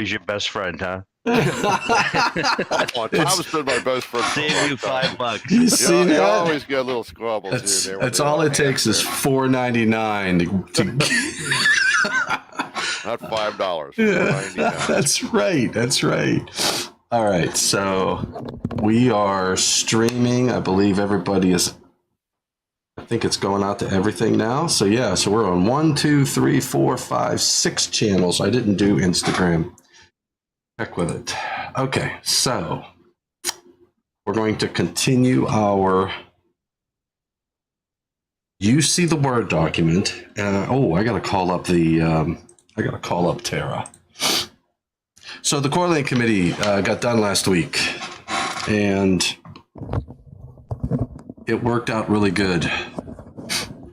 He's your best friend, huh? Tom's been my best friend. Save you $5. You see that? You always get a little squabbles here and there. That's all it takes is $4.99 to not $5. Yeah, that's right. That's right. All right. So we are streaming. I believe everybody is. I think it's going out to everything now. So yeah. So we're on 1, 2, 3, 4, 5, 6 channels. I didn't do Instagram. Heck with it. Okay. So we're going to continue our. You see the Word document. I got to call up the. I got to call up Tara. So the Correlating Committee got done last week, and it worked out really good.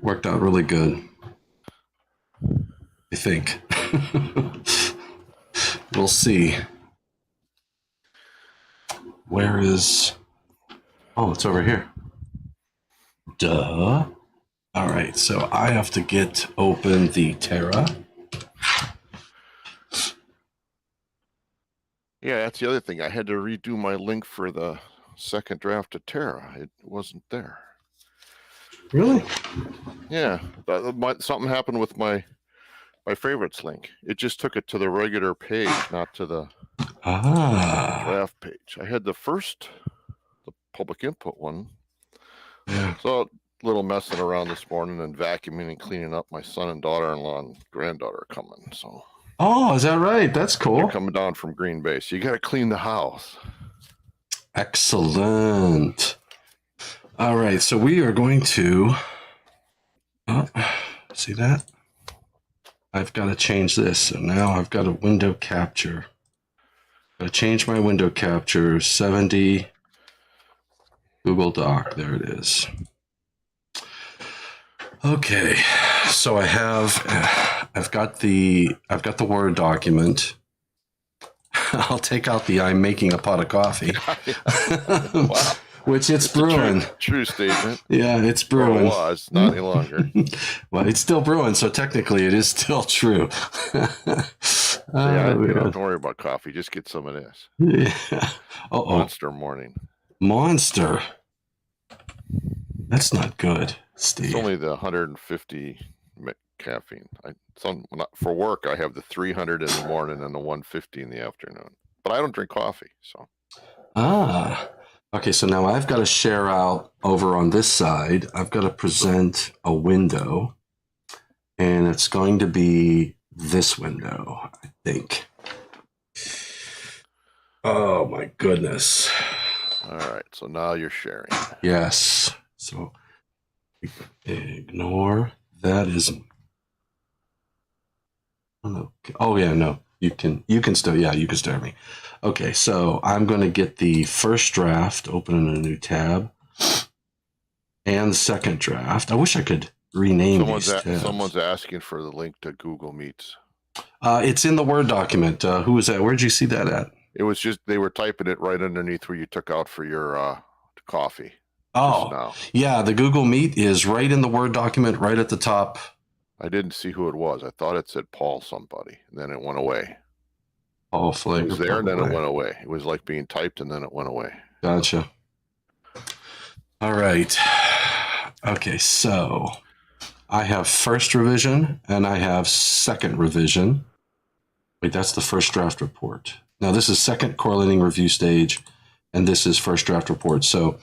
Worked out really good, I think. We'll see. Where is... Oh, it's over here. Duh. All right, so I have to get open the Tara. Yeah, that's the other thing. I had to redo my link for the second draft of Terra. It wasn't there. Really? Yeah. Something happened with my favorites link. It just took it to the regular page, not to the draft page. I had the public input one. Yeah. So a little messing around this morning and vacuuming and cleaning up. My son and daughter-in-law and granddaughter are coming, so... Oh, is that right? That's cool. They're coming down from Green Bay, so you got to clean the house. Excellent. All right, so we are going to... see that? I've got to change this. So now I've got a window capture. Got to change my window capture. 70 Google Doc. There it is. Okay, so I've got the Word document. I'll take out the I'm making a pot of coffee. Wow. Which it's brewing. True statement. Yeah, it's brewing. Well, it was, not any longer. Well, it's still brewing, so technically it is still true. Don't worry about coffee. Just get some of this. Yeah. Monster morning. Monster. That's not good, Steve. It's only the 150 caffeine. For work, I have the 300 in the morning and the 150 in the afternoon. But I don't drink coffee, so. Okay, so now I've got to share out over on this side. I've got to present a window, and it's going to be this window, I think. Oh, my goodness. All right, so now you're sharing. Yes. So ignore that is. Oh yeah, no. You can still hear me. Okay, so I'm going to get the first draft, open in a new tab, and the second draft. I wish I could rename these tabs. Someone's asking for the link to Google Meets. It's in the Word document. Who was that? Where'd you see that at? It was just they were typing it right underneath where you took out for your coffee. Oh, yeah. The Google Meet is right in the Word document, right at the top. I didn't see who it was. I thought it said Paul somebody, and then it went away. Paul Flager. It was there, and then it went away. It was like being typed, and then it went away. Gotcha. All right. Okay, so I have first revision, and I have second revision. Wait, that's the first draft report. Now, this is second correlating review stage, and this is first draft report. So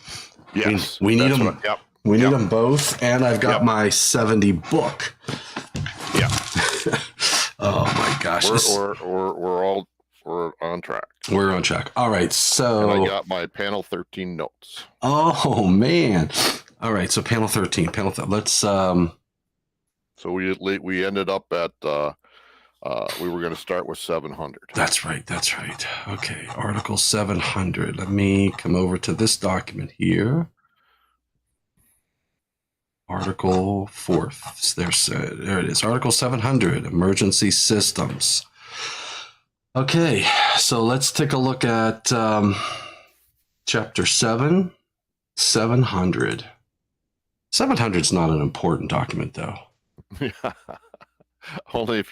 yes, we need them. We need them both, and I've got my 70 book. Yeah. Oh my gosh. We're on track. We're on track. All right. So and I got my panel 13 notes. Oh man. All right. So panel 13. Let's. So we ended up at. We were going to start with 700. That's right. Okay. Article 700. Let me come over to this document here. Article 4th. There it is. Article 700. Emergency systems. Okay. So let's take a look at Chapter 7. 700. 700 is not an important document, though. only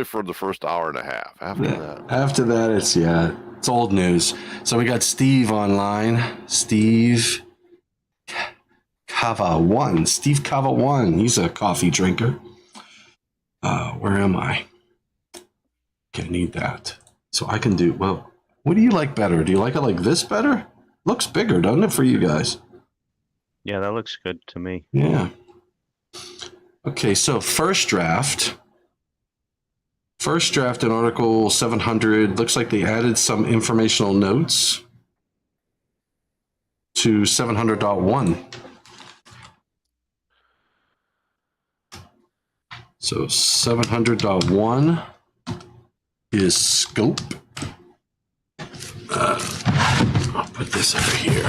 for the first hour and a half. After that, it's old news. So we got Steve online. Steve Kava One. Steve Kava One. He's a coffee drinker. Where am I? Okay, I need that. So I can do, well, what do you like better? Do you like it like this better? Looks bigger, doesn't it, for you guys? Yeah, that looks good to me. Yeah. Okay, so first draft. First draft in Article 700. Looks like they added some informational notes to 700.1. So 700.1 is scope. I'll put this over here.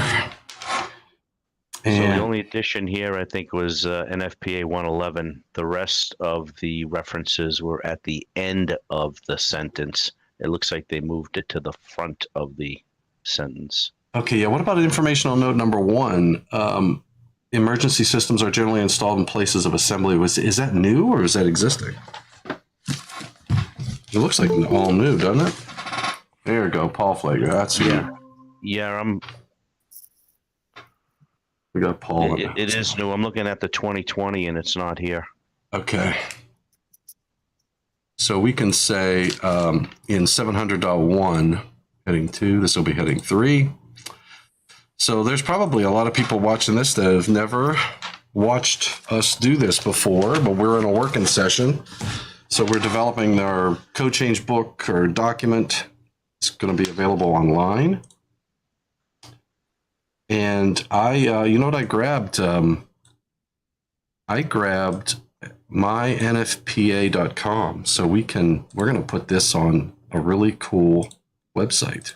And So the only addition here, I think, was NFPA 111. The rest of the references were at the end of the sentence. It looks like they moved it to the front of the sentence. okay, yeah. What about informational note number 1? Emergency systems are generally installed in places of assembly. Is that new or is that existing? It looks like all new, doesn't it? There you go, Paul Flager. That's you. Yeah, We got Paul. it is new. I'm looking at the 2020 and it's not here. Okay. So we can say in 700.1, heading 2, this will be heading 3. So there's probably a lot of people watching this that have never watched us do this before, but we're in a working session. So we're developing our code change book or document. It's going to be available online. And you know what I grabbed? I grabbed mynfpa.com. So we're going to put this on a really cool website.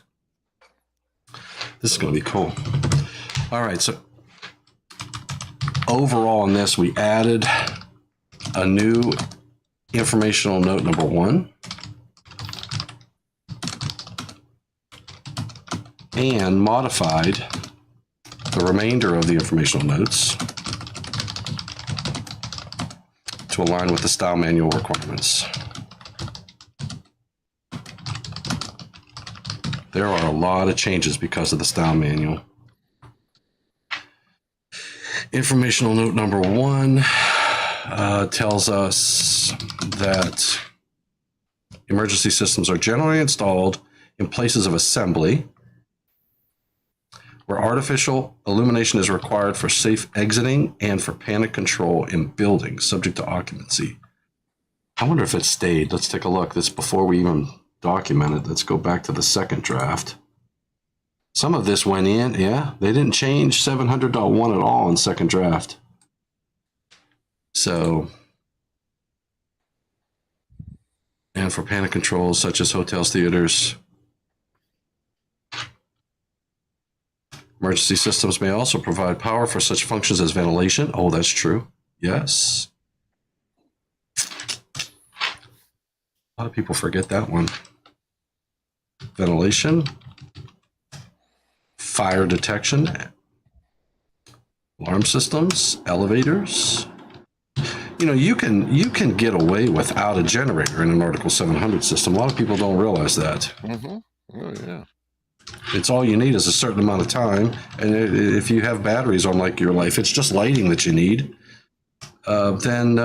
This is going to be cool. All right. So overall in this, we added a new informational note number 1. And modified the remainder of the informational notes to align with the style manual requirements. There are a lot of changes because of the style manual. Informational note number 1 tells us that emergency systems are generally installed in places of assembly where artificial illumination is required for safe exiting and for panic control in buildings subject to occupancy. I wonder if it stayed. Let's take a look. That's before we even documented. Let's go back to the second draft. Some of this went in. Yeah, they didn't change 700.1 at all in second draft. So, and for panic controls such as hotels, theaters, emergency systems may also provide power for such functions as ventilation. Oh, that's true. Yes. A lot of people forget that one. Ventilation, fire detection, alarm systems, elevators. You know, you can get away without a generator in an Article 700 system. A lot of people don't realize that. Mm-hmm. Oh, yeah. It's all you need is a certain amount of time. And if you have batteries on like your life, it's just lighting that you need. Then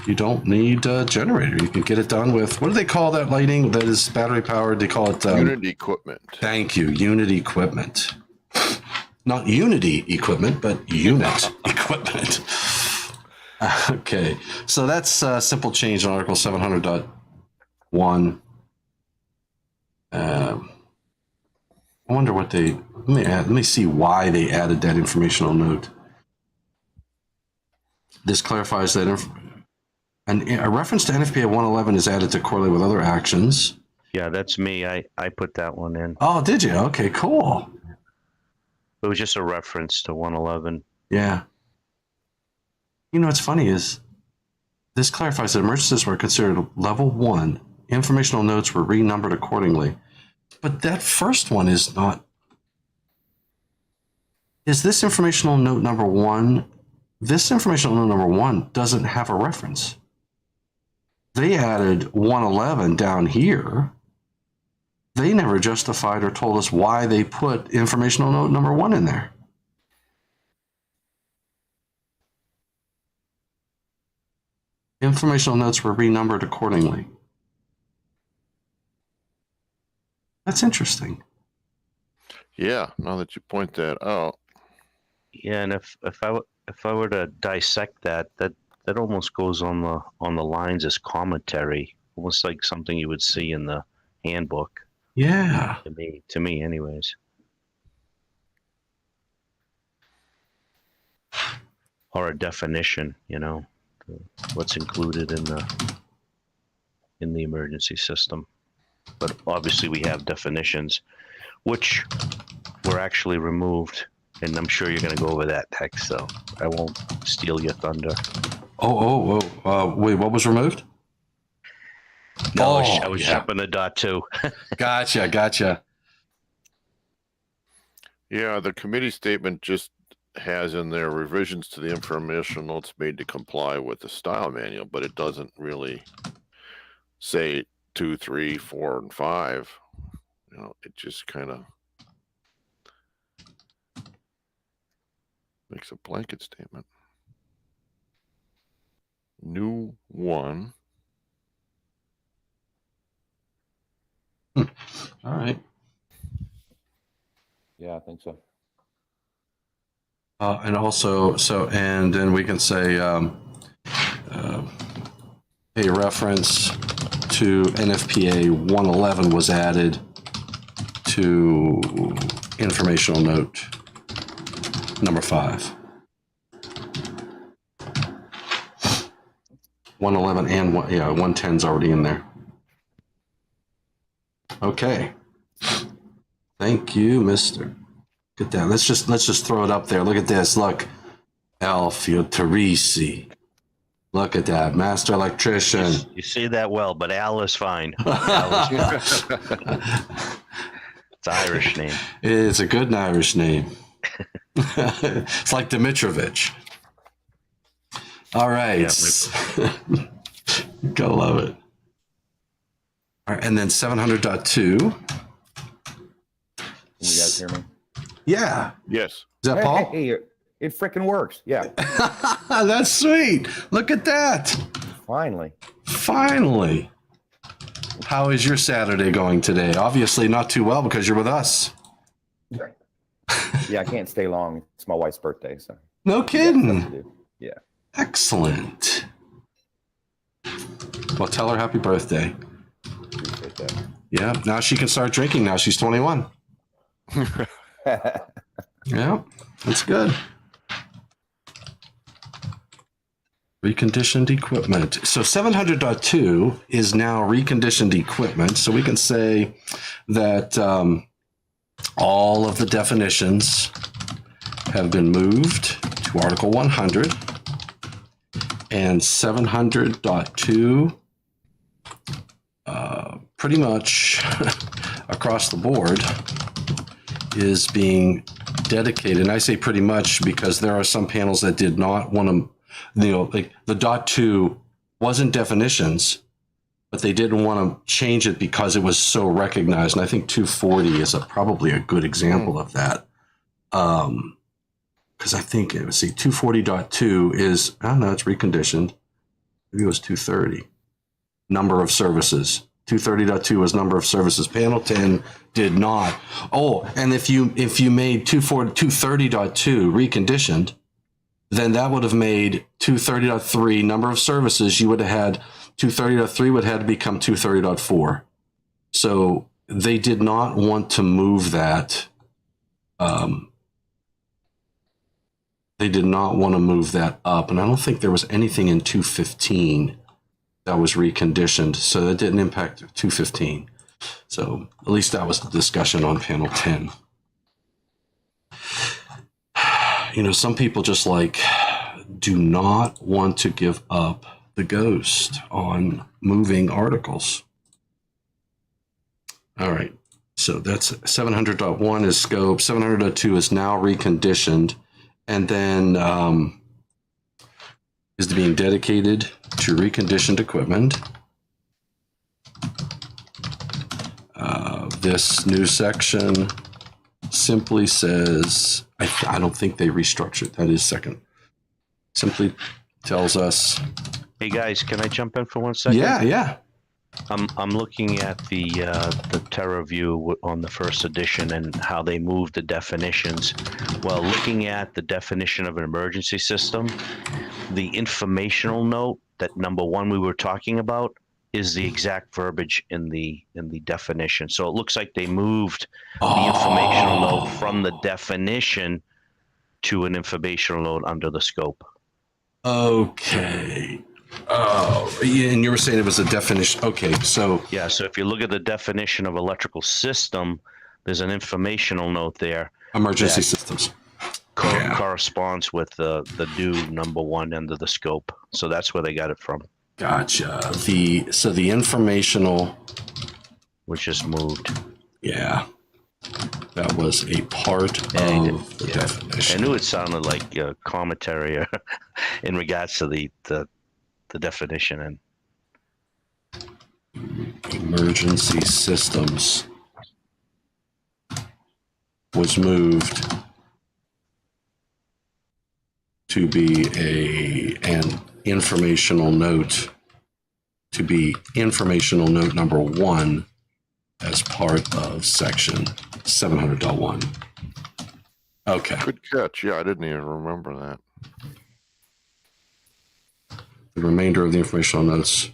you don't need a generator. You can get it done with, what do they call that lighting that is battery powered? They call it unit equipment. Thank you. Unit equipment. Not Unity equipment, but unit equipment. Okay. So that's a simple change in Article 700.1. I wonder what let me see why they added that informational note. This clarifies that a reference to NFPA 111 is added to correlate with other actions. Yeah, that's me. I put that one in. Oh, did you? Okay, cool. It was just a reference to 111. Yeah. You know what's funny is this clarifies that emergencies were considered level 1. Informational notes were renumbered accordingly. But that first one is not. Is this informational note number 1? This informational note number 1 doesn't have a reference. they added 111 down here. They never justified or told us why they put informational note number 1 in there. Informational notes were renumbered accordingly. That's interesting. Yeah, now that you point that out. Yeah, and if I were to dissect that almost goes on the lines as commentary, almost like something you would see in the handbook. Yeah. To me, anyways. Or a definition, what's included in the emergency system. But obviously we have definitions, which were actually removed, and I'm sure you're going to go over that text, so I won't steal your thunder. Wait, what was removed? No, I was jumping to .2. Gotcha. Yeah, the committee statement just has in there revisions to the informational notes made to comply with the style manual, but it doesn't really say 2, 3, 4, and 5. It just kind of makes a blanket statement. New 1. All right. Yeah, I think so. And also, and then we can say a reference to NFPA 111 was added to informational note number 5. 111 and 110's already in there. Okay. Thank you, mister. Look at that. Let's just throw it up there. Look at this. Look. Alfio Teresi. Look at that. Master electrician. You say that well, but Al is fine. It's an Irish name. It's a good Irish name. It's like Dimitrovich. All right. Yeah, Gotta love it. All right, and then 700.2. Can you guys hear me? Yeah. Yes. Is that Paul? Hey, it freaking works. Yeah. That's sweet. Look at that. Finally. How is your Saturday going today? Obviously not too well because you're with us. Yeah, I can't stay long. It's my wife's birthday, so. No kidding. Yeah. Excellent. Well, tell her happy birthday. Appreciate that. Yeah, now she can start drinking now. She's 21. Yeah, that's good. Reconditioned equipment. So 700.2 is now reconditioned equipment. So we can say that all of the definitions have been moved to Article 100, and 700.2 pretty much across the board is being dedicated. And I say pretty much because there are some panels that did not want to, like the .2 wasn't definitions, but they didn't want to change it because it was so recognized. And I think 240 is probably a good example of that. Because I think, let's see, 240.2 is, I don't know, it's reconditioned. Maybe it was 230. Number of services. 230.2 was number of services. Panel 10 did not. Oh, and if you made 230.2 reconditioned, then that would have made 230.3 number of services. You would have had 230.3 would have had to become 230.4. So they did not want to move that. They did not want to move that up. And I don't think there was anything in 215 that was reconditioned. So that didn't impact 215. So at least that was the discussion on panel 10. Some people just do not want to give up the ghost on moving articles. All right. So that's 700.1 is scope. 700.2 is now reconditioned. And then is being dedicated to reconditioned equipment. this new section simply says, I don't think they restructured. That is second. Simply tells us. Hey guys, can I jump in for 1 second? Yeah. I'm looking at the Terra view on the first edition and how they moved the definitions. Well, looking at the definition of an emergency system, the informational note, that number 1 we were talking about, is the exact verbiage in the definition. So it looks like they moved the informational note from the definition to an informational note under the scope. Okay. Oh, yeah, and you were saying it was a definition. Okay, so yeah. So if you look at the definition of electrical system, there's an informational note there. Emergency systems corresponds with the new number 1 under the scope. So that's where they got it from. Gotcha. The informational, which is moved. Yeah, that was a part of the definition. I knew it sounded like a commentary in regards to the definition and emergency systems was moved to be an informational note, to be informational note number 1 as part of section 700.1. Okay. Good catch. Yeah, I didn't even remember that. The remainder of the informational notes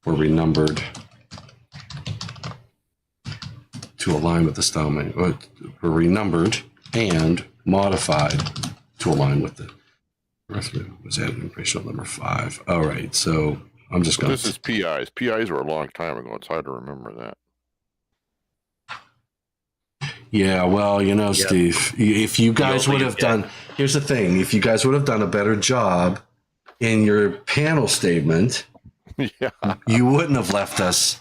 were renumbered to align with the style manual. Were renumbered and modified to align with the was added informational number 5. All right, so I'm just going to. This is PIs. PIs were a long time ago. It's hard to remember that. Yeah, well, Steve, if you guys would have done, here's the thing, if you guys would have done a better job in your panel statement, you wouldn't have left us.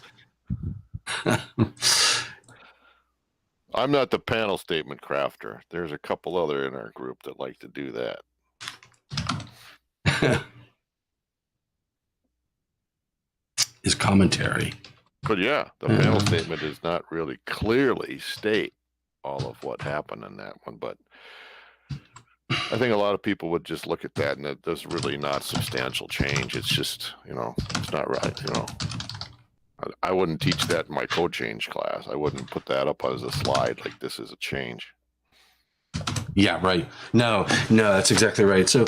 I'm not the panel statement crafter. There's a couple other in our group that like to do that. Is commentary. But yeah, the panel statement does not really clearly state all of what happened in that one. But I think a lot of people would just look at that and there's really not substantial change. It's just, it's not right. I wouldn't teach that in my code change class. I wouldn't put that up as a slide like this is a change. Yeah, right. No, that's exactly right. So,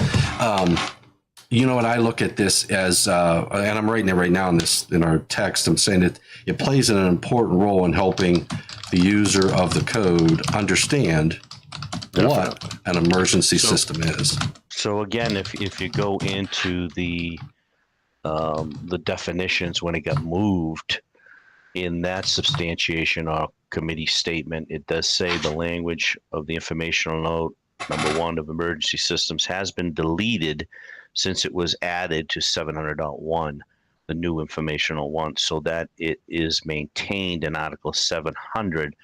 what I look at this as, and I'm writing it right now in our text, I'm saying that it plays an important role in helping the user of the code understand what an emergency system is. So again, if you go into the definitions when it got moved in that substantiation or committee statement, it does say the language of the informational note number 1 of emergency systems has been deleted since it was added to 700.1, the new informational one, so that it is maintained in Article 700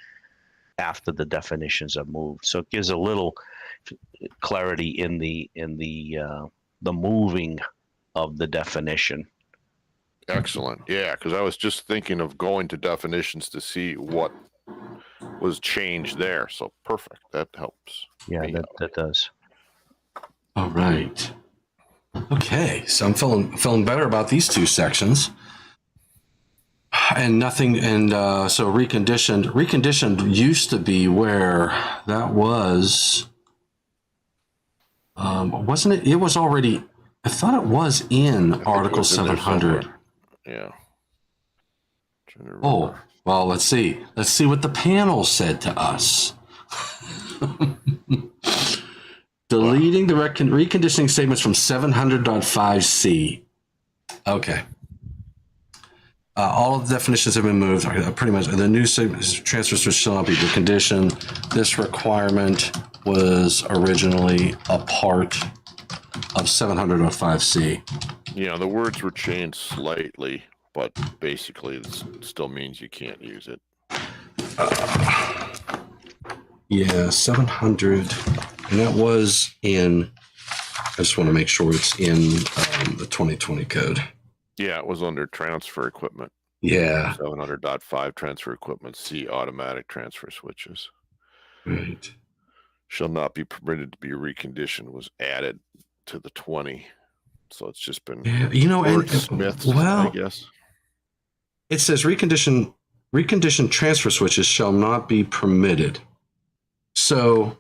after the definitions are moved. So it gives a little clarity in the moving of the definition. Excellent. Yeah, because I was just thinking of going to definitions to see what was changed there. So perfect. That helps. Yeah, that does. All right. Okay, so I'm feeling better about these 2 sections. And nothing, and so reconditioned used to be where that was, wasn't it? It was already, I thought it was in Article 700. Yeah. Oh, well, let's see what the panel said to us. Deleting the reconditioning statements from 700.5C. Okay. All of the definitions have been moved. Pretty much, the new transfers shall not be reconditioned. This requirement was originally a part of 700.5C. Yeah, the words were changed slightly, but basically it still means you can't use it. Yeah, 700, and that was in, I just want to make sure it's in the 2020 code. Yeah, it was under transfer equipment. Yeah. 700.5 transfer equipment, C, automatic transfer switches. Right. Shall not be permitted to be reconditioned was added to the 20. So it's just been Yeah, you know, and wordsmithed, well, I guess. it says reconditioned transfer switches shall not be permitted. So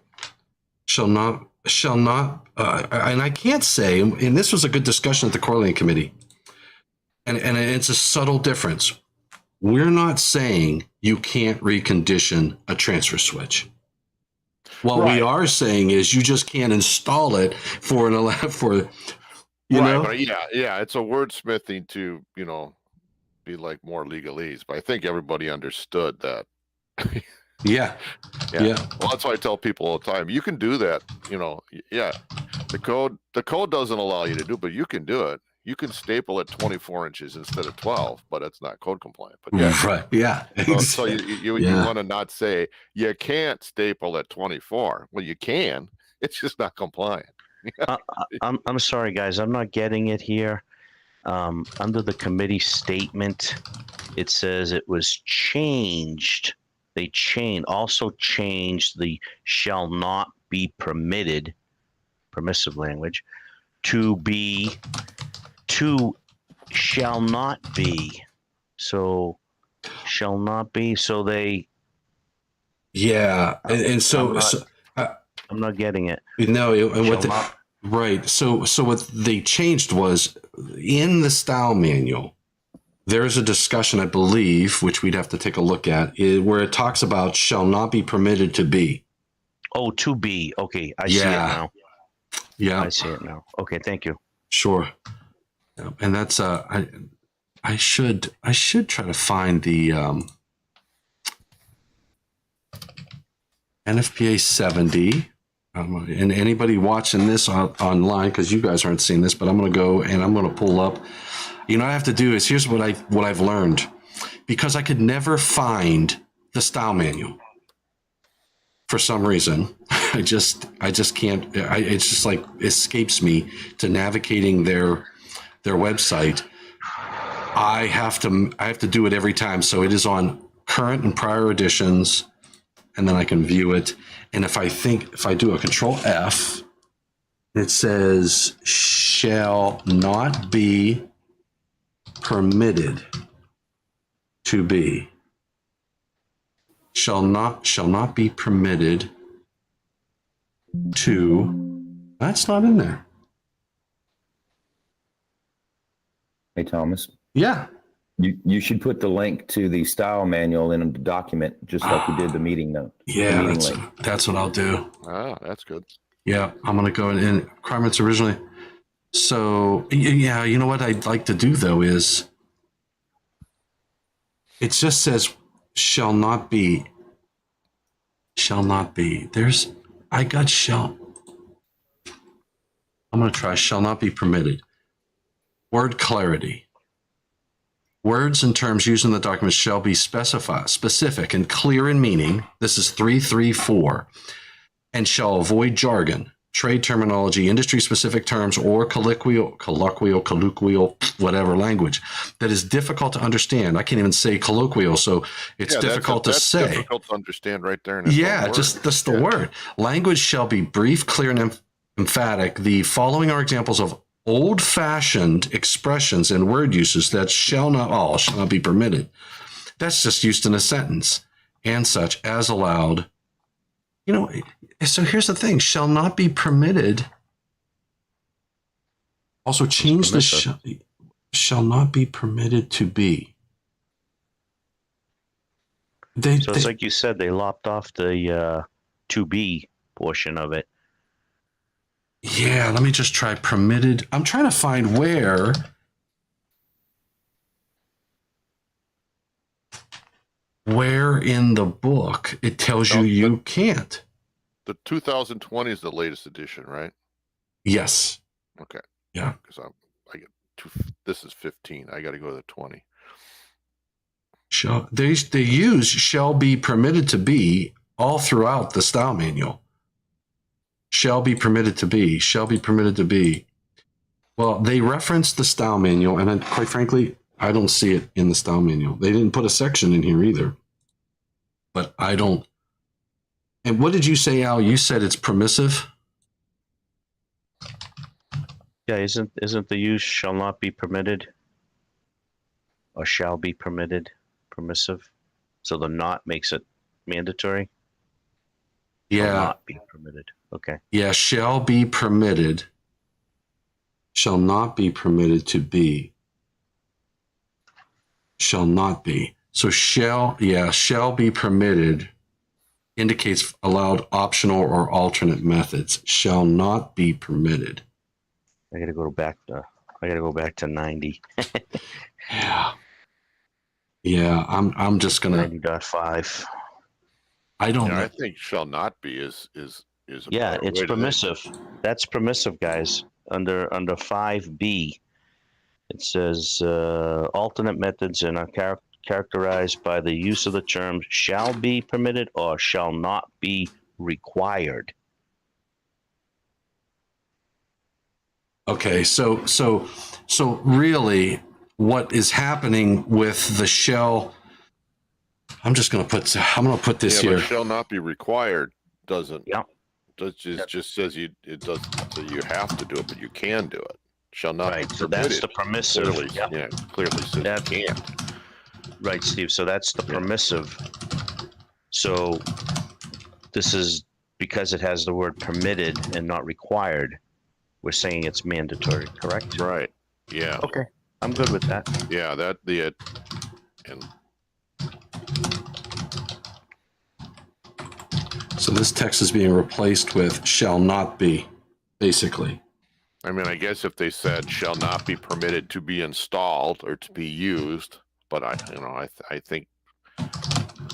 shall not, and I can't say, and this was a good discussion at the Correlating Committee, and it's a subtle difference. We're not saying you can't recondition a transfer switch. What we are saying is you just can't install it for you know? But yeah, it's a wordsmithing to, be like more legalese. But I think everybody understood that. Yeah. Well, that's why I tell people all the time, you can do that. The code doesn't allow you to do, but you can do it. You can staple at 24 inches instead of 12, but it's not code compliant. But right. Yeah. So you want to not say you can't staple at 24. Well, you can. It's just not compliant. I'm sorry, guys. I'm not getting it here. Under the committee statement, it says it was changed. They also changed the shall not be permitted, permissive language, to shall not be. So shall not be. So they. Yeah, and so I'm not getting it. No, and what right. So what they changed was in the style manual. There's a discussion, I believe, which we'd have to take a look at, where it talks about shall not be permitted to be. Oh, to be. Okay, I see it now. Yeah, I see it now. Okay, thank you. Sure. And that's I should try to find the NFPA 70. And anybody watching this online, because you guys aren't seeing this, but I'm going to go and I'm going to pull up. What I have to do is here's what I've learned, because I could never find the style manual for some reason. I just can't. It's just like escapes me to navigating their website. I have to do it every time. So it is on current and prior editions, and then I can view it. And if I do a Control F, it says shall not be permitted to be. Shall not be permitted to. That's not in there. Hey, Thomas. Yeah. You should put the link to the style manual in the document, just like you did the meeting note. Yeah, link. That's what I'll do. Ah, that's good. Yeah, I'm going to go in requirements originally. So, yeah, you know what I'd like to do, though, is it just says shall not be. Shall not be. I got shall. I'm going to try shall not be permitted. Word clarity. Words and terms used in the document shall be specific and clear in meaning. This is 334. And shall avoid jargon, trade terminology, industry-specific terms, or colloquial, whatever language that is difficult to understand. I can't even say colloquial, so it's difficult to say. That's difficult to understand right there. Just the word. Language shall be brief, clear, and emphatic. The following are examples of old-fashioned expressions and word uses that shall not be permitted. That's just used in a sentence and such as allowed. So here's the thing: shall not be permitted. Also, change the shall not be permitted to be. It's like you said, they lopped off the to be portion of it. Yeah, let me just try permitted. I'm trying to find where in the book it tells you can't. The 2020 is the latest edition, right? Yes. Okay. Yeah. Because I get this is 15. I got to go to the 20. They use shall be permitted to be all throughout the style manual. Shall be permitted to be. Well, they reference the style manual, and quite frankly, I don't see it in the style manual. They didn't put a section in here either. But I don't. And what did you say, Al? You said it's permissive? Yeah, isn't the use shall not be permitted or shall be permitted permissive? So the not makes it mandatory? Shall Yeah. not be permitted. Okay. Yeah, shall be permitted. Shall not be permitted to be. Shall not be. So shall be permitted indicates allowed optional or alternate methods. Shall not be permitted. I gotta go back to 90. Yeah. Yeah, I'm just gonna 90.5. I don't know. I think shall not be is a Yeah, better it's way to permissive. That's permissive, guys. Under 5B, it says alternate methods and are characterized by the use of the terms shall be permitted or shall not be required. Okay, so really what is happening with the shall, I'm gonna put this Yeah, here. but shall not be required doesn't. Yeah. Just says it doesn't. So you have to do it, but you can do it. Shall not Right. be So permitted. that's the permissive. Clearly, Yeah. clearly says That- you can't. Right, Steve. So that's the permissive. So this is because it has the word permitted and not required. We're saying it's mandatory, correct? Right. Yeah. Okay. I'm good with that. Yeah. And So this text is being replaced with shall not be, basically. I mean, I guess if they said shall not be permitted to be installed or to be used, but I think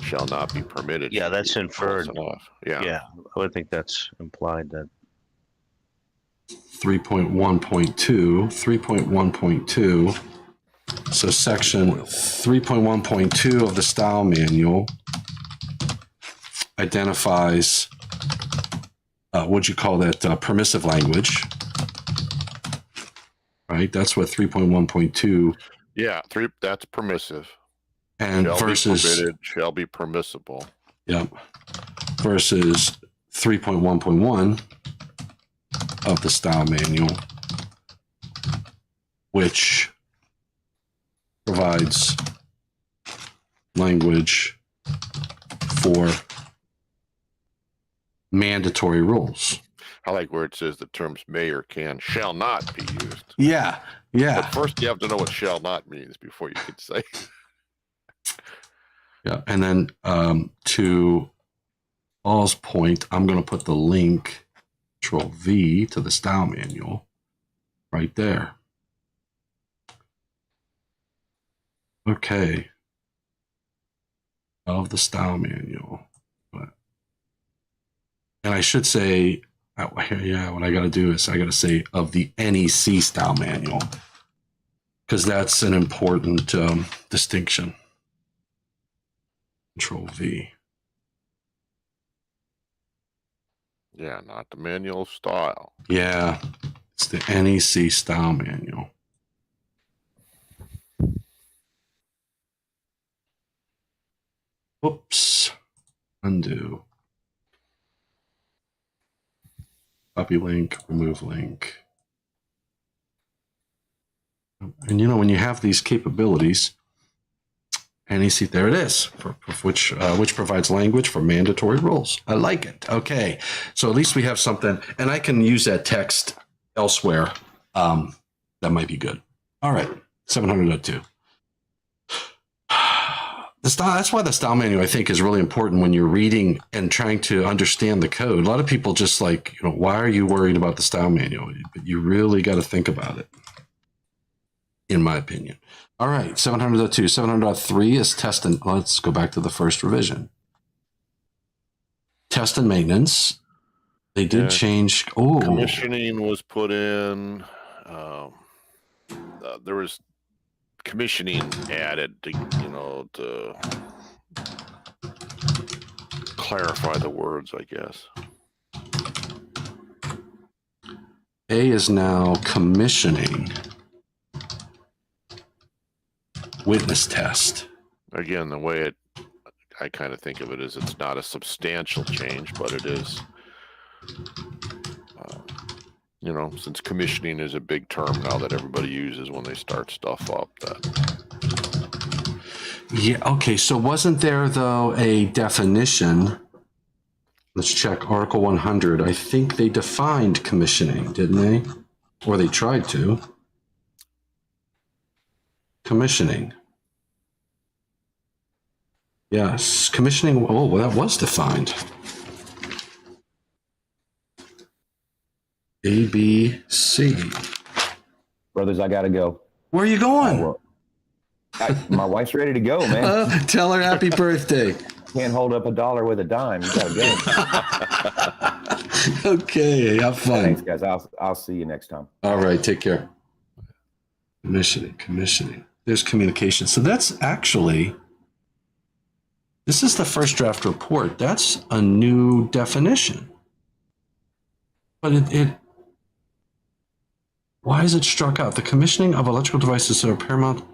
shall not be permitted. Yeah, should be that's close inferred. enough. Yeah. Yeah, I would think that's implied that. 3.1.2. So section 3.1.2 of the style manual identifies what'd you call that, permissive language, right? That's what 3.1.2 Yeah. That's permissive. and Shall versus be permitted, shall be permissible. Yep. Versus 3.1.1 of the style manual, which provides language for mandatory rules. I like where it says the terms may or can shall not be used. Yeah. Yeah. But first, you have to know what shall not means before you can say. Yeah. And then to Paul's point, I'm going to put the link, Control V, to the style manual right there. Okay. Of the style manual. And I should say, yeah, what I got to do is I got to say of the NEC style manual, because that's an important distinction. Control V. Yeah, not the manual style. Yeah, it's the NEC style manual. Whoops. Undo. Copy link, remove link. And when you have these capabilities, NEC, there it is, which provides language for mandatory rules. I like it. Okay, so at least we have something, and I can use that text elsewhere. That might be good. All right, 700.2. That's why the style manual, I think, is really important when you're reading and trying to understand the code. A lot of people just like, why are you worried about the style manual? But you really got to think about it, in my opinion. All right, 700.2. 700.3 is test and, let's go back to the first revision. Test and maintenance. They did change. Oh, Commissioning was put in. There was commissioning added to clarify the words, I guess. A is now commissioning. witness test. Again, the way I kind of think of it is it's not a substantial change, but it is, since commissioning is a big term now that everybody uses when they start stuff up. Yeah, okay, so wasn't there, though, a definition? Let's check Article 100. I think they defined commissioning, didn't they? Or they tried to. Commissioning. Yes, commissioning. Oh, well, that was defined. A, B, C. Brothers, I got to go. Where are you going? My wife's ready to go, man. Tell her happy birthday. Can't hold up a dollar with a dime. You got to go. Okay, have fun. Thanks, guys. I'll see you next time. All right, take care. Commissioning. There's communication. So that's actually, this is the first draft report. That's a new definition. But why is it struck out? The commissioning of electrical devices that are paramount.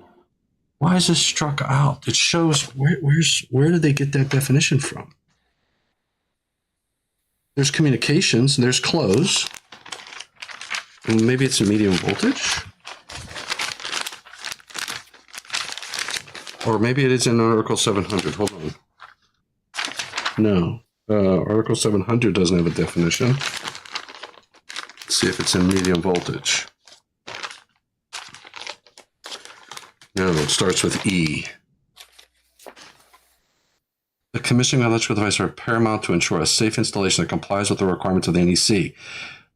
Why is this struck out? It shows where did they get that definition from? There's communications, there's close. And maybe it's a medium voltage. Or maybe it is in Article 700. Hold on. No. Article 700 doesn't have a definition. Let's see if it's in medium voltage. No, it starts with E. The commissioning of electrical devices are paramount to ensure a safe installation that complies with the requirements of the NEC.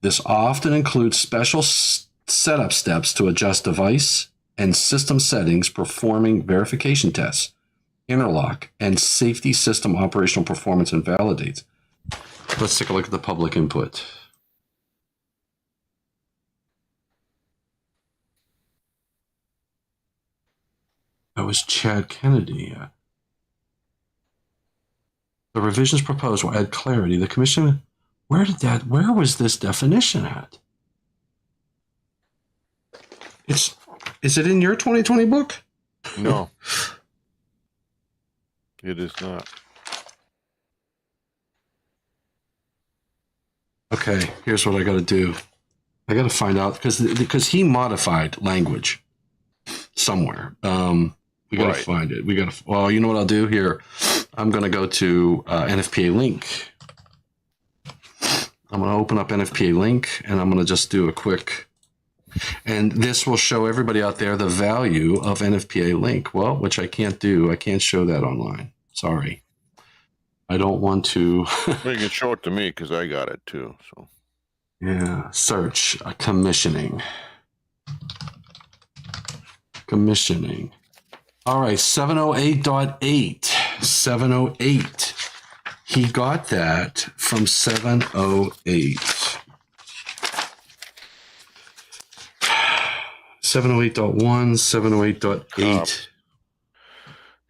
This often includes special setup steps to adjust device and system settings, performing verification tests, interlock, and safety system operational performance and validates. Let's take a look at the public input. That was Chad Kennedy. The revisions proposed will add clarity. The commission, where was this definition at? Is it in your 2020 book? No, it is not. Okay, here's what I got to do. I got to find out because he modified language somewhere. We got to find it. Well, you know what I'll do here? I'm going to go to NFPA link. I'm going to open up NFPA link and I'm going to just do a quick, and this will show everybody out there the value of NFPA link. Well, which I can't do. I can't show that online. Sorry. I don't want to. You can show it to me because I got it too. So yeah, search commissioning. Commissioning. All right, 708.8. 708. He got that from 708. 708.1, 708.8.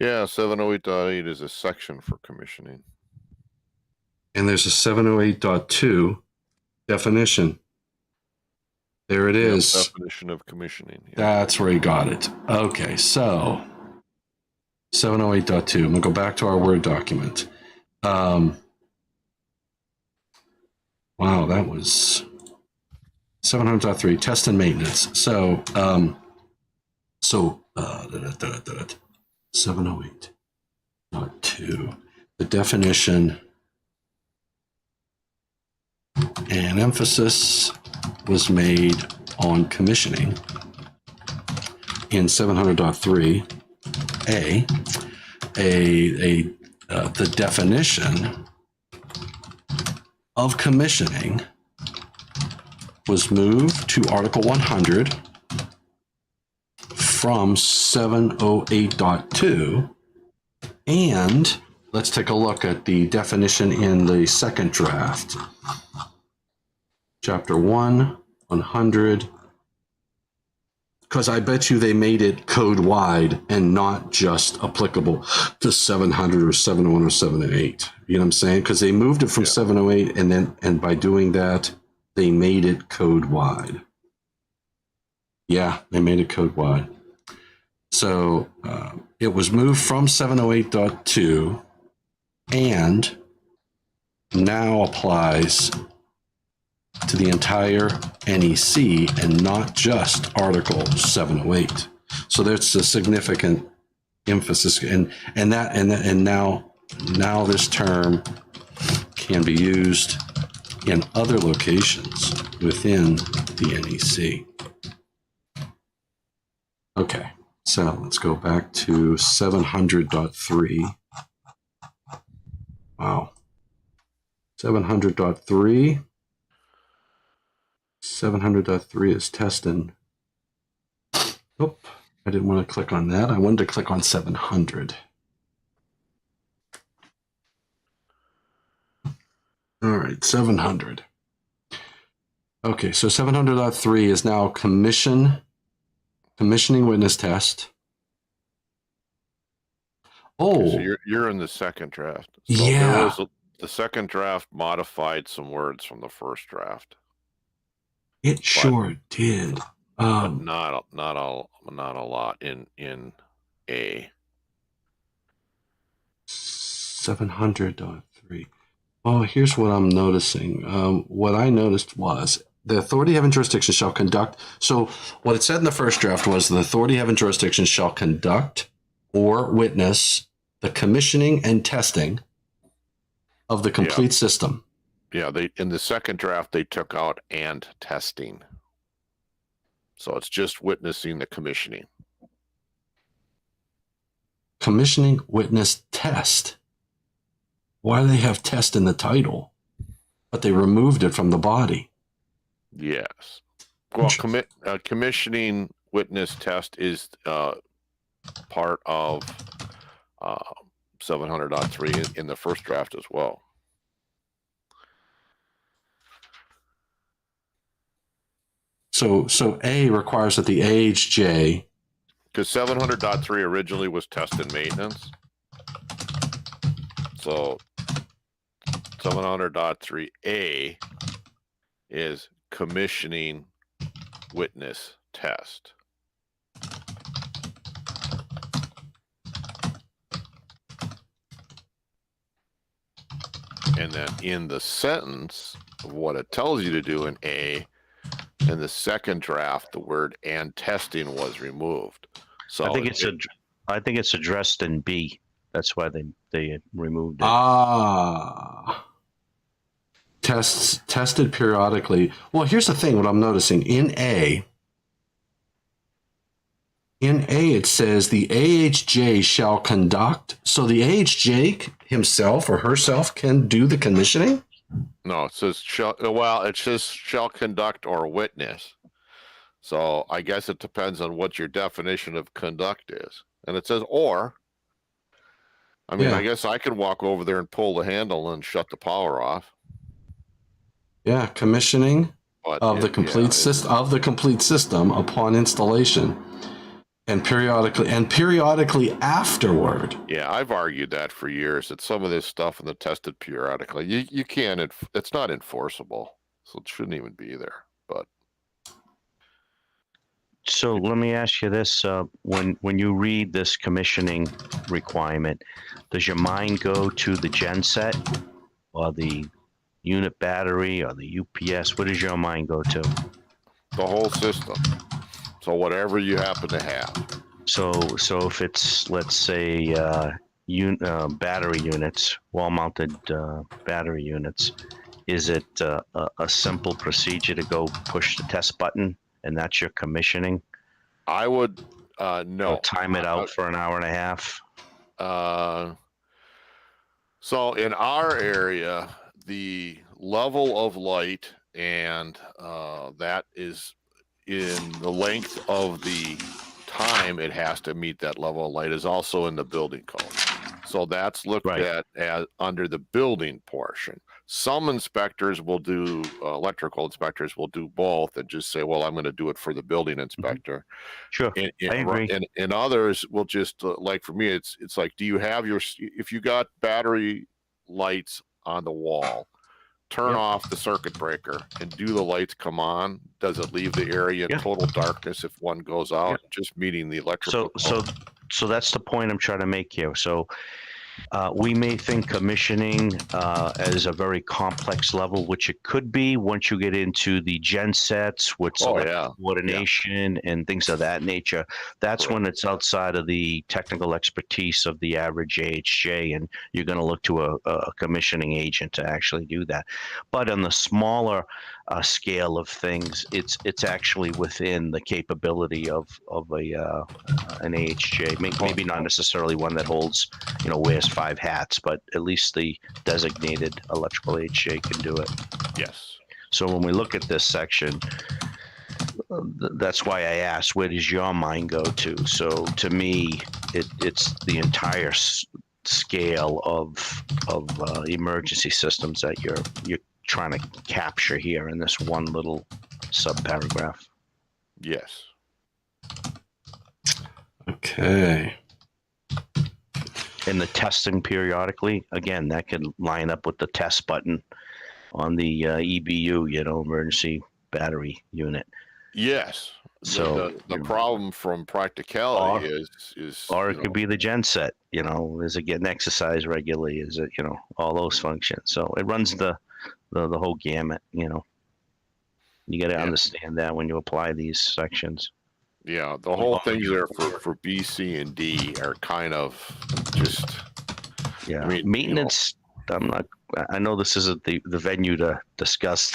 yeah, 708.8 is a section for commissioning. And there's a 708.2 definition. There it is. Definition of commissioning. Yeah. That's where he got it. Okay, so 708.2. I'm going to go back to our Word document. Wow, that was 700.3, test and maintenance. So 708.2, the definition and emphasis was made on commissioning in 700.3. The definition of commissioning was moved to Article 100 from 708.2. And let's take a look at the definition in the second draft. Chapter 1, 100. Because I bet you they made it code wide and not just applicable to 700 or 701 or 708. You know what I'm saying? Because they moved it from 708 and by doing that, they made it code wide. Yeah, they made it code wide. So it was moved from 708.2 and now applies to the entire NEC and not just Article 708. So there's a significant emphasis, and now this term can be used in other locations within the NEC. Okay, so let's go back to 700.3. Wow. 700.3. 700.3 is testing. Oh, I didn't want to click on that. I wanted to click on 700. All right, 700. Okay, so 700.3 is now commissioning witness test. Oh, So you're in the second draft. So yeah. The second draft modified some words from the first draft. It sure did. But not a lot in A. 700.3. Oh, here's what I'm noticing. What I noticed was the authority having jurisdiction shall conduct. So what it said in the first draft was the authority having jurisdiction shall conduct or witness the commissioning and testing of the complete system. Yeah, in the second draft they took out and testing. So it's just witnessing the commissioning. Commissioning, witness, test. Why do they have test in the title? But they removed it from the body. Yes. Well, commissioning, witness, test is part of 700.3 in the first draft as well. So A requires that the AHJ, because 700.3 originally was test and maintenance. So 700.3A is commissioning, witness, test. And then in the sentence of what it tells you to do in A, in the second draft, the word "and testing" was removed. So I think it's addressed in B. That's why they removed it. Tested periodically. Well, here's the thing. What I'm noticing in A, it says the AHJ shall conduct. So the AHJ himself or herself can do the commissioning. No, it says shall. Well, it says shall conduct or witness. So I guess it depends on what your definition of conduct is. And it says or. I mean, I guess I could walk over there and pull the handle and shut the power off. Yeah, commissioning of the complete system upon installation, and periodically afterward. Yeah, I've argued that for years. That some of this stuff in the tested periodically, you can't. It's not enforceable, so it shouldn't even be there. But so let me ask you this: when you read this commissioning requirement, does your mind go to the genset or the unit battery or the UPS? What does your mind go to? The whole system. So whatever you happen to have. So if it's, let's say, battery units, wall-mounted battery units, is it a simple procedure to go push the test button and that's your commissioning? I would no. Or time it out for an hour and a half. So in our area, the level of light and that is in the length of the time it has to meet that level of light is also in the building code. So that's looked at as under the building portion. Some inspectors will do, electrical inspectors will do both and just say, well, I'm going to do it for the building inspector. Sure, I agree. And others will just, like for me, it's like, do you have if you got battery lights on the wall, turn off the circuit breaker and do the lights come on? Does it leave the area in total darkness if one goes out? Just meeting the electrical. So that's the point I'm trying to make here. So we may think commissioning as a very complex level, which it could be once you get into the gen sets with coordination and things of that nature. That's when it's outside of the technical expertise of the average AHJ, and you're going to look to a commissioning agent to actually do that. But on the smaller scale of things, it's actually within the capability of an AHJ. Maybe not necessarily one that holds, wears 5 hats, but at least the designated electrical AHJ can do it. Yes. So when we look at this section, that's why I asked, where does your mind go to? So to me, it's the entire scale of emergency systems that you're trying to capture here in this one little sub-paragraph. Yes. Okay. And the testing periodically, again, that can line up with the test button on the EBU, emergency battery unit. Yes. So the problem from practicality is or it could be the gen set, is it getting exercise regularly? Is it, all those functions. So it runs the whole gamut, You got to understand that when you apply these sections. Yeah, the whole things there for B, C, and D are kind of just. Yeah, I mean, maintenance. I know this isn't the venue to discuss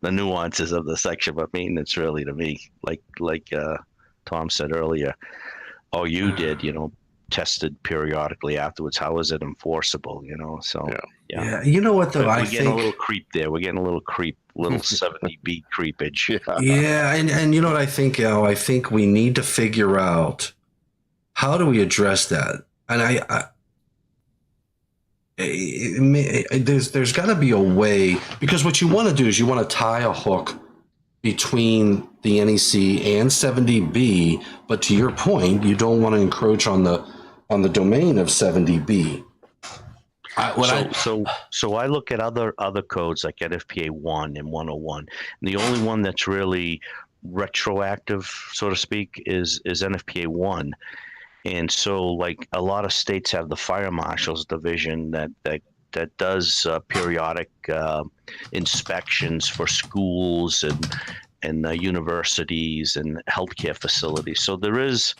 the nuances of the section, but maintenance really, to me, like Tom said earlier, you did, tested periodically afterwards. How is it enforceable? So yeah. You know what though? We're getting a little creep there. We're getting a little 70B creepage. Yeah, and you know what I think, Al? I think we need to figure out how do we address that. And there's got to be a way, because what you want to do is you want to tie a hook between the NEC and 70B, but to your point, you don't want to encroach on the domain of 70B. So I look at other codes like NFPA 1 and 101. And the only one that's really retroactive, so to speak, is NFPA 1. And so, like, a lot of states have the fire marshal's division that does periodic inspections for schools and universities and healthcare facilities. So there is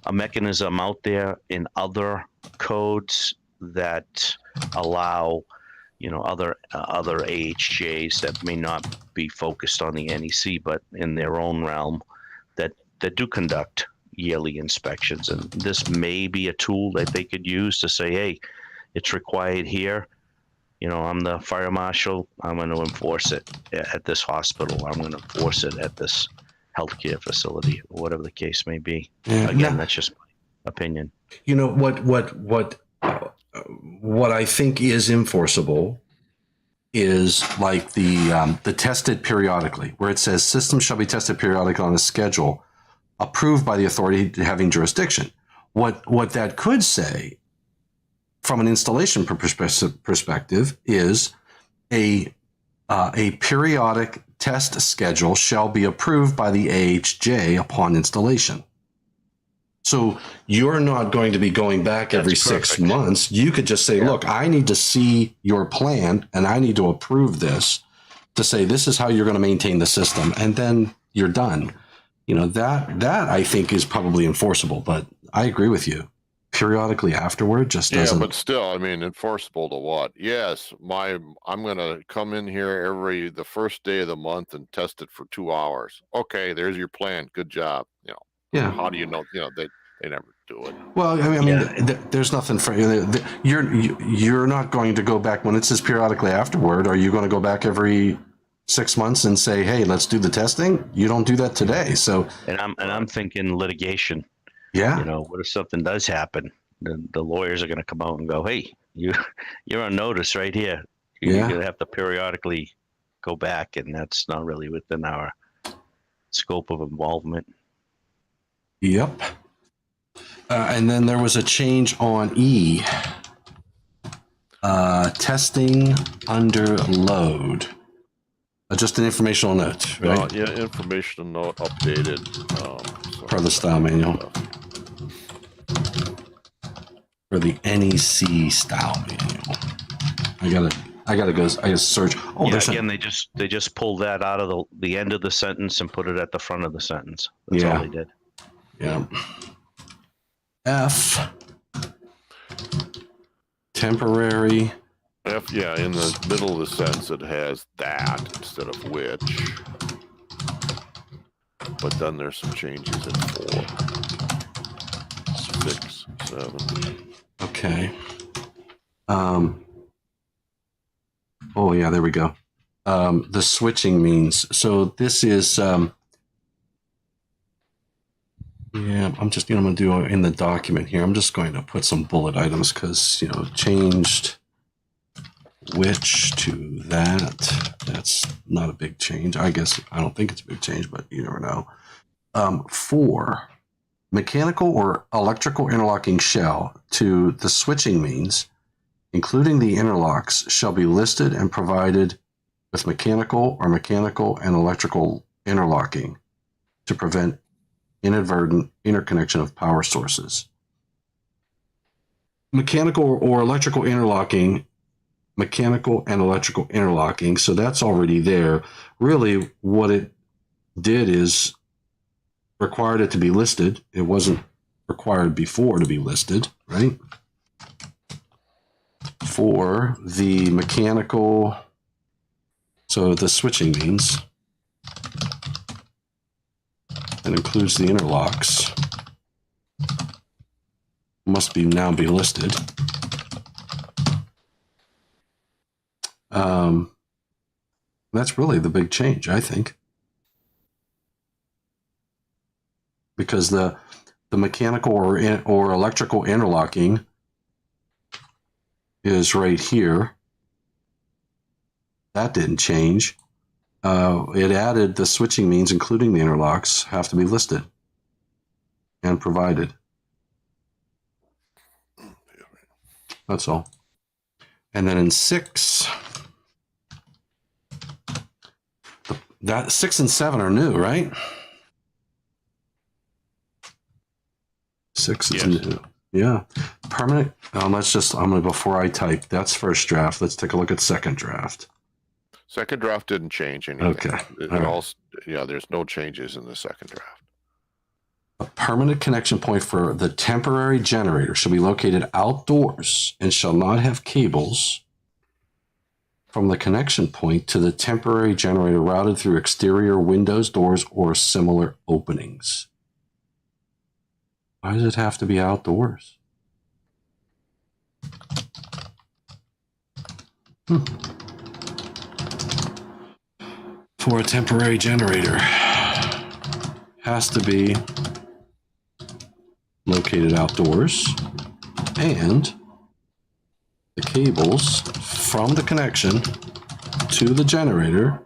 a mechanism out there in other codes that allow, other AHJs that may not be focused on the NEC, but in their own realm, that do conduct yearly inspections. And this may be a tool that they could use to say, hey, it's required here. I'm the fire marshal. I'm going to enforce it at this hospital. I'm going to enforce it at this healthcare facility, or whatever the case may be. Yeah, Again, that's just my opinion. What I think is enforceable is like the tested periodically, where it says systems shall be tested periodically on a schedule approved by the authority having jurisdiction. What that could say from an installation perspective is a periodic test schedule shall be approved by the AHJ upon installation. So you're not going to be going back every 6 months. You could just say, look, I need to see your plan and I need to approve this to say this is how you're going to maintain the system. And then you're done. That I think is probably enforceable, but I agree with you. Periodically afterward just doesn't. Yeah, but still, enforceable to what? Yes, I'm going to come in here the first day of the month and test it for 2 hours. Okay, there's your plan. Good job. Yeah. How do you know? They never do it. Well, there's nothing for you're not going to go back when it says periodically afterward. Are you going to go back every 6 months and say, hey, let's do the testing? You don't do that today. So, and I'm thinking litigation. Yeah. What if something does happen? The lawyers are going to come out and go, hey, you're on notice right here. You're going to have to periodically go back, and that's not really within our scope of involvement. Yep. And then there was a change on E. Testing under load. Just an informational note, right? Yeah, informational note updated. Per the style manual. For the NEC style manual. I gotta search. Oh, yeah, again, they just pulled that out of the end of the sentence and put it at the front of the sentence. That's all they did. Yeah. F. Temporary. F, yeah, in the middle of the sentence it has that instead of which. But then there's some changes in 4, 6, 7. Okay. Oh yeah, there we go. The switching means. So this is yeah, I'm going to do in the document here. I'm just going to put some bullet items because, changed which to that. That's not a big change. I guess I don't think it's a big change, but you never know. 4, mechanical or electrical interlocking shell to the switching means, including the interlocks, shall be listed and provided with mechanical and electrical interlocking to prevent inadvertent interconnection of power sources. Mechanical and electrical interlocking, so that's already there. Really, what it did is required it to be listed. It wasn't required before to be listed, right? For the mechanical, so the switching means, that includes the interlocks, must now be listed. That's really the big change, I think, because the mechanical or electrical interlocking is right here. That didn't change. It added the switching means, including the interlocks, have to be listed and provided. That's all. And then in 6, that 6 and 7 are new, right? 6 is new. Yeah. Permanent. Before I type, that's first draft. Let's take a look at second draft. Second draft didn't change anything. Okay. There's no changes in the second draft. A permanent connection point for the temporary generator shall be located outdoors and shall not have cables from the connection point to the temporary generator routed through exterior windows, doors, or similar openings. Why does it have to be outdoors? For a temporary generator, has to be located outdoors, and the cables from the connection to the generator.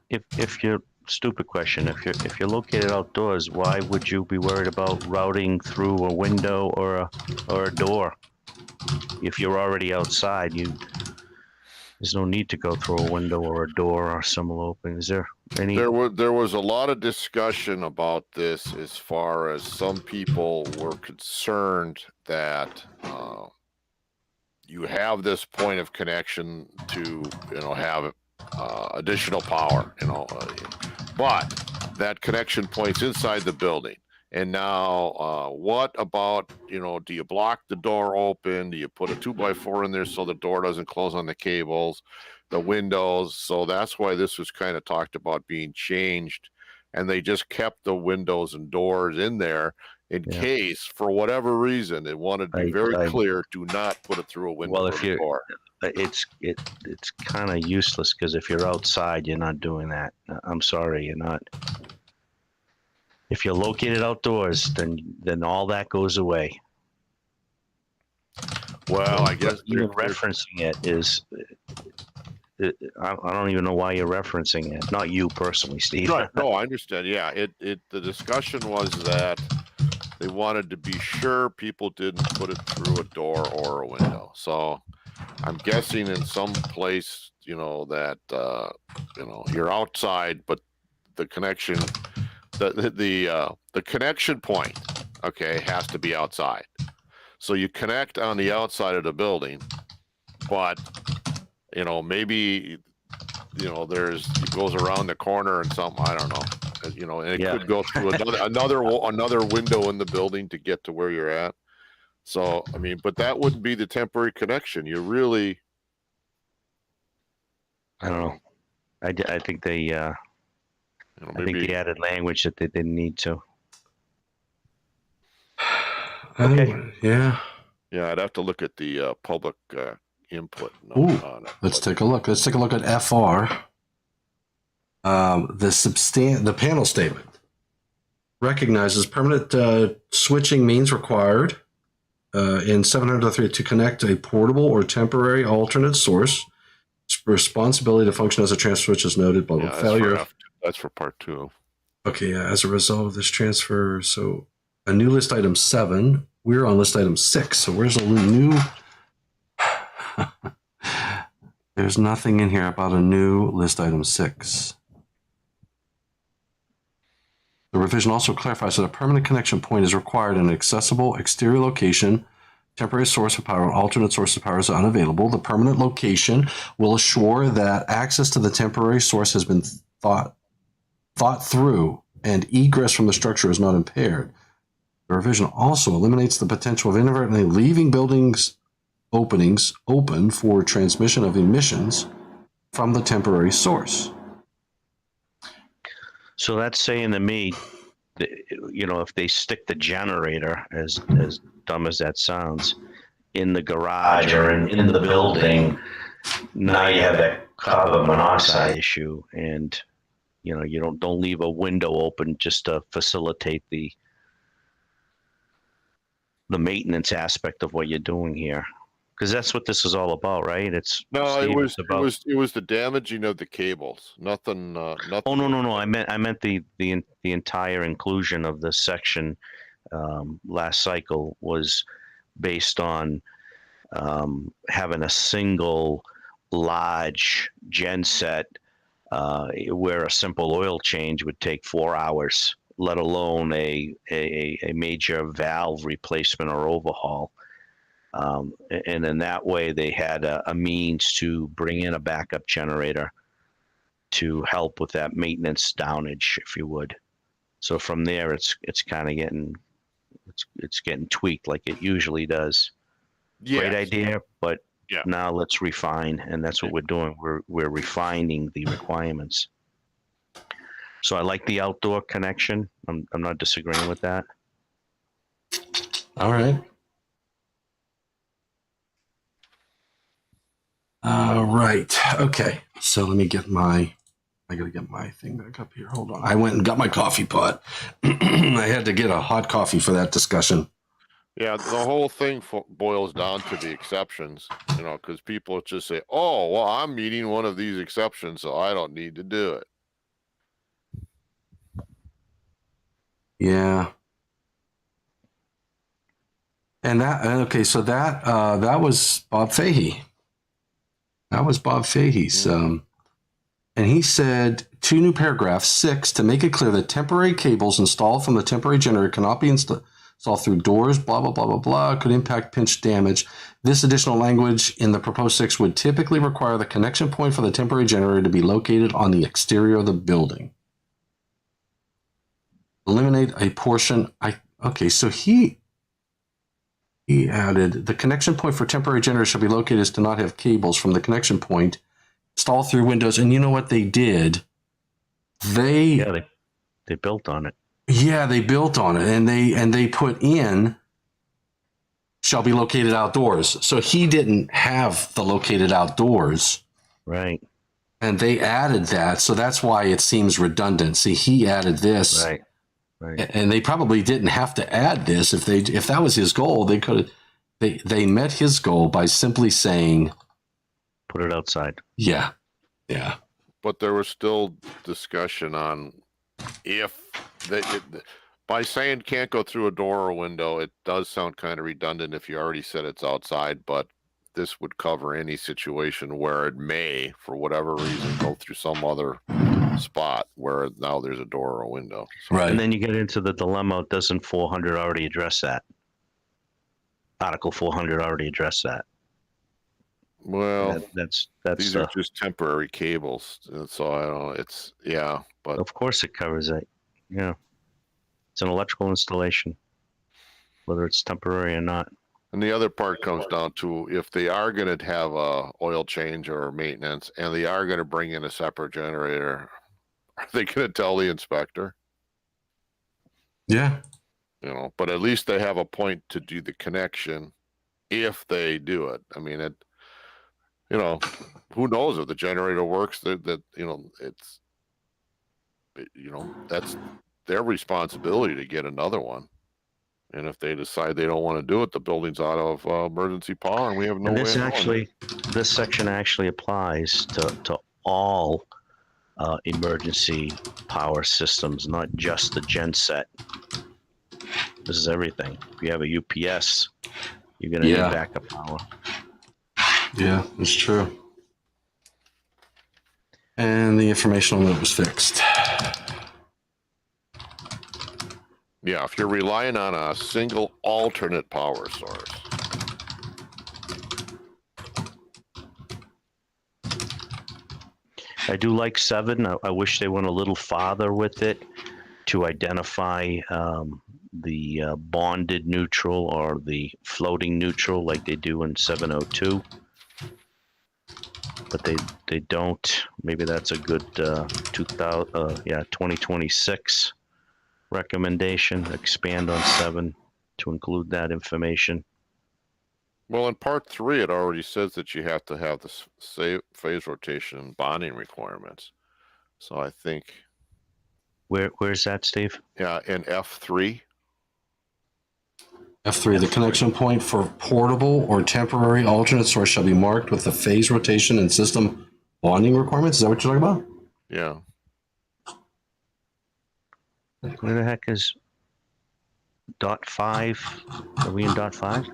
If you're stupid question, if you're located outdoors, why would you be worried about routing through a window or a door? If you're already outside, there's no need to go through a window or a door or similar opening. Is there any? There was a lot of discussion about this, as far as some people were concerned that you have this point of connection to have additional power, but that connection point's inside the building. And now, what about, do you block the door open? Do you put a 2x4 in there so the door doesn't close on the cables, the windows? So that's why this was kind of talked about being changed. And they just kept the windows and doors in there in case, for whatever reason, they wanted to be very clear, do not put it through a window or a door. It's kind of useless, because if you're outside, you're not doing that. I'm sorry, you're not. If you're located outdoors, then all that goes away. Well, I guess even referencing it is, I don't even know why you're referencing it. Not you personally, Steve. No, I understand. Yeah, the discussion was that they wanted to be sure people didn't put it through a door or a window. So I'm guessing in some place, that you're outside, but the connection, the connection point, okay, has to be outside. So you connect on the outside of the building, but maybe it goes around the corner and something, I don't know. And it could go through another window in the building to get to where you're at. So, I mean, but that wouldn't be the temporary connection. You really, I don't know. I think they, I think maybe they added language that they didn't need to. Okay. Yeah. I'd have to look at the public input Ooh, on it. let's take a look. Let's take a look at FR. The panel statement recognizes permanent switching means required in 703 to connect a portable or temporary alternate source. Responsibility to function as a transfer switch is noted. Blah, blah, failure. That's for part 2. Okay, yeah. As a result of this transfer, so a new list item 7. We're on list item 6. So where's a new? There's nothing in here about a new list item 6. The revision also clarifies that a permanent connection point is required in an accessible exterior location. Temporary source of power, alternate source of power is unavailable. The permanent location will assure that access to the temporary source has been thought through and egress from the structure is not impaired. The revision also eliminates the potential of inadvertently leaving buildings openings open for transmission of emissions from the temporary source. So that's saying to me, that, if they stick the generator, as dumb as that sounds, in the garage or in the building, now you have that carbon monoxide issue, and you don't leave a window open just to facilitate the maintenance aspect of what you're doing here, because that's what this is all about, right? It's No, Steve, it was about... it was the damaging of the cables. Nothing. Nothing. Oh no! I meant the entire inclusion of this section last cycle was based on having a single large gen set where a simple oil change would take 4 hours, let alone a major valve replacement or overhaul. And in that way, they had a means to bring in a backup generator to help with that maintenance downage, if you would. So from there, it's kind of getting tweaked like it usually does. Yes. Great idea, but Yeah. now let's refine, and that's what we're doing. We're refining the requirements. So I like the outdoor connection. I'm not disagreeing with that. All right. All right. Okay. So let me get I got to get my thing back up here. Hold on. I went and got my coffee pot. I had to get a hot coffee for that discussion. Yeah, the whole thing boils down to the exceptions, because people just say, oh, well, I'm meeting one of these exceptions, so I don't need to do it. Yeah. And so that was Bob Fahey. That was Bob Fahey's. And he said 2 new paragraphs, 6, to make it clear that temporary cables installed from the temporary generator cannot be installed through doors, blah, blah, blah, blah, blah, could impact pinch damage. This additional language in the proposed 6 would typically require the connection point for the temporary generator to be located on the exterior of the building. Eliminate a portion. Okay, so he added the connection point for temporary generator shall be located as to not have cables from the connection point installed through windows. And you know what they did? They built on it. Yeah, they built on it, and they put in shall be located outdoors. So he didn't have the located outdoors. Right. And they added that, so that's why it seems redundant. See, he added this. Right. And they probably didn't have to add this if that was his goal. They could have they met his goal by simply saying put it outside. Yeah. But there was still discussion on if By saying can't go through a door or window, it does sound kind of redundant if you already said it's outside, but this would cover any situation where it may, for whatever reason, go through some other spot where now there's a door or a window. So, Right. And then you get into the dilemma, doesn't 400 already address that? Article 400 already addressed that. well, That's these are just temporary cables. So I don't know. It's, yeah, but of course it covers it. Yeah. It's an electrical installation, whether it's temporary or not. and the other part comes down to if they are going to have a oil change or maintenance and they are going to bring in a separate generator, are they going to tell the inspector? Yeah. You know, but at least they have a point to do the connection if they do it. I mean, it, you know, who knows if the generator works, that you know, it's, you know, that's their responsibility to get another one. And if they decide they don't want to do it, the building's out of emergency power, and we have no And way this of knowing. actually, this section actually applies to all emergency power systems, not just the genset. This is everything. If you have a UPS, you're going to Yeah. need backup power. Yeah, it's true. And the informational note was fixed. Yeah, if you're relying on a single alternate power source. I do like 7. I wish they went a little farther with it to identify the bonded neutral or the floating neutral like they do in 702. But they don't. Maybe that's a good 2026 recommendation. Expand on 7 to include that information. Well, in part 3, it already says that you have to have the phase rotation and bonding requirements. So I think, Where's that, Steve? yeah, in F3. F3, the connection point for portable or temporary alternate source shall be marked with the phase rotation and system bonding requirements. Is that what you're talking about? Yeah. Where the heck is .5? Are we in .5?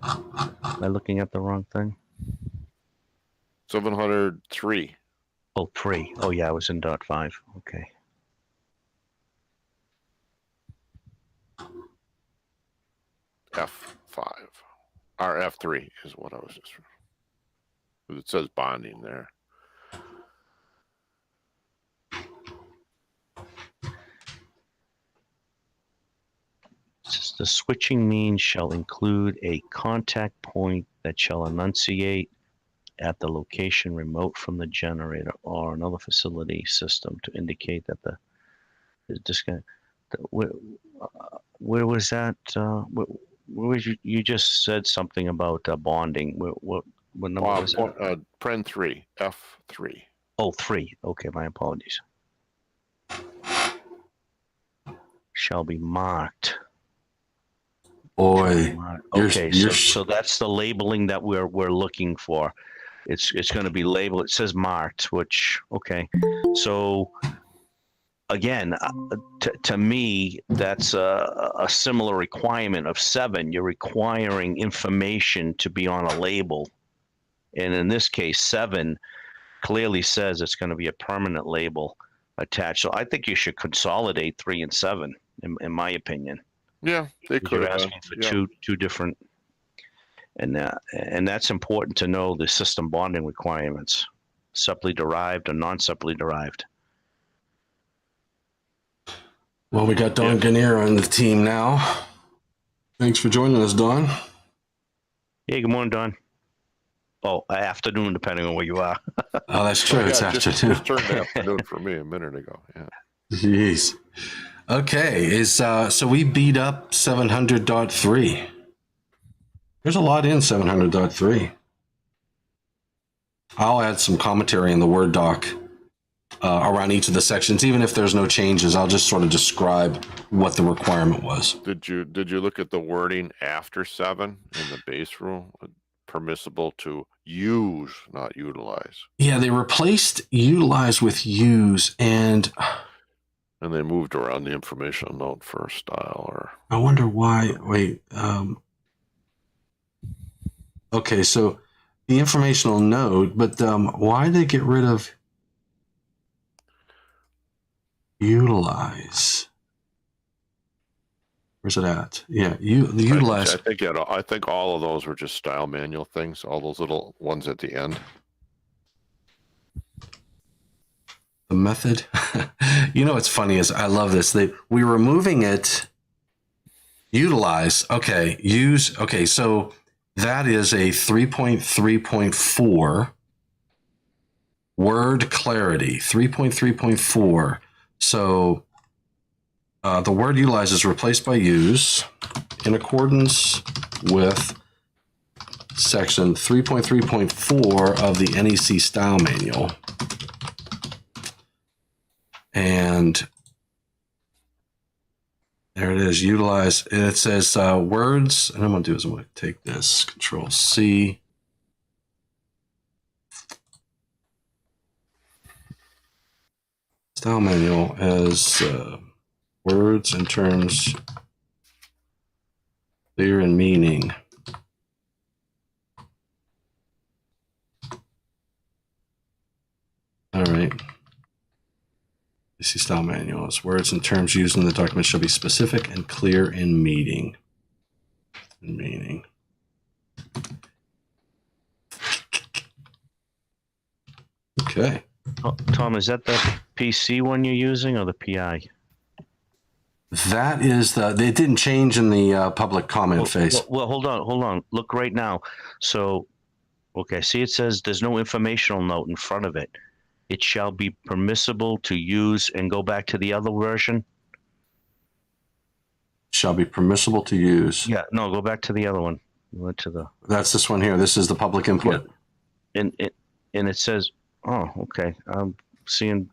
Am I looking at the wrong thing? 703. Oh, 3. Oh, yeah, I was in .5. Okay. F5 or F3 is what I was just, it says bonding there. The switching means shall include a contact point that shall enunciate at the location remote from the generator or another facility system to indicate that the where was that? Where was you just said something about bonding. What number was that? Pren 3, F3. Oh, 3. Okay, my apologies. Shall be marked. Boy, Okay, so that's the labeling that we're looking for. It's going to be labeled. It says marked, which okay. So again, to me, that's a similar requirement of 7. You're requiring information to be on a label, and in this case, 7 clearly says it's going to be a permanent label attached. So I think you should consolidate 3 and 7, in my opinion. Yeah, they could. You're asking for two different, and that's important to know the system bonding requirements, separately derived or non-separately derived. Well, we got Don Gannier on the team now. Thanks for joining us, Don. Hey, good morning, Don. Oh, afternoon, depending on where you are. Oh, that's true. It's afternoon. Just turned afternoon for me a minute ago. Yeah. Jeez. Okay, so we beat up 700.3. There's a lot in 700.3. I'll add some commentary in the Word doc around each of the sections, even if there's no changes. I'll just sort of describe what the requirement was. Did you look at the wording after 7 in the base rule? Permissible to use, not utilize. Yeah, they replaced utilize with use, and And they moved around the informational note for style or. I wonder why. Wait. Okay, so the informational note, but why did they get rid of utilize? Where's it at? Yeah, the utilize. I think all of those were just style manual things. All those little ones at the end. The method. You know what's funny is I love this. We were moving it. Utilize. Okay. Use. Okay. So that is a 3.3.4 word clarity. 3.3.4. So the word utilize is replaced by use in accordance with section 3.3.4 of the NEC style manual. And there it is, utilize. And it says words. And I'm going to do is I'm going to take this, Control C. Style manual as words and terms clear in meaning. All right. NEC style manual is words and terms used in the document shall be specific and clear in meaning. Okay. Oh, Tom, is that the PC one you're using or the PI? That is they didn't change in the public comment phase. Well, hold on. Look right now. So, okay, see it says there's no informational note in front of it. It shall be permissible to use, and go back to the other version. Shall be permissible to use. Yeah, no, go back to the other one. You went to the. That's this one here. This is the public input. Yeah. And it says, oh, okay. I'm seeing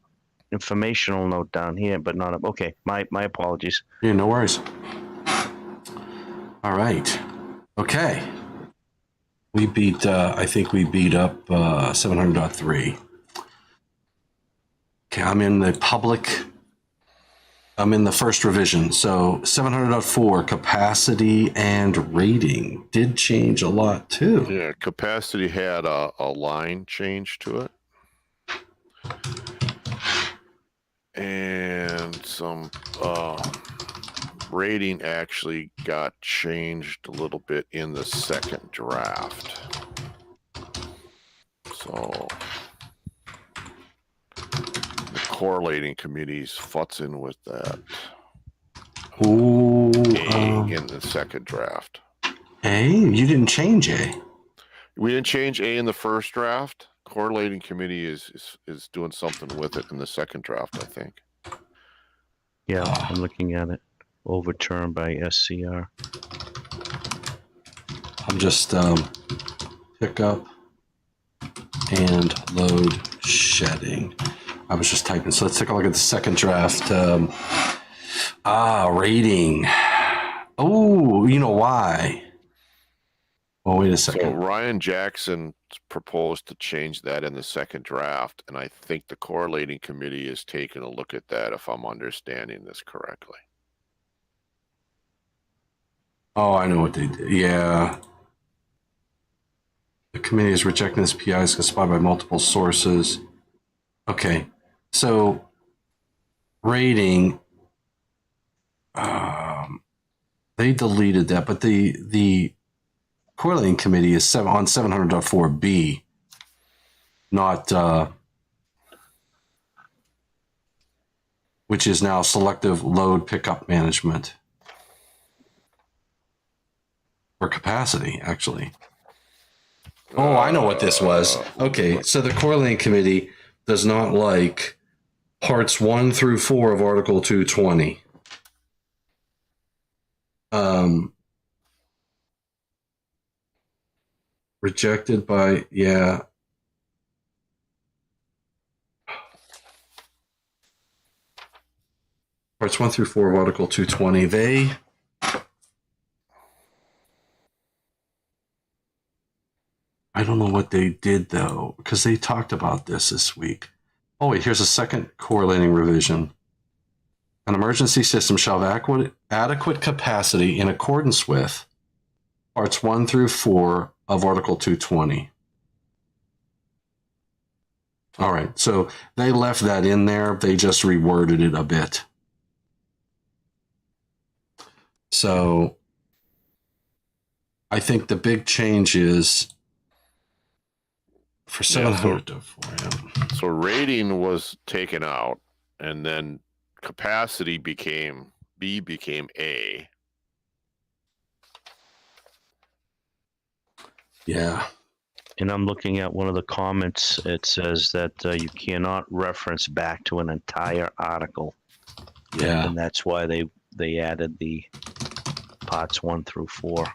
informational note down here, but not okay. My apologies. Yeah, no worries. All right. Okay. We beat. I think we beat up 700.3. Okay, I'm in the first revision. So 700.4 capacity and rating did change a lot too. Yeah, capacity had a line change to it. And some rating actually got changed a little bit in the second draft. So the correlating committee's futzing with that. Ooh, in the second draft. A? You didn't change A. We didn't change A in the first draft. Correlating committee is doing something with it in the second draft, I think. Yeah, I'm looking at it. Overturned by SCR. I'm just pick up and load shedding. I was just typing. So let's take a look at the second draft. Rating. Oh, you know why? Well, wait a second. So Ryan Jackson proposed to change that in the second draft, and I think the correlating committee is taking a look at that, if I'm understanding this correctly. Oh, I know what they did. Yeah. The committee is rejecting this PI is spotted by multiple sources. Okay. So rating, they deleted that, but the correlating committee is on 700.4b, not which is now selective load pickup management or capacity, actually. Oh, I know what this was. Okay, so the correlating committee does not like parts 1 through 4 of Article 220. Rejected by, yeah. Parts 1 through 4 of Article 220. I don't know what they did, though, because they talked about this week. Oh, wait, here's a second correlating revision. An emergency system shall have adequate capacity in accordance with parts 1 through 4 of Article 220. All right, so they left that in there. They just reworded it a bit. So I think the big change is for 700 to 4. So rating was taken out, and then capacity became A. Yeah. And I'm looking at one of the comments. It says that you cannot reference back to an entire article. Yeah. And that's why they added the parts 1 through 4,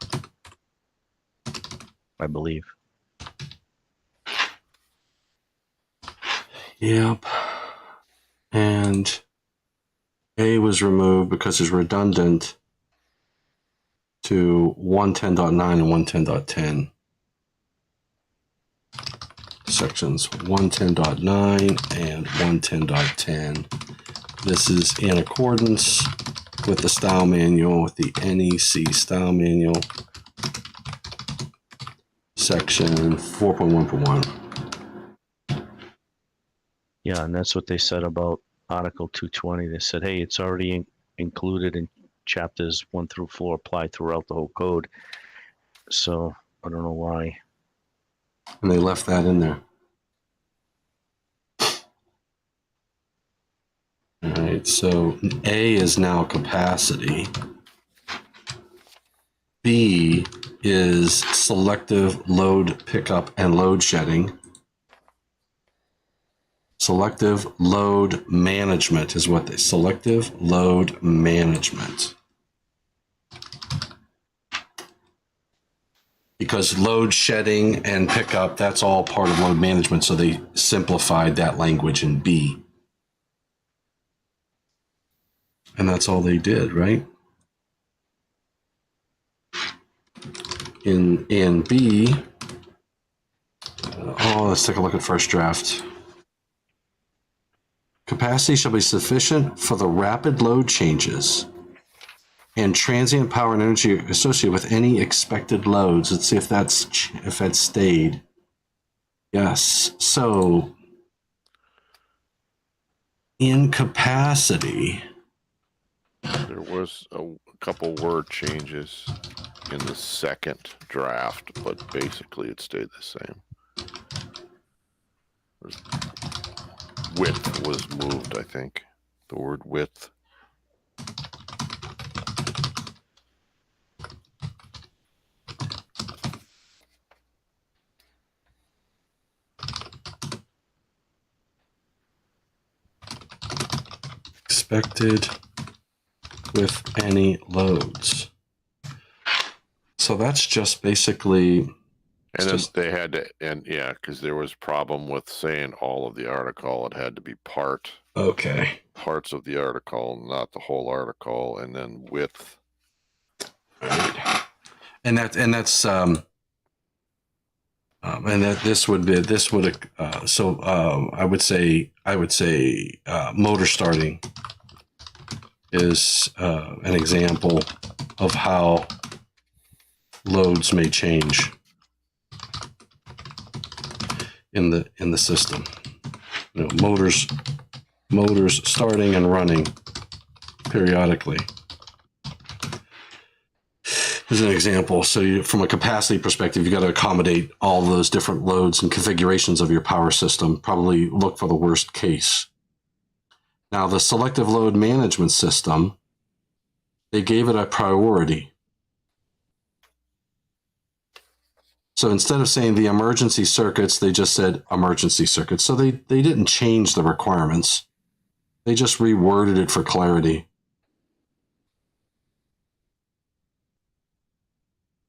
I believe. Yep. And A was removed because it's redundant to 110.9 and 110.10. Sections 110.9 and 110.10. This is in accordance with the style manual, with the NEC style manual, section 4.1.1. Yeah, and that's what they said about Article 220. They said, hey, it's already included in chapters 1 through 4, applied throughout the whole code. So I don't know why. And they left that in there. All right, so A is now capacity. B is selective load pickup and load shedding. Selective load management is what selective load management. Because load shedding and pickup, that's all part of load management, so they simplified that language in B. And that's all they did, right? In B, let's take a look at first draft. Capacity shall be sufficient for the rapid load changes and transient power and energy associated with any expected loads. Let's see if that's stayed. Yes. So in capacity, There was a couple word changes in the second draft, but basically it stayed the same. Width was moved, I think. The word width. expected with any loads. So that's just basically. And then they had to, and yeah, because there was problem with saying all of the article. It had to be parts of the article, not the whole article, and then width. Right. And that I would say motor starting is an example of how loads may change in the system. You know, motors starting and running periodically. As an example, so from a capacity perspective, you got to accommodate all those different loads and configurations of your power system. Probably look for the worst case. Now, the selective load management system, they gave it a priority. So instead of saying the emergency circuits, they just said emergency circuits. So they didn't change the requirements. They just reworded it for clarity.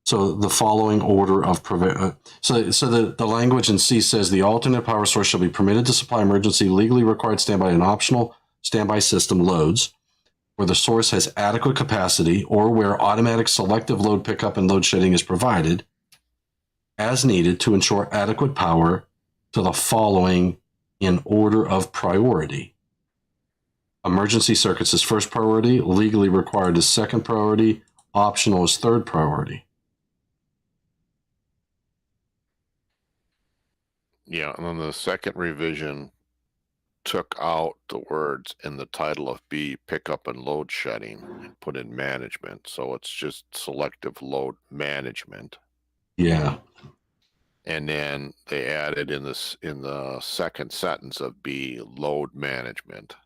So the following order of so the language in C says the alternate power source shall be permitted to supply emergency legally required standby and optional standby system loads where the source has adequate capacity or where automatic selective load pickup and load shedding is provided as needed to ensure adequate power to the following in order of priority. Emergency circuits is first priority, legally required is second priority, optional is third priority. Yeah, and then the second revision took out the words in the title of B, pickup and load shedding, and put in management. So it's just selective load management. Yeah. And then they added in the second sentence of B, load management.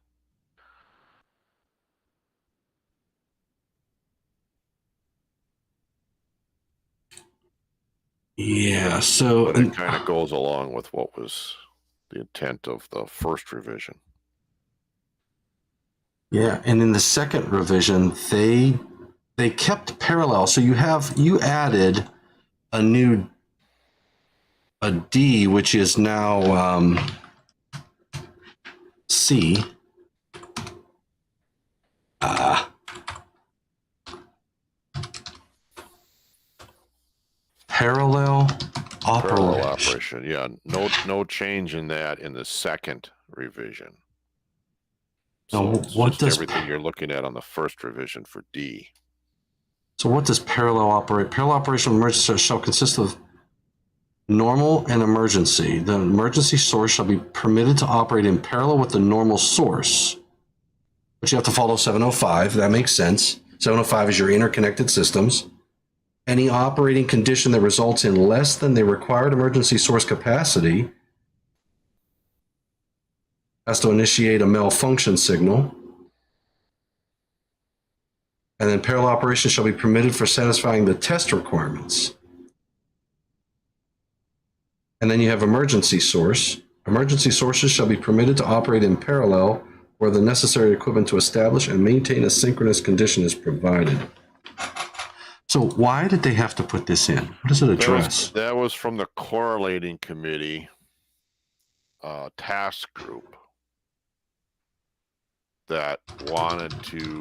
Yeah. So But it kind of goes along with what was the intent of the first revision. yeah, and in the second revision, they kept parallel. So you added a D, which is now C. Parallel Parallel operation. operation. Yeah, no change in that in the second revision. So Now, it's what just does everything you're looking at on the first revision for D. So what does parallel operate? Parallel operation of emergency shall consist of normal and emergency. The emergency source shall be permitted to operate in parallel with the normal source. But you have to follow 705. That makes sense. 705 is your interconnected systems. Any operating condition that results in less than the required emergency source capacity has to initiate a malfunction signal. And then parallel operation shall be permitted for satisfying the test requirements. And then you have emergency source. Emergency sources shall be permitted to operate in parallel where the necessary equipment to establish and maintain a synchronous condition is provided. So why did they have to put this in? What does it address? That was from the correlating committee task group that wanted to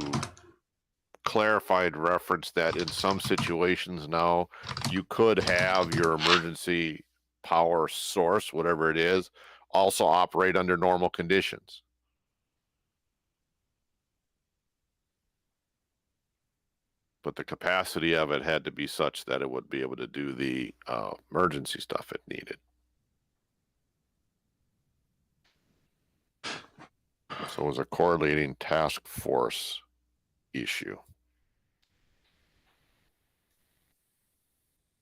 clarify and reference that in some situations now you could have your emergency power source, whatever it is, also operate under normal conditions. But the capacity of it had to be such that it would be able to do the emergency stuff it needed. So it was a correlating task force issue.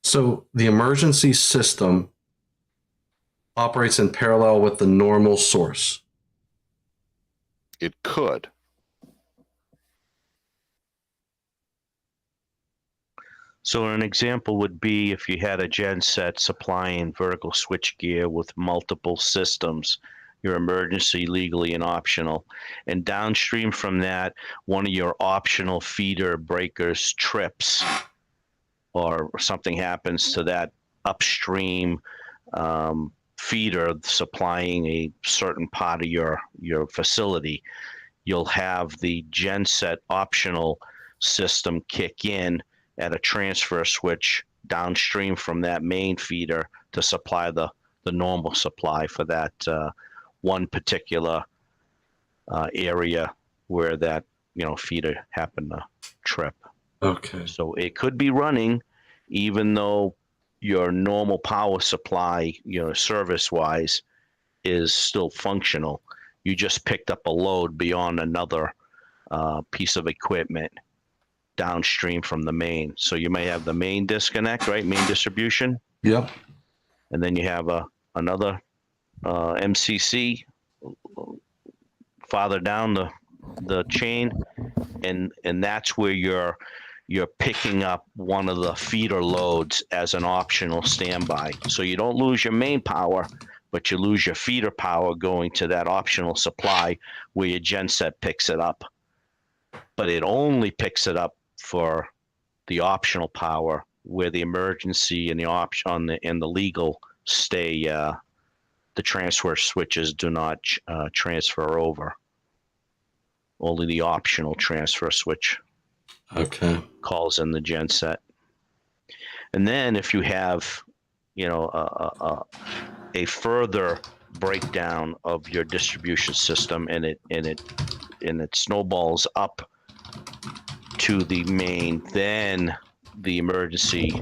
So the emergency system operates in parallel with the normal source. It could. So an example would be if you had a gen set supplying vertical switchgear with multiple systems, your emergency, legally, and optional. And downstream from that, one of your optional feeder breakers trips or something happens to that upstream feeder supplying a certain part of your facility, you'll have the genset optional system kick in at a transfer switch downstream from that main feeder to supply the normal supply for that one particular area where that feeder happened to trip. Okay. So it could be running even though your normal power supply, service-wise, is still functional. You just picked up a load beyond another piece of equipment downstream from the main. So you may have the main disconnect, right? Main distribution. Yep. And then you have another MCC farther down the chain, and that's where you're picking up one of the feeder loads as an optional standby. So you don't lose your main power, but you lose your feeder power going to that optional supply where your genset picks it up. But it only picks it up for the optional power where the emergency and the legal stay. The transfer switches do not transfer over. Only the optional transfer switch calls in the genset. And then if you have, a further breakdown of your distribution system and it and it snowballs up to the main, then the emergency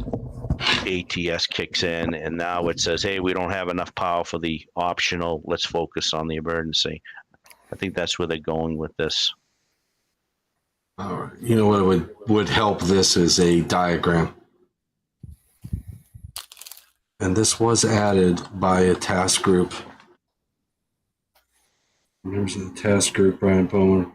ATS kicks in, and now it says, hey, we don't have enough power for the optional. Let's focus on the emergency. I think that's where they're going with this. All right. You know what would help this is a diagram. And this was added by a task group. Members of the task group, Brian Bowman.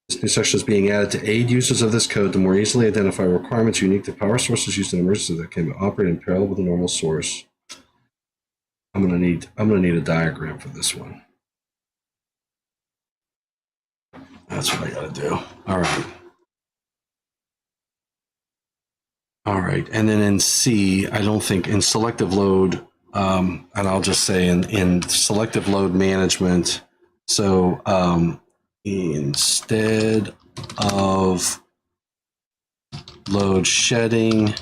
This new section is being added to aid users of this code to more easily identify requirements unique to power sources used in emergencies that can operate in parallel with a normal source. I'm gonna need a diagram for this one. That's what I gotta do. All right. All right, and then in C, I don't think in selective load, and I'll just say in selective load management, so instead of load shedding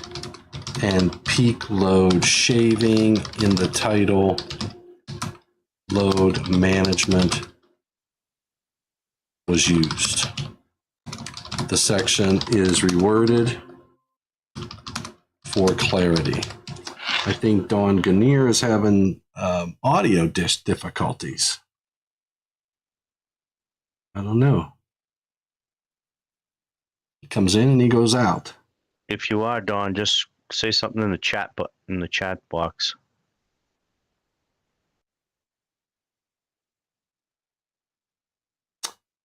and peak load shaving in the title, load management was used. The section is reworded for clarity. I think Don Ganier is having audio difficulties. I don't know. He comes in and he goes out. If you are, Don, just say something in the chat, box.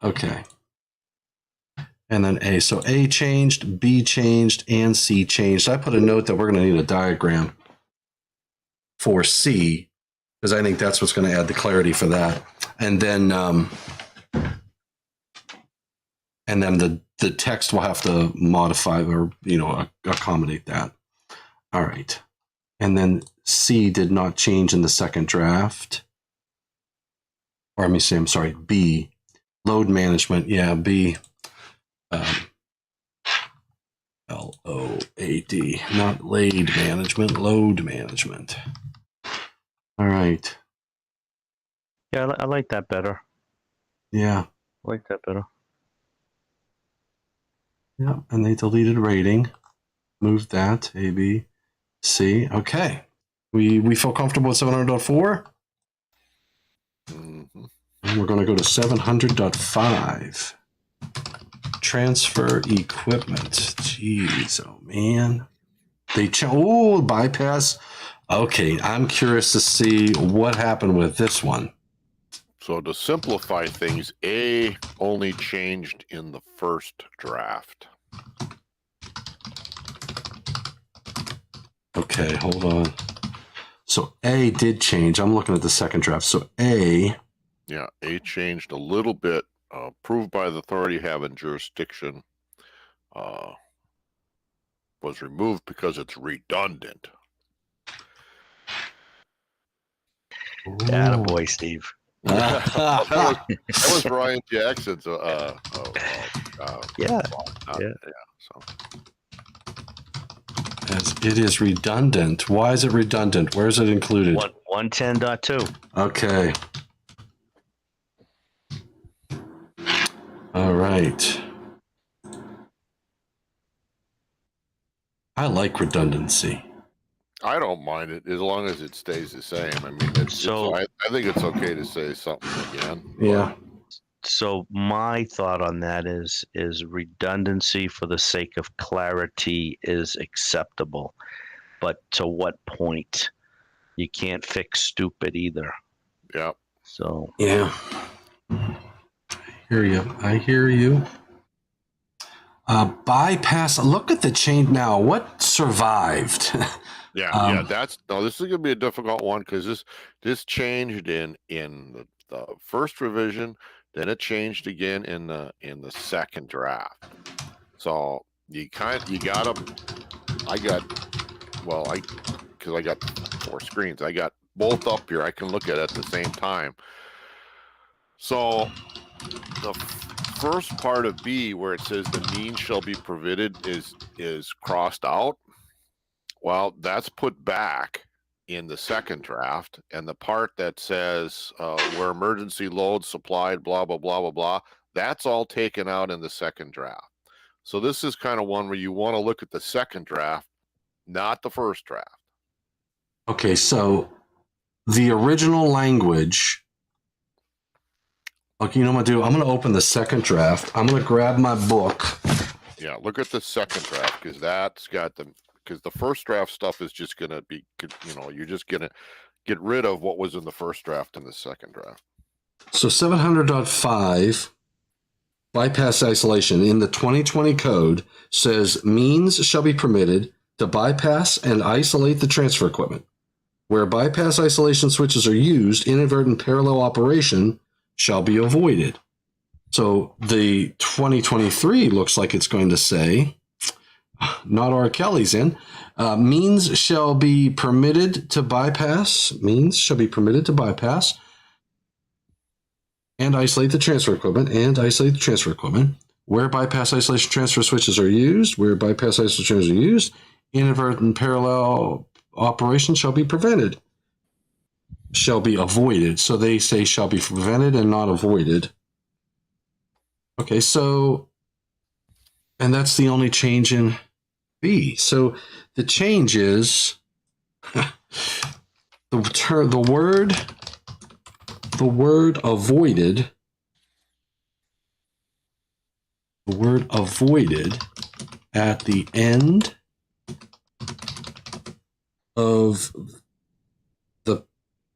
Okay. And then A. So A changed, B changed, and C changed. I put a note that we're going to need a diagram for C, because I think that's what's going to add the clarity for that. And then the text will have to modify or, accommodate that. All right. And then C did not change in the second draft. Or let me say, I'm sorry, B. Load management, yeah, B. LOAD, not laid management, load management. All right. Yeah, I like that better. Yeah. I like that better. Yeah, and they deleted rating. Moved that, A, B, C. Okay. We feel comfortable with 700.4? Mm-hmm. And we're going to go to 700.5. Transfer equipment. Jeez, oh man. Bypass. Okay, I'm curious to see what happened with this one. So to simplify things, A only changed in the first draft. Okay, hold on. So A did change. I'm looking at the second draft. So A. Yeah, A changed a little bit. Approved by the authority having jurisdiction was removed because it's redundant. Attaboy, Steve. that was Ryan Jackson's. Yeah. So As it is redundant. Why is it redundant? Where is it included? 110.2. Okay. All right. I like redundancy. I don't mind it as long as it stays the same. I mean, I think it's okay to say something again. Yeah. So my thought on that is redundancy for the sake of clarity is acceptable, but to what point? You can't fix stupid either. Yeah. So yeah. I hear you. Bypass. Look at the change now. What survived? Yeah. This is gonna be a difficult one because this changed in the first revision, then it changed again in the second draft. So because I got 4 screens. I got both up here. I can look at it at the same time. So the first part of B, where it says the means shall be provided, is crossed out. Well, that's put back in the second draft, and the part that says where emergency load supplied, blah blah blah blah blah, That's all taken out in the second draft. So this is kind of one where you want to look at the second draft, not the first draft. Okay, so the original language. Okay, you know what I'm gonna do? I'm gonna open the second draft. I'm gonna grab my book. Yeah, look at the second draft because that's got because the first draft stuff is just gonna be, you're just gonna get rid of what was in the first draft in the second draft. So 700.5 bypass isolation in the 2020 code says means shall be permitted to bypass and isolate the transfer equipment. Where bypass isolation switches are used, inadvertent parallel operation shall be avoided. So the 2023 looks like it's going to say, not R. Kelly's in, means shall be permitted to bypass, and isolate the transfer equipment, where bypass isolation transfer switches are used, inadvertent parallel operation shall be prevented, shall be avoided. So they say shall be prevented and not avoided. Okay, so, and that's the only change in B. So the change is the word avoided at the end of the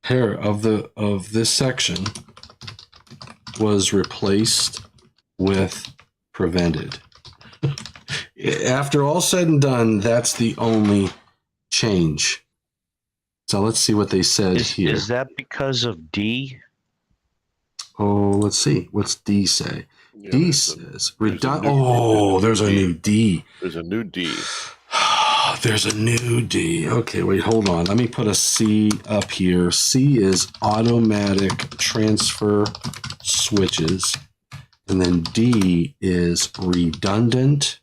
pair of this section was replaced with prevented. After all said and done, that's the only change. So let's see what they said here. Is that because of D? Oh, let's see. What's D say? Yeah, D says redundant. Oh, there's a new D. There's a new D. There's a new D. Okay, wait, hold on. Let me put a C up here. C is automatic transfer switches. And then D is redundant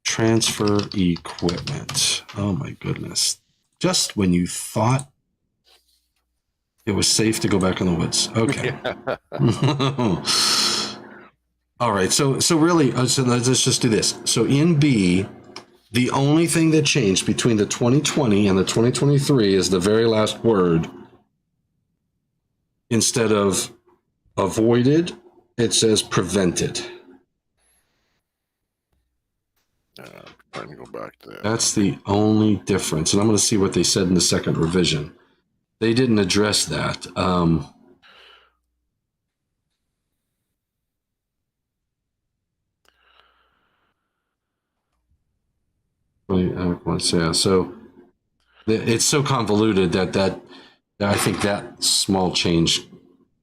transfer equipment. Oh my goodness. Just when you thought it was safe to go back in the woods. Okay. All right. So really, so let's just do this. So in B, the only thing that changed between the 2020 and the 2023 is the very last word. Instead of avoided, it says prevented. I'm trying to go back to that. That's the only difference. And I'm going to see what they said in the second revision. They didn't address that. So it's so convoluted that I think that small change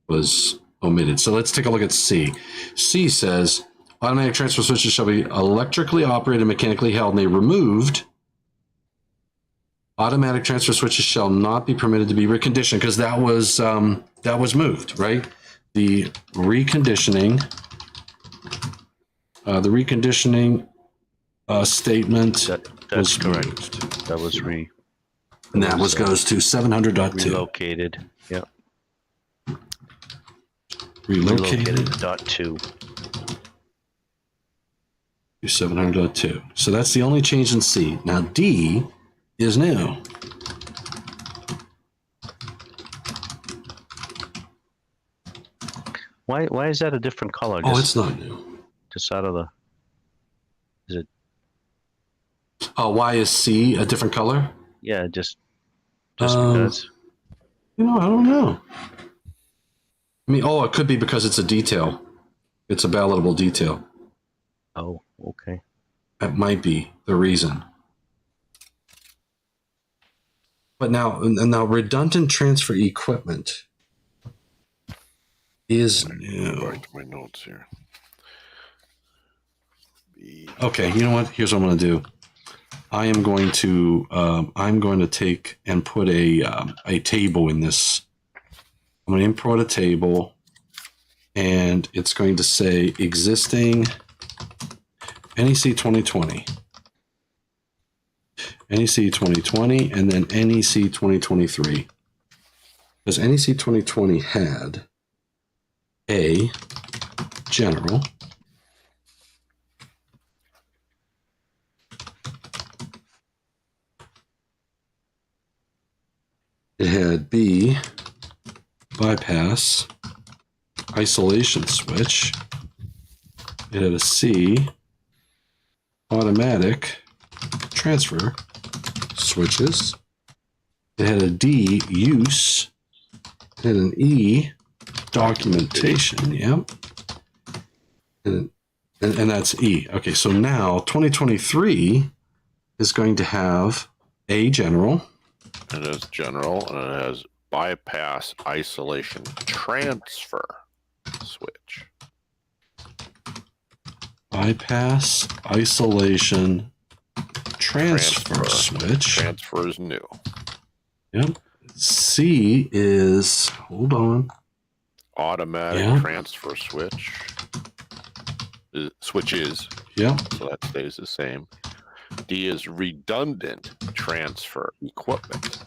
was omitted. So let's take a look at C. C says automatic transfer switches shall be electrically operated, mechanically held, and they removed. Automatic transfer switches shall not be permitted to be reconditioned because that was moved, right? The reconditioning statement That's was correct. moved. That was And that goes to 700.2. relocated. Yep. Relocated .2. to 700.2. So that's the only change in C. Now D is new. Why is that a different color? Oh, it's not new. Just out of the. Is it? Oh, why is C a different color? Yeah, just because. I don't know. I mean, it could be because it's a detail. It's a ballotable detail. Oh, okay. That might be the reason. But now redundant transfer equipment is new. Go back to my notes here. Okay, you know what? Here's what I'm going to do. I'm going to take and put a table in this. I'm going to import a table, and it's going to say existing NEC 2020. NEC 2020 and then NEC 2023. Because NEC 2020 had A, general. It had B, bypass, isolation switch. It had a C, automatic transfer switches. It had a D, use. It had an E, documentation. Yep. And that's E. Okay, so now 2023 is going to have A, general. It is general, and it has bypass isolation transfer switch. Bypass isolation transfer switch. Transfer is new. Yep. C is, hold on. Automatic transfer switch. Switches. Yep. So that stays the same. D is redundant transfer equipment.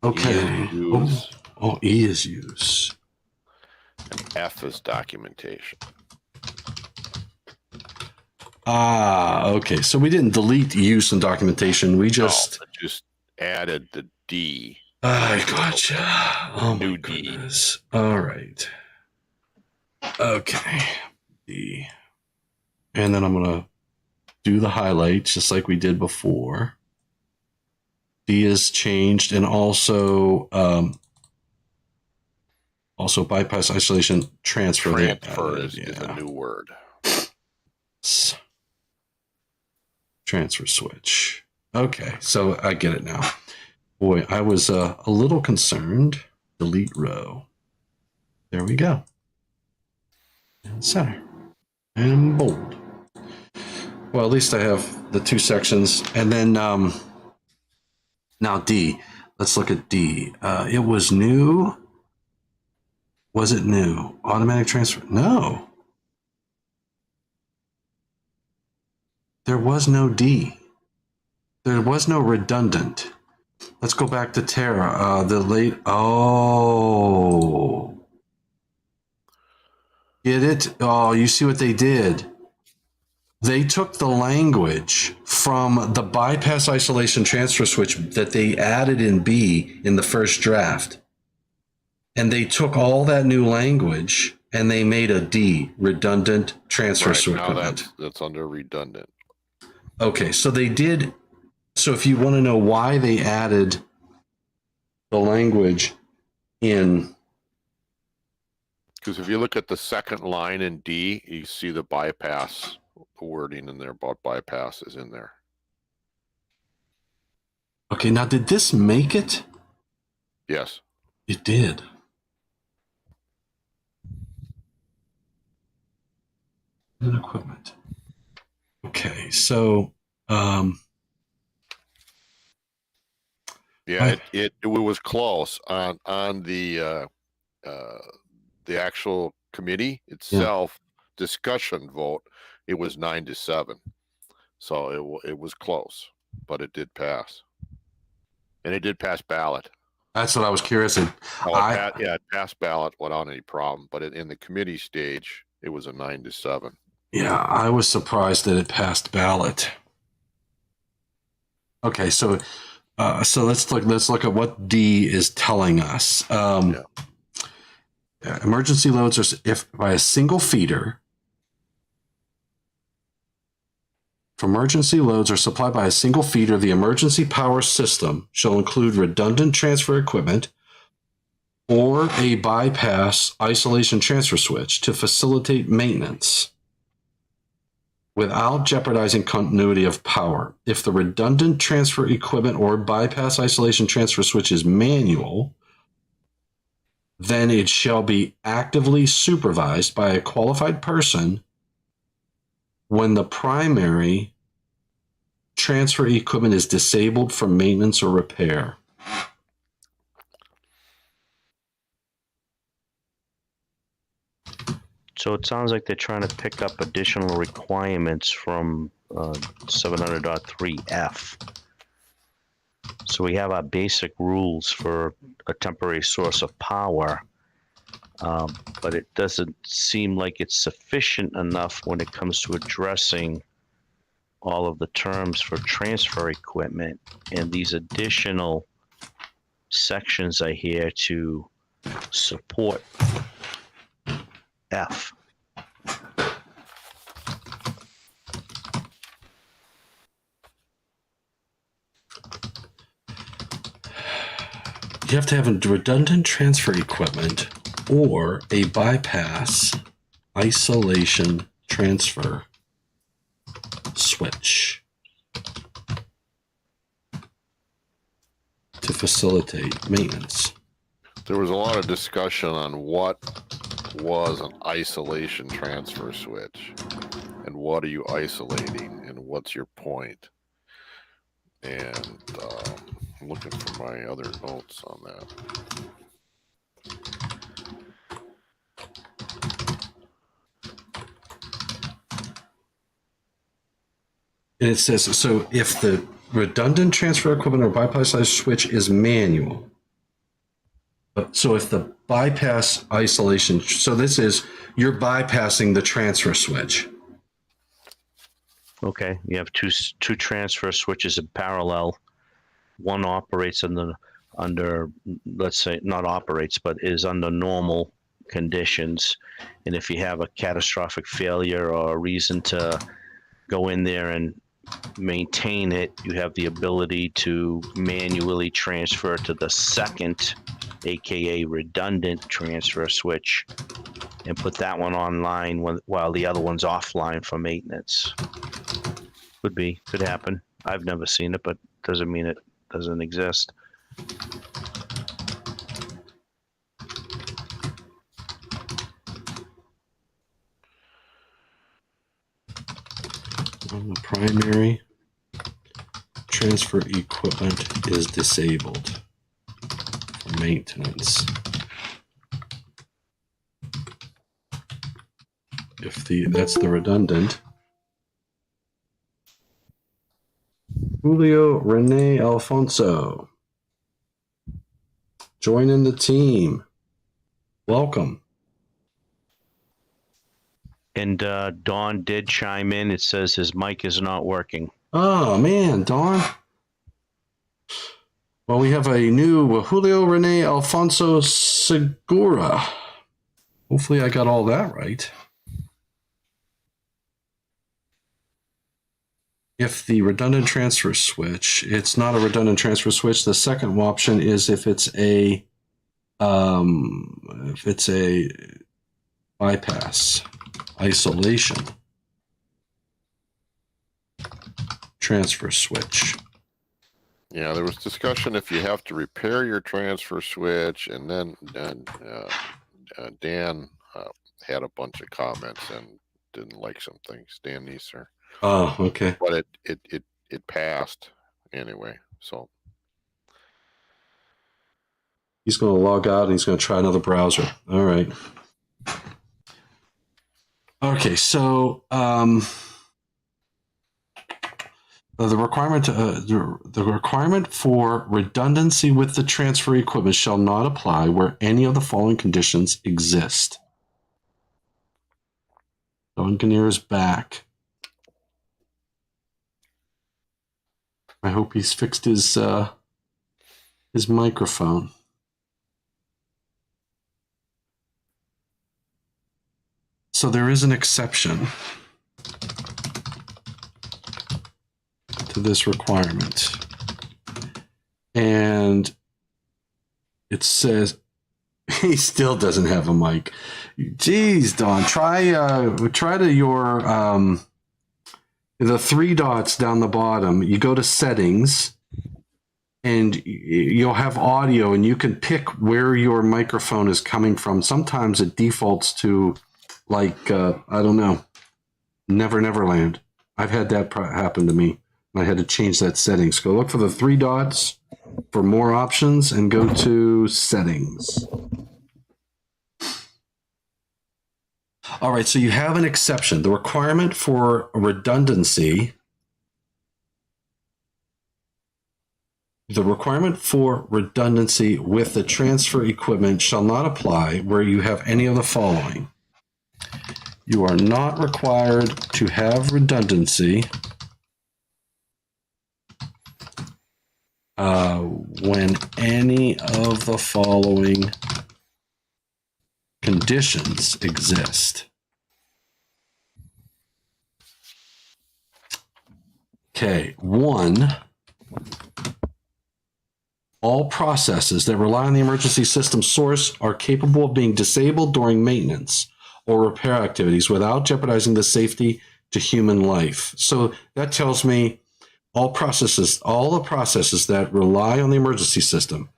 Okay. E is use. E is use. And F is documentation. Okay. So we didn't delete use and documentation. We just Added the D. I gotcha. Oh my New goodness. All right. Okay. D. And then I'm gonna do the highlights just like we did before. D is changed, and also bypass isolation transfer. Transfer is a new word. Transfer switch. Okay, so I get it now. Boy, I was a little concerned. Delete row. There we go. And center. And bold. Well, at least I have the two sections. And then now D. Let's look at D. It was new. Was it new? Automatic transfer? No. There was no D. There was no redundant. Let's go back to Tara. Get it? Oh, you see what they did? They took the language from the bypass isolation transfer switch that they added in B in the first draft. And they took all that new language and they made a D, redundant transfer switch. Now that's under redundant. Okay, so they did. So if you want to know why they added the language in. Because if you look at the second line in D, you see the bypass wording in there about bypass is in there. Okay, now did this make it? Yes. It did. And equipment. Okay, so yeah, it was close on the actual committee itself discussion vote. It was 9-7, so it was close, but it did pass, and it did pass ballot. That's what I was curious. It passed ballot without any problem, but in the committee stage, it was a 9-7. Yeah, I was surprised that it passed ballot. Okay, so let's look at what D is telling us. Emergency loads are if by a single feeder. If emergency loads are supplied by a single feeder, the emergency power system shall include redundant transfer equipment or a bypass isolation transfer switch to facilitate maintenance without jeopardizing continuity of power. If the redundant transfer equipment or bypass isolation transfer switch is manual, then it shall be actively supervised by a qualified person when the primary transfer equipment is disabled for maintenance or repair. So it sounds like they're trying to pick up additional requirements from 700.3F. So we have our basic rules for a temporary source of power, but it doesn't seem like it's sufficient enough when it comes to addressing all of the terms for transfer equipment and these additional sections I hear to support F. You have to have a redundant transfer equipment or a bypass isolation transfer switch to facilitate maintenance. There was a lot of discussion on what was an isolation transfer switch and what are you isolating and what's your point. And I'm looking for my other notes on that. And it says, so if the redundant transfer equipment or bypass switch is manual, so if the bypass isolation, so this is, you're bypassing the transfer switch. Okay, you have two transfer switches in parallel. One operates under, let's say, not operates, but is under normal conditions. And if you have a catastrophic failure or a reason to go in there and maintain it, you have the ability to manually transfer to the second, aka redundant transfer switch, and put that one online while the other one's offline for maintenance. Could happen. I've never seen it, but doesn't mean it doesn't exist. When the primary transfer equipment is disabled for maintenance. That's the redundant. Julio Rene Alfonso, joining the team. Welcome. And Don did chime in. It says his mic is not working. Oh, man, Don. Well, we have a new Julio Rene Alfonso Segura. Hopefully I got all that right. If the redundant transfer switch, it's not a redundant transfer switch. The second option is if it's a bypass isolation transfer switch. Yeah, there was discussion if you have to repair your transfer switch, and then Dan had a bunch of comments and didn't like some things. Dan Neeser. Oh, okay. But it passed anyway. So he's going to log out and he's going to try another browser. All right. Okay, so the requirement for redundancy with the transfer equipment shall not apply where any of the following conditions exist. Don Ganir is back. I hope he's fixed his microphone. So there is an exception to this requirement. And it says he still doesn't have a mic. Jeez, Don, try to your the three dots down the bottom. You go to settings and you'll have audio and you can pick where your microphone is coming from. Sometimes it defaults to like, I don't know, Neverland. I've had that happen to me. I had to change that settings. Go look for the three dots for more options and go to settings. All right, so you have an exception. The requirement for redundancy The requirement for redundancy with the transfer equipment shall not apply where you have any of the following. You are not required to have redundancy when any of the following conditions exist. Okay, 1, all processes that rely on the emergency system source are capable of being disabled during maintenance or repair activities without jeopardizing the safety to human life. So that tells me all the processes that rely on the emergency system,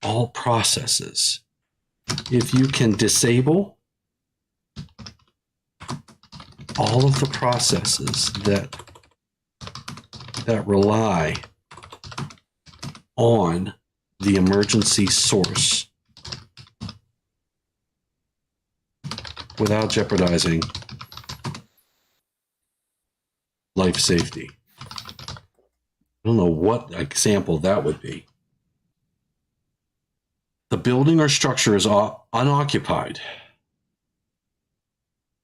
all processes, if you can disable all of the processes that rely on the emergency source without jeopardizing life safety. I don't know what example that would be. The building or structure is unoccupied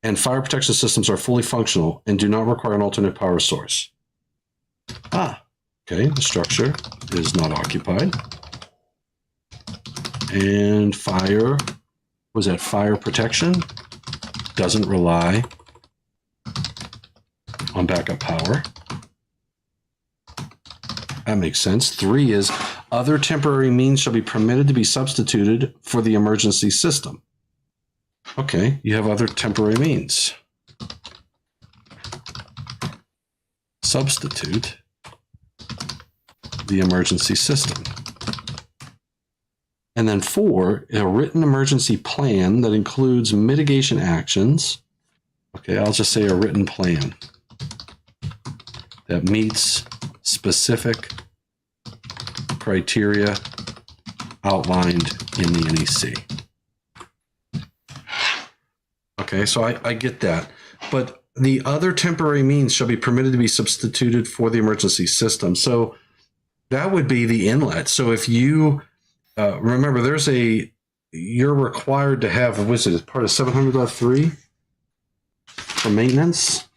and fire protection systems are fully functional and do not require an alternate power source. Okay, the structure is not occupied. And fire protection doesn't rely on backup power. That makes sense. 3 is other temporary means shall be permitted to be substituted for the emergency system. Okay, you have other temporary means. Substitute the emergency system. And then 4, a written emergency plan that includes mitigation actions. Okay, I'll just say a written plan that meets specific criteria outlined in the NEC. Okay, so I get that. But the other temporary means shall be permitted to be substituted for the emergency system. So that would be the inlet. So if you remember, you're required to have, what is it, part of 700.3 for maintenance.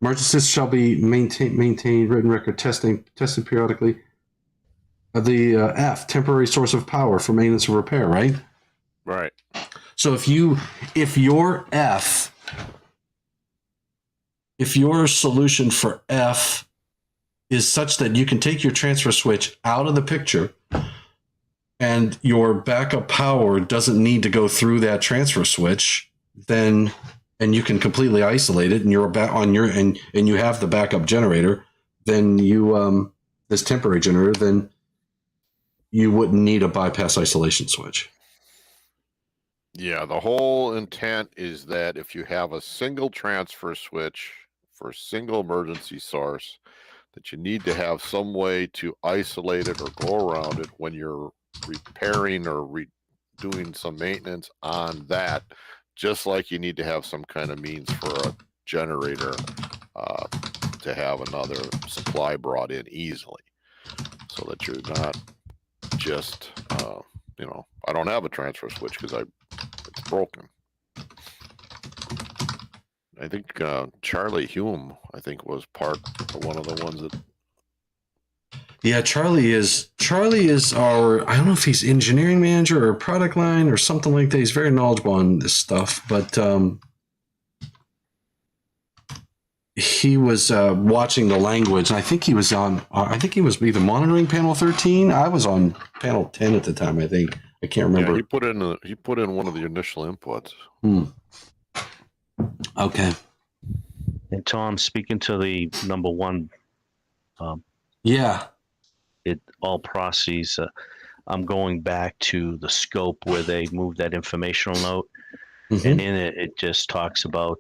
Emergencies shall be maintained, written record, tested periodically. The F, temporary source of power for maintenance and repair, right? Right. So if your solution for F is such that you can take your transfer switch out of the picture and your backup power doesn't need to go through that transfer switch, then and you can completely isolate it and you're and you have the backup generator, then you this temporary generator, then you wouldn't need a bypass isolation switch. Yeah, the whole intent is that if you have a single transfer switch for a single emergency source, that you need to have some way to isolate it or go around it when you're repairing or doing some maintenance on that, just like you need to have some kind of means for a generator to have another supply brought in easily, so that you're not just, I don't have a transfer switch because it's broken. I think Charlie Hume, was part of one of the ones that. Yeah, Charlie is our, I don't know if he's engineering manager or product line or something like that. He's very knowledgeable on this stuff, but he was watching the language. And I think he was either monitoring panel 13. I was on panel 10 at the time, I think. I can't remember. Yeah, he put in one of the initial inputs. Okay. And Tom, speaking to the number 1, all processes, I'm going back to the scope where they moved that informational note, and in it just talks about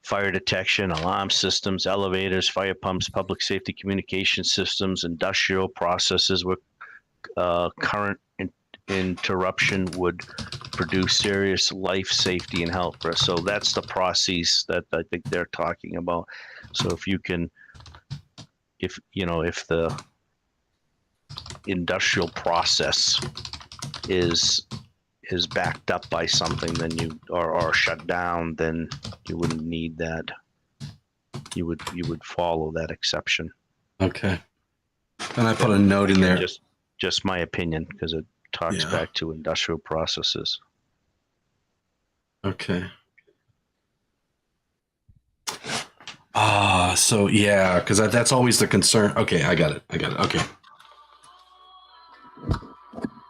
fire detection, alarm systems, elevators, fire pumps, public safety communication systems, industrial processes with current interruption would produce serious life safety and health risks. So that's the process that I think they're talking about. So if you can, if the industrial process is backed up by something, then you or shut down, then you wouldn't need that. You would follow that exception. Okay. And I put a note in there. Just my opinion, because it talks back to industrial processes. Okay. So yeah, because that's always the concern. Okay, I got it. Okay.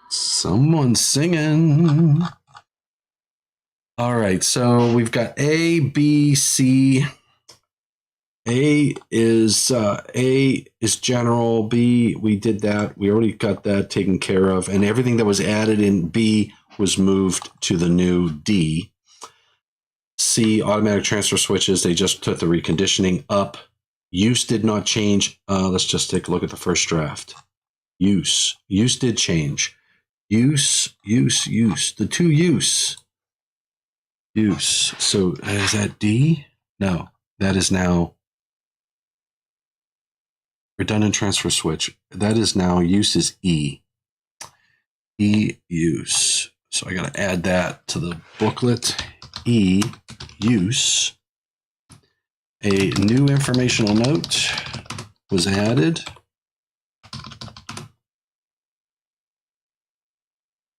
Someone's singing. All right, so we've got A, B, C. A is general. B, we did that. We already got that taken care of, and everything that was added in B was moved to the new D. C, automatic transfer switches. They just took the reconditioning up. Use did not change. Let's just take a look at the first draft. Use did change. Use. The two use. So is that D? No, that is now redundant transfer switch. That is now use is E. E use. So I got to add that to the booklet. E use. A new informational note was added.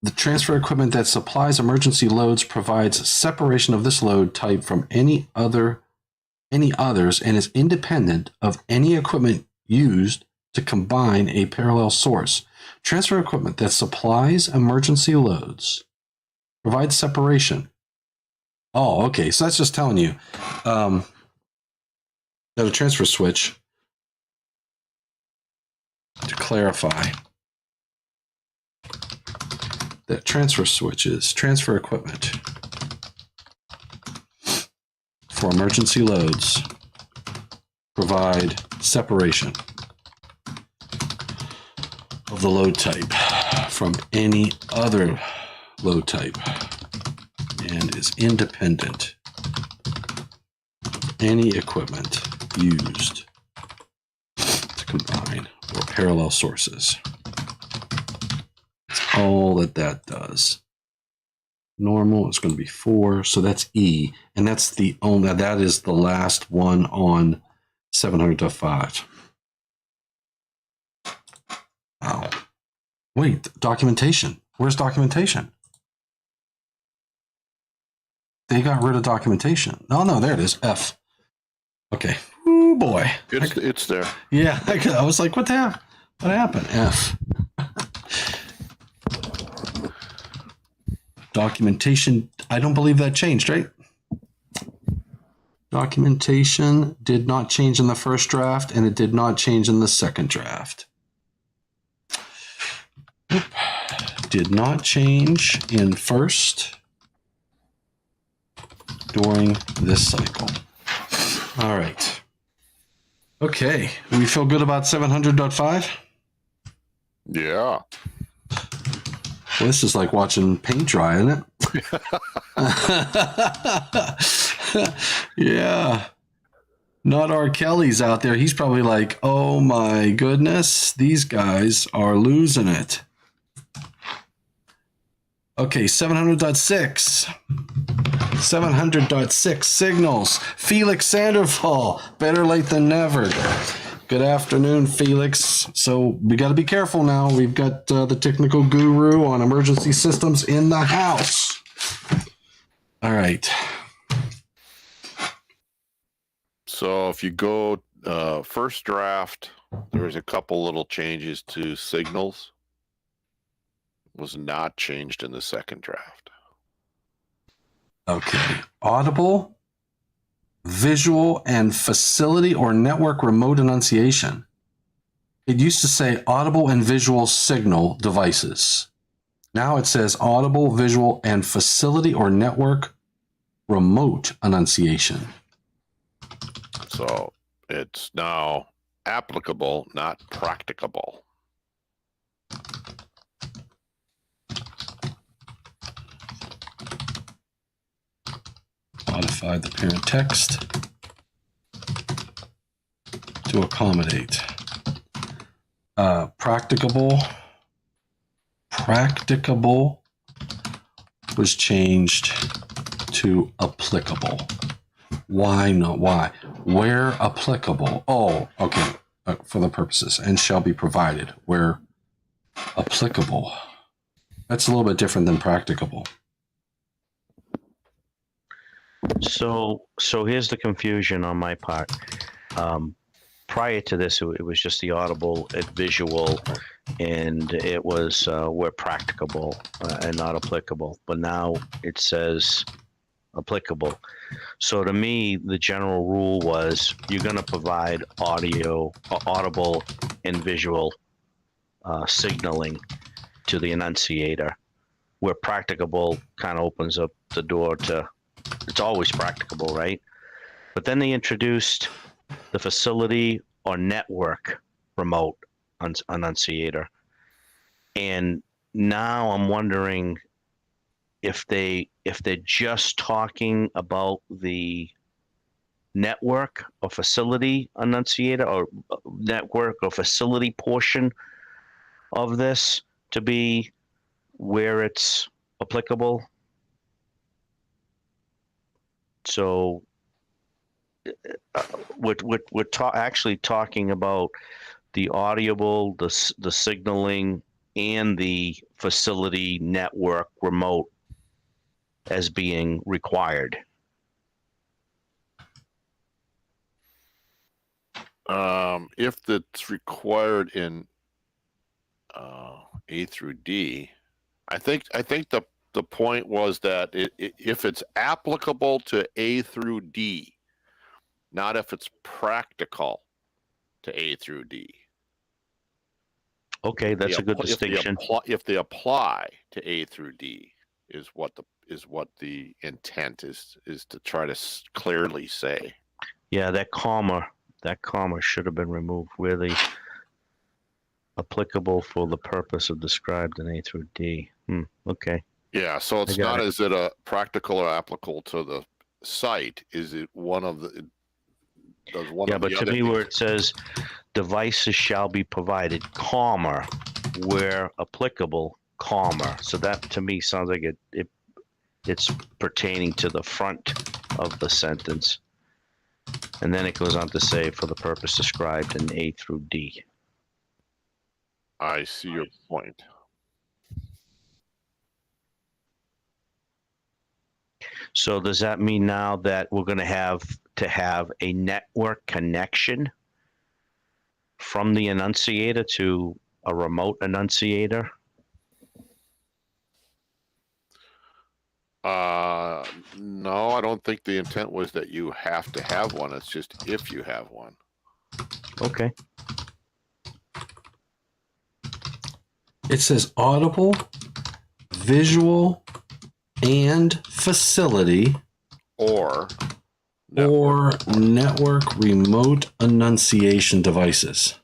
The transfer equipment that supplies emergency loads provides separation of this load type from any others and is independent of any equipment used to combine a parallel source. Transfer equipment that supplies emergency loads provides separation. Oh, okay. So that's just telling you that a transfer switch, to clarify, that transfer switches, transfer equipment for emergency loads provide separation of the load type from any other load type and is independent of any equipment used to combine or parallel sources. That's all that does. Normal is going to be 4, so that's E, and that's the only, that is the last one on 700.5. Wow. Wait, documentation. Where's documentation? They got rid of documentation. No, there it is. F. Okay. Oh boy. It's there. Yeah, I was like, what the hell? What happened? F. Documentation. I don't believe that changed, right? Documentation did not change in the first draft, and it did not change in the second draft. Nope. Did not change in first during this cycle. All right. Okay. We feel good about 700.5? Yeah. Well, this is like watching paint dry, isn't it? Yeah. Not R. Kelly's out there. He's probably like, oh my goodness, these guys are losing it. Okay, 700.6. 700.6 signals. Felix Sandoval. Better late than never. Good afternoon, Felix. So we got to be careful now. We've got the technical guru on emergency systems in the house. All right. So if you go first draft, there's a couple little changes to signals. Was not changed in the second draft. Okay. Audible, visual, and facility or network remote enunciation. It used to say audible and visual signal devices. Now it says audible, visual, and facility or network remote enunciation. So it's now applicable, not practicable. Modify the parent text to accommodate. practicable was changed to applicable. Why not? Why? Where applicable? Oh, okay. For the purposes, and shall be provided where applicable. That's a little bit different than practicable. So here's the confusion on my part. Prior to this, it was just the audible and visual, and it was where practicable and not applicable. But now it says applicable. So to me, the general rule was you're going to provide audible and visual signaling to the enunciator, where practicable kind of opens up the door to, it's always practicable, right? But then they introduced the facility or network remote enunciator. And now I'm wondering if they're just talking about the network or facility enunciator, or network or facility portion of this to be where it's applicable. So we're actually talking about the audible, the signaling, and the facility network remote as being required. If it's required in A through D, I think the point was that if it's applicable to A through D, not if it's practical to A through D. Okay, that's a good distinction. If they apply to A through D is what the intent is to try to clearly say. Yeah, that comma should have been removed. Where the applicable for the purpose of described in A through D. Okay. Yeah, so it's not is it a practical or applicable to the site? Is it one of the? Does one of the but to me, where it says devices shall be provided, comma, where applicable, comma. So that to me sounds like it's pertaining to the front of the sentence. And then it goes on to say for the purpose described in A through D. I see your point. So does that mean now that we're going to have a network connection from the enunciator to a remote enunciator? No, I don't think the intent was that you have to have one. It's just if you have one. Okay. It says audible, visual, and facility or network remote enunciation devices.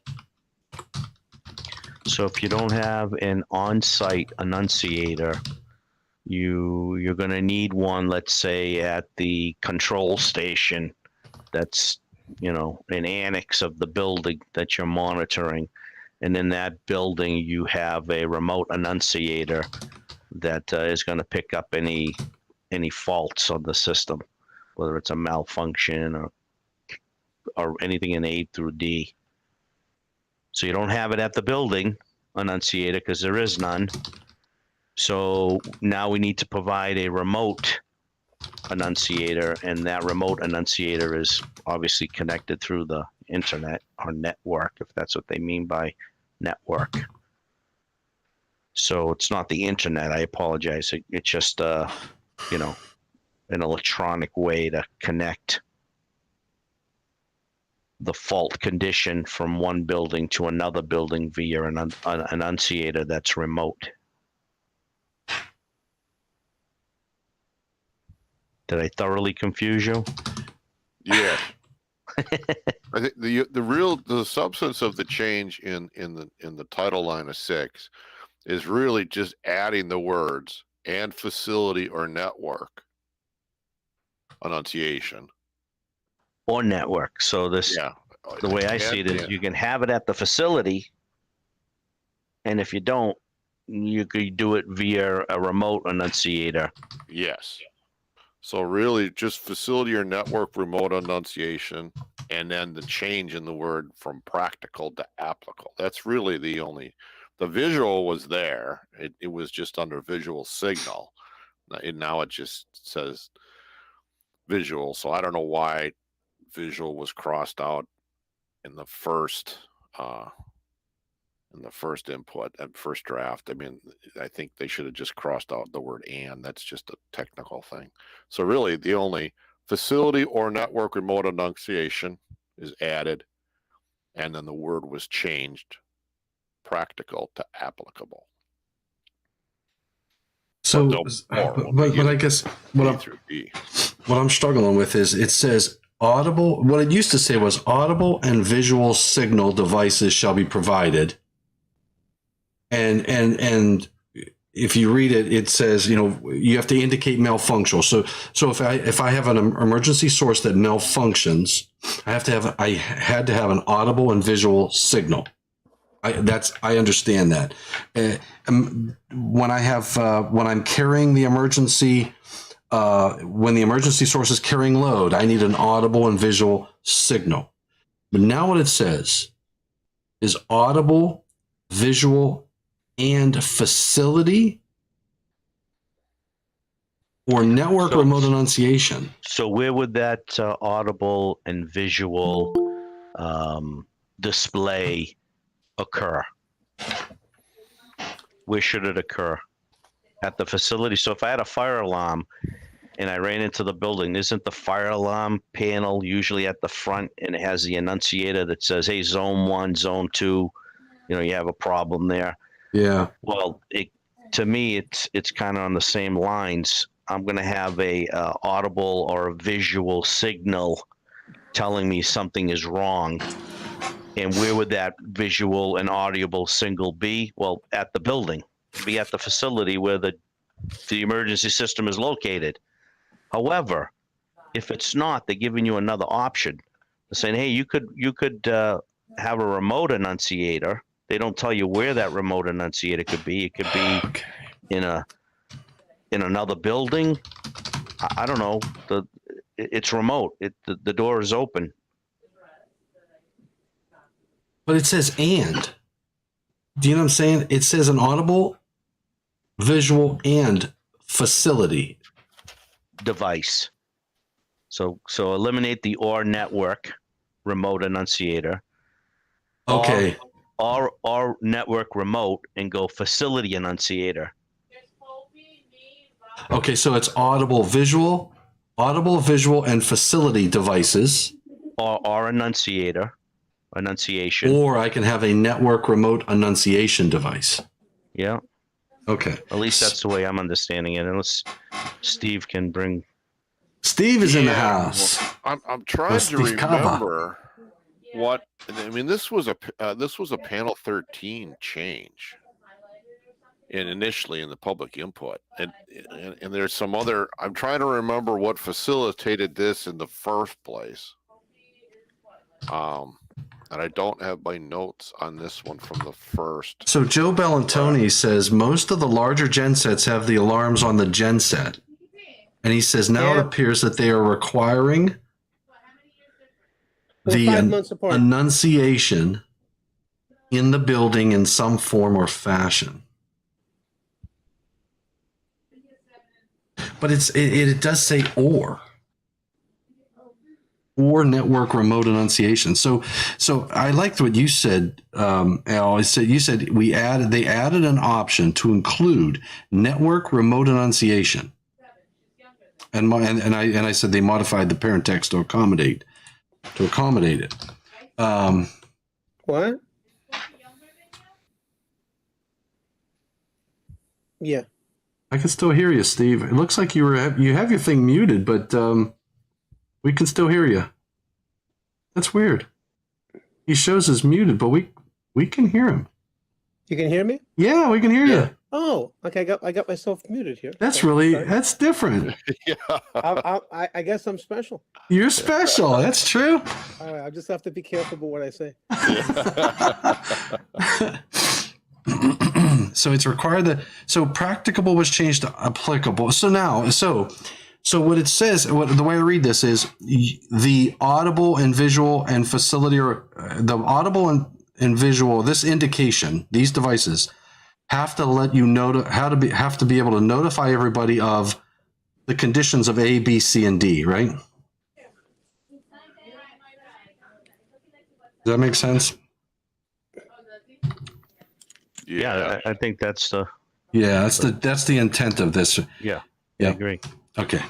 So if you don't have an on-site enunciator, you're going to need one, let's say, at the control station that's, an annex of the building that you're monitoring. And in that building, you have a remote enunciator that is going to pick up any faults on the system, whether it's a malfunction or anything in A through D. So you don't have it at the building enunciator because there is none. So now we need to provide a remote enunciator, and that remote enunciator is obviously connected through the internet or network, if that's what they mean by network. So it's not the internet. I apologize. It's just, an electronic way to connect the fault condition from one building to another building via an enunciator that's remote. Did I thoroughly confuse you? Yeah. I think the substance of the change in the title line of 6 is really just adding the words and facility or network enunciation. Or network. So the way I see it is you can have it at the facility, And if you don't, you could do it via a remote enunciator. Yes. So really just facility or network remote enunciation, and then the change in the word from practical to applicable. That's really the visual was there. It was just under visual signal. And now it just says visual. So I don't know why visual was crossed out in the first input and first draft. I mean, I think they should have just crossed out the word "and." That's just a technical thing. So really the only facility or network remote enunciation is added, and then the word was changed practical to applicable. So, but I guess what I'm struggling with is it says audible. What it used to say was audible and visual signal devices shall be provided. And if you read it, it says, you have to indicate malfunction. So if I have an emergency source that malfunctions, I had to have an audible and visual signal. I understand that. When I'm carrying the emergency, when the emergency source is carrying load, I need an audible and visual signal. But now what it says is audible, visual, and facility or network remote enunciation. So where would that audible and visual display occur? Where should it occur? At the facility? So if I had a fire alarm and I ran into the building, isn't the fire alarm panel usually at the front, and it has the enunciator that says, hey, zone 1, zone 2, you have a problem there? Yeah. Well, to me, it's kind of on the same lines. I'm going to have a audible or a visual signal telling me something is wrong. And where would that visual and audible signal be? Well, at the building, be at the facility where the emergency system is located. However, if it's not, they're giving you another option. They're saying, hey, you could have a remote enunciator. They don't tell you where that remote enunciator could be. It could be in another building. I don't know. It's remote. The door is open. But it says "and." Do you know what I'm saying? It says an audible, visual, and facility device. So eliminate the or network remote enunciator. Okay. Or network remote and go facility enunciator. Okay, so it's audible, visual, and facility devices. Or enunciation. Or I can have a network remote enunciation device. Yeah. Okay. At least that's the way I'm understanding it. Unless Steve can bring. Steve is in the house. Well, I'm trying to remember what. I mean, this was a panel 13 change, and initially in the public input, and there's some other. I'm trying to remember what facilitated this in the first place. And I don't have my notes on this one from the first. So Joe Bellantoni says most of the larger gensets have the alarms on the genset. And he says now it appears that they are requiring the enunciation in the building in some form or fashion. But it does say or network remote enunciation. So I liked what you said, Al. You said they added an option to include network remote enunciation, and I said they modified the parent text to accommodate it. What? Yeah, I can still hear you, Steve. It looks like you have your thing muted, but we can still hear you. That's weird. He shows us muted, but we can hear him. you can hear me? Yeah, we can hear you. Oh, okay. I got myself muted here. That's Sorry. that's different. Yeah. I guess I'm special. You're special. That's true. All right, I just have to be careful about what I say. So it's required that, so practicable was changed to applicable. So now, so what it says, the way I read this is the audible and visual and facility, or the audible and visual, this indication, these devices have to let you know have to be able to notify everybody of the conditions of A, B, C, and D, right? Does that make sense? Yeah, I think that's the. Yeah, that's the intent of this. Yeah, Yeah. I agree. Okay.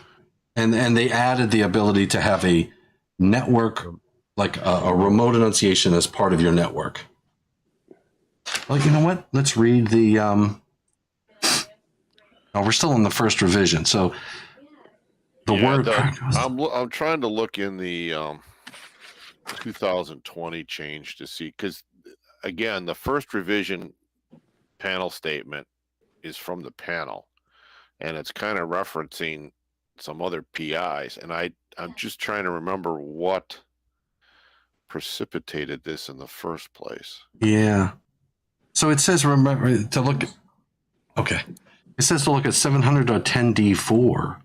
And they added the ability to have a network, like a remote enunciation as part of your network. Well, you know what? Let's read the. Oh, we're still in the first revision, so the word. I'm trying to look in the 2020 change to see, because again, the first revision panel statement is from the panel, and it's kind of referencing some other PIs, and I'm just trying to remember what precipitated this in the first place. Yeah. So it says remember to look. Okay. It says to look at 700.10D4.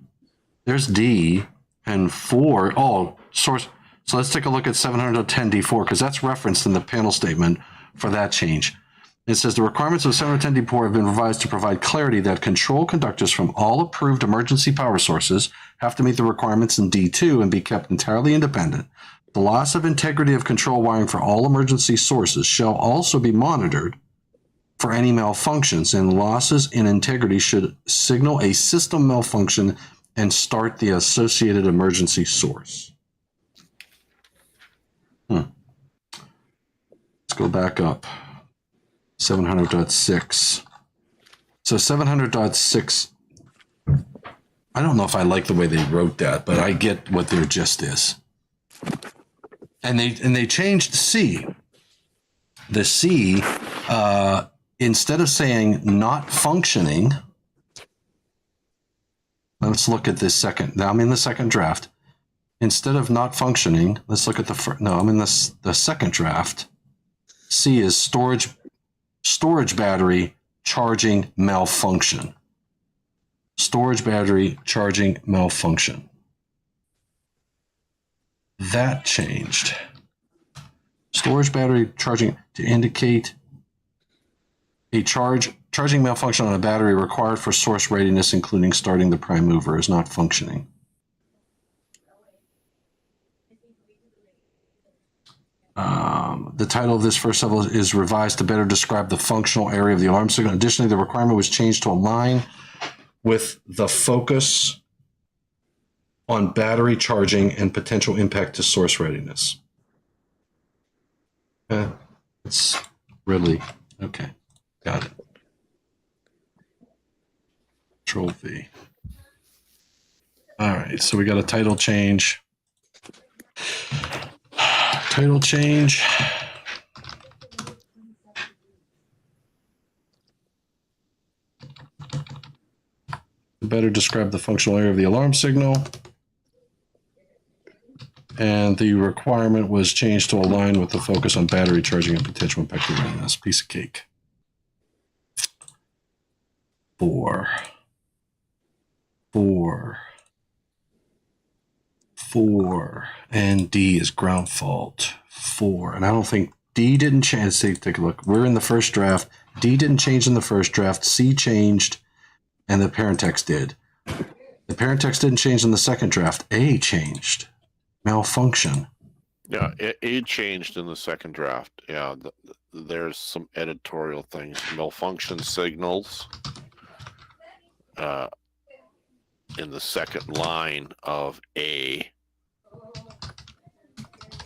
There's D and 4. Oh, source. So let's take a look at 700.10D4 because that's referenced in the panel statement for that change. It says the requirements of 710D4 have been revised to provide clarity that control conductors from all approved emergency power sources have to meet the requirements in D2 and be kept entirely independent. The loss of integrity of control wiring for all emergency sources shall also be monitored for any malfunctions, and losses in integrity should signal a system malfunction and start the associated emergency source. Let's go back up. 700.6. So 700.6, I don't know if I like the way they wrote that, but I get what their gist is. And they changed C. The C, instead of saying not functioning, let's look at this second. Now I'm in the second draft. Instead of not functioning, let's look at the first. No, I'm in the second draft. C is storage battery charging malfunction. Storage battery charging malfunction. That changed. Storage battery charging to indicate a charging malfunction on a battery required for source readiness, including starting the prime mover, is not functioning. The title of this first level is revised to better describe the functional area of the alarm signal. Additionally, the requirement was changed to align with the focus on battery charging and potential impact to source readiness. It's really okay. Got it. Control V. All right, so we got a title change. Title change. To better describe the functional area of the alarm signal. And the requirement was changed to align with the focus on battery charging and potential impact to readiness. Piece of cake. 4. And D is ground fault. 4. And I don't think D didn't change. Take a look. We're in the first draft. D didn't change in the first draft. C changed, and the parent text did. The parent text didn't change in the second draft. A changed. Malfunction. Yeah, it changed in the second draft. Yeah, there's some editorial things. Malfunction signals in the second line of A.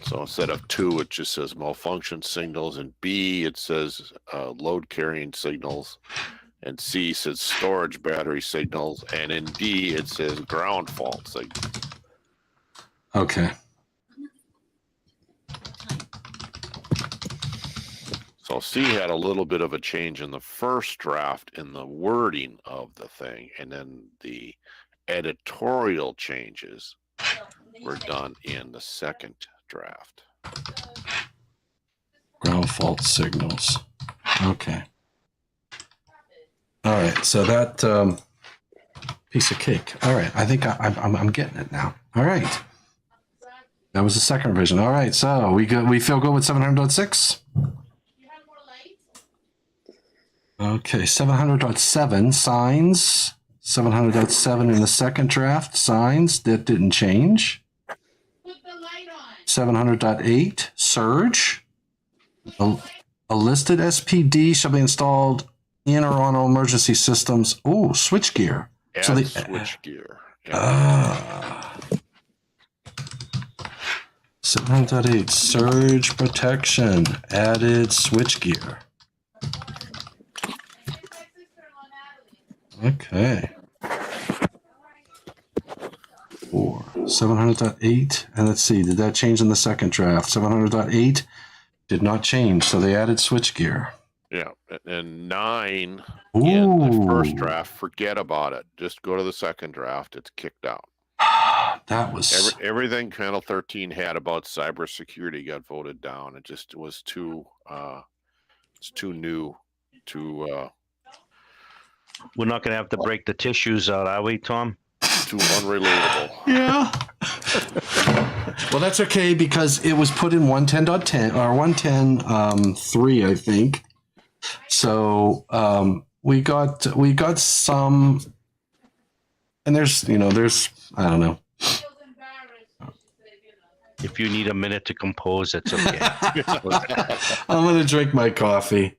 So instead of 2, it just says malfunction signals. And B, it says load carrying signals. And C says storage battery signals. And in D, it says ground fault signals. Okay. So C had a little bit of a change in the first draft in the wording of the thing, and then the editorial changes were done in the second draft. Ground fault signals. Okay. All right, so that piece of cake. All right, I think I'm getting it now. All right, that was the second revision. All right, so we feel good with 700.6. Okay, 700.7 signs. 700.7 in the second draft signs that didn't change. 700.8 surge. A listed SPD shall be installed in or on all emergency systems. Oh, switchgear. Add So switchgear. Yeah. 700.8 surge protection. Added switchgear. Okay. 700.8, and let's see, did that change in the second draft? 700.8 did not change, so they added switchgear. Yeah, and 9 in the first draft, forget about it. Just go to the second draft. It's kicked out. That was everything Panel 13 had about cybersecurity got voted down. It just was too it's too new, too We're not going to have to break the tissues out, are we, Tom? too unrelatable. Yeah. Well, that's okay because it was put in 110.10 or 110.3, I think. So we got some, and there's I don't know. If you need a minute to compose, it's okay. I'm gonna drink my coffee.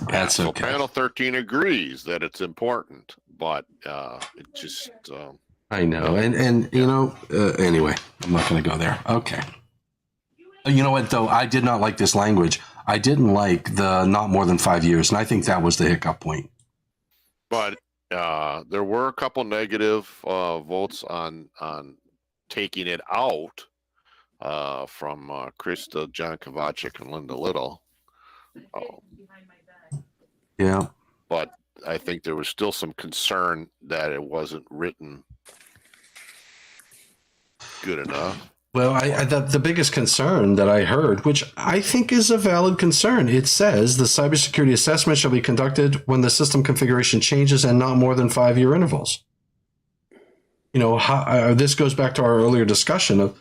That's So okay. Panel 13 agrees that it's important, but it just I know, and anyway, I'm not going to go there. Okay. You know what, though? I did not like this language. I didn't like the not more than 5 years, and I think that was the hiccup point. But there were a couple negative votes on taking it out from Krista, John Kovacic, and Linda Little. Yeah. But I think there was still some concern that it wasn't written good enough. Well, the biggest concern that I heard, which I think is a valid concern, it says the cybersecurity assessment shall be conducted when the system configuration changes and not more than 5-year intervals. You know, this goes back to our earlier discussion of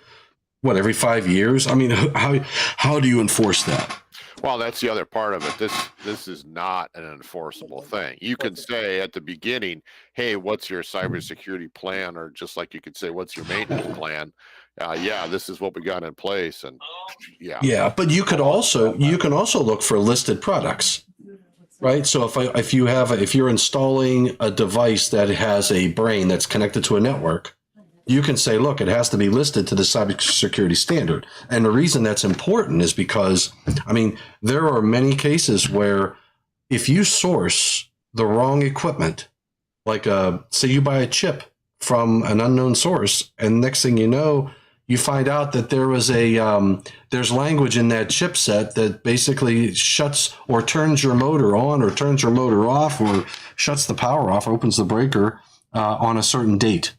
what, every 5 years? I mean, how do you enforce that? Well, that's the other part of it. This is not an enforceable thing. You can say at the beginning, hey, what's your cybersecurity plan? Or just like you could say, what's your maintenance plan? Yeah, this is what we got in place. And yeah, but you can also look for listed products, right? So if you're installing a device that has a brain that's connected to a network, you can say, look, it has to be listed to the cybersecurity standard. And the reason that's important is because, I mean, there are many cases where if you source the wrong equipment, like say you buy a chip from an unknown source, and next thing you know, you find out that there was there's language in that chipset that basically shuts or turns your motor on or turns your motor off or shuts the power off, opens the breaker on a certain date.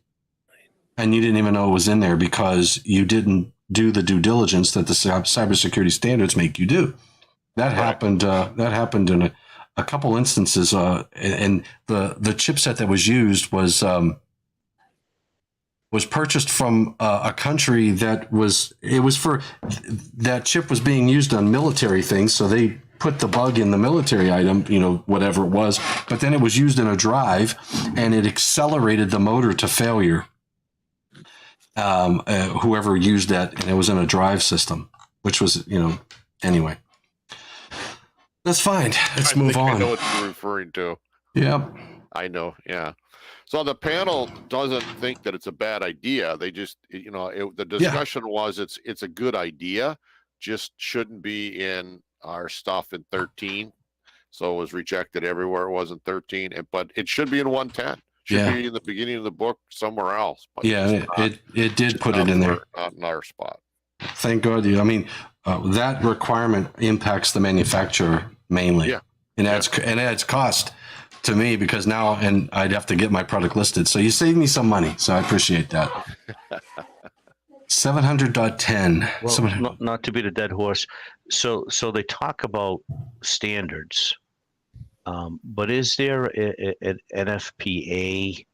And you didn't even know it was in there because you didn't do the due diligence that the cybersecurity standards make you do. That happened. That happened in a couple instances. And the chipset that was used was purchased from a country that that chip was being used on military things. So they put the bug in the military item, whatever it was. But then it was used in a drive, and it accelerated the motor to failure. Whoever used that, and it was in a drive system, which was, anyway. That's fine. Let's move on. I know what you're referring to. Yeah. I know. Yeah. So the panel doesn't think that it's a bad idea. They just, the discussion was it's a good idea, just shouldn't be in our stuff in 13. So it was rejected everywhere. It wasn't 13, but it should be in 110. Should be in the beginning of the book somewhere else. But it did put it in there. Not in our spot. Thank God. I mean, that requirement impacts the manufacturer mainly. Yeah. And adds cost to me because now I'd have to get my product listed. So you saved me some money. So I appreciate that. 700.10. Well, not to beat a dead horse. So they talk about standards, but is there an NFPA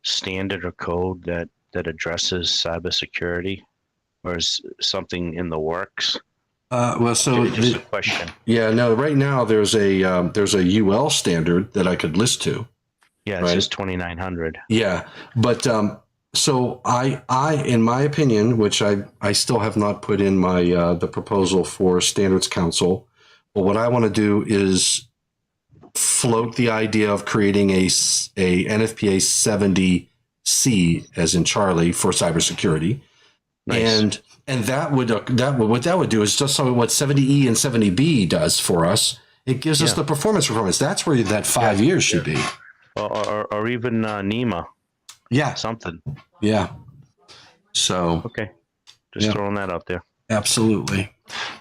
standard or code that addresses cybersecurity, or is something in the works? Just a question. Yeah, no. Right now, there's a UL standard that I could list to. Yeah, it's just 2900. Yeah, but so I, in my opinion, which I still have not put in my the proposal for Standards Council, but what I want to do is float the idea of creating a NFPA 70C, as in Charlie, for cybersecurity. Nice. And that would what that would do is just so what 70E and 70B does for us. It gives us the performance. That's where that 5 years should be. Or even NEMA. Yeah. Something. Yeah. So. Okay. Just throwing that out there. Absolutely.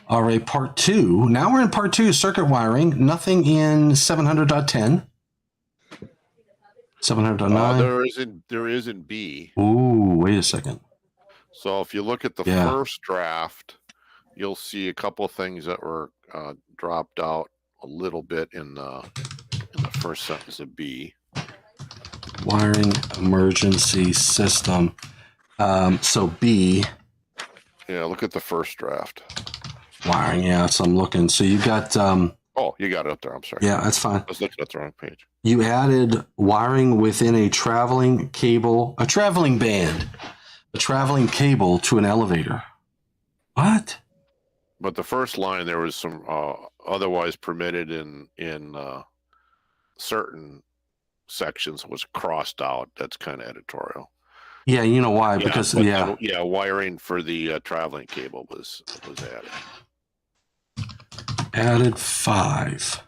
All right. Part 2. Now we're in part 2, circuit wiring. Nothing in 700.10. 700.9. There is in B. Ooh, wait a second. So if you look at the first draft, you'll see a couple of things that were dropped out a little bit in the first sentence of B. Wiring emergency system. So B. Yeah, look at the first draft. Wiring, yeah, so I'm looking. So you got... oh, you got it up there. I'm sorry. Yeah, that's fine. I was looking at the wrong page. You added wiring within a traveling cable, a traveling band, a traveling cable to an elevator. What? But the first line, there was some otherwise permitted in certain sections was crossed out. That's kind of editorial. Yeah, you know why? Because wiring for the traveling cable was added. Added 5.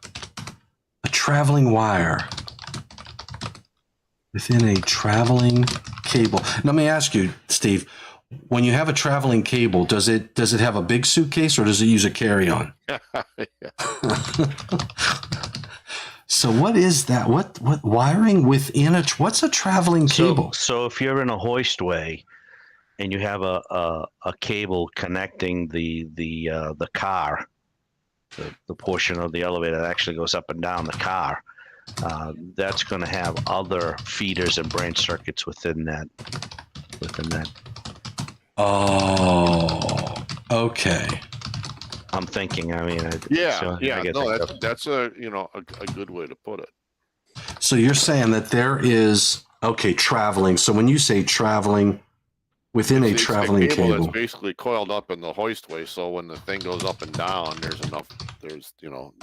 A traveling wire within a traveling cable. Now, let me ask you, Steve. When you have a traveling cable, does it have a big suitcase or does it use a carry-on? So what is that? What wiring within what's a traveling cable? So if you're in a hoistway and you have a cable connecting the car, the portion of the elevator that actually goes up and down the car, that's going to have other feeders and branch circuits within that. Oh, okay. I'm thinking. I mean, that's a good way to put it. So you're saying that there is traveling. So when you say traveling within a traveling cable, that's basically coiled up in the hoistway. So when the thing goes up and down,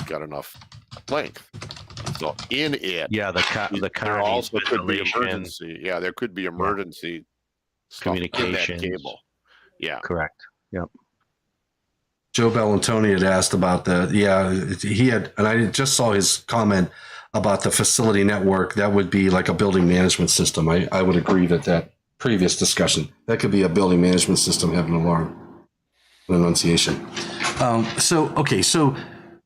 got enough length. So in it, the car there also could be emergency. Yeah, there could be emergency communication cable. Yeah, correct. Yep. Joe Bellantoni had asked about he had, and I just saw his comment about the facility network. That would be like a building management system. I would agree that previous discussion, that could be a building management system, have an alarm, an annunciation. So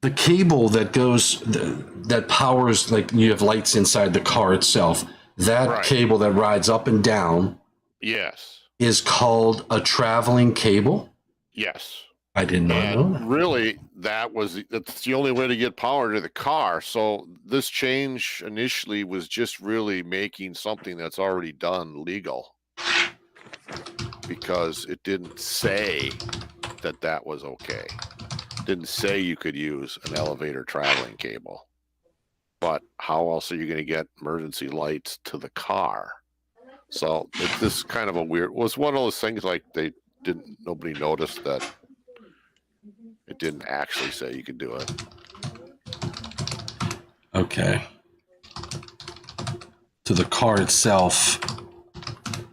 the cable that goes, that powers, like you have lights inside the car itself, that cable that rides up and down. Yes. Is called a traveling cable? Yes. I did not know that. Really, that's the only way to get power to the car. So this change initially was just really making something that's already done legal, because it didn't say that was okay. It didn't say you could use an elevator traveling cable. But how else are you going to get emergency lights to the car? So this kind of was one of those things like nobody noticed that it didn't actually say you could do it. Okay. To the car itself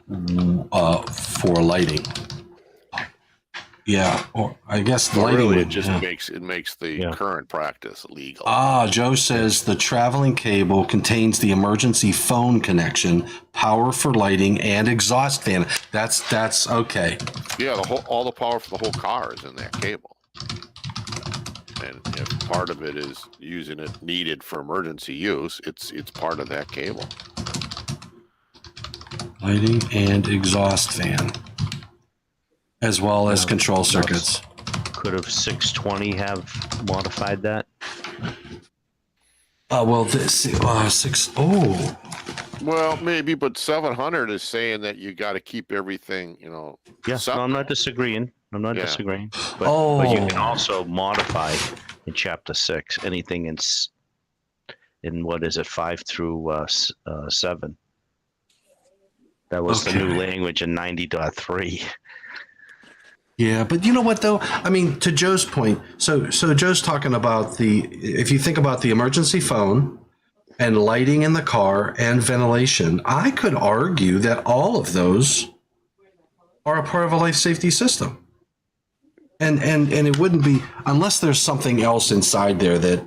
for lighting. Yeah, or I guess the lighting really, it just makes the current practice legal. Joe says the traveling cable contains the emergency phone connection, power for lighting, and exhaust fan. That's okay. Yeah, all the power for the whole car is in that cable. And if part of it is using it needed for emergency use, it's part of that cable. Lighting and exhaust fan. as well as control circuits. Could have 620 have modified that? Well, this 6. Oh, Well, maybe, but 700 is saying that you got to keep everything, you know. Yes, no, I'm not disagreeing. I'm not Yeah. disagreeing. But you can Oh. also modify in Chapter 6 anything in what is it, 5 through 7. That was the new Okay. language in 90.3. Yeah, but you know what though? I mean, to Joe's point, so Joe's talking about if you think about the emergency phone and lighting in the car and ventilation, I could argue that all of those are a part of a life safety system. And it wouldn't be, unless there's something else inside there that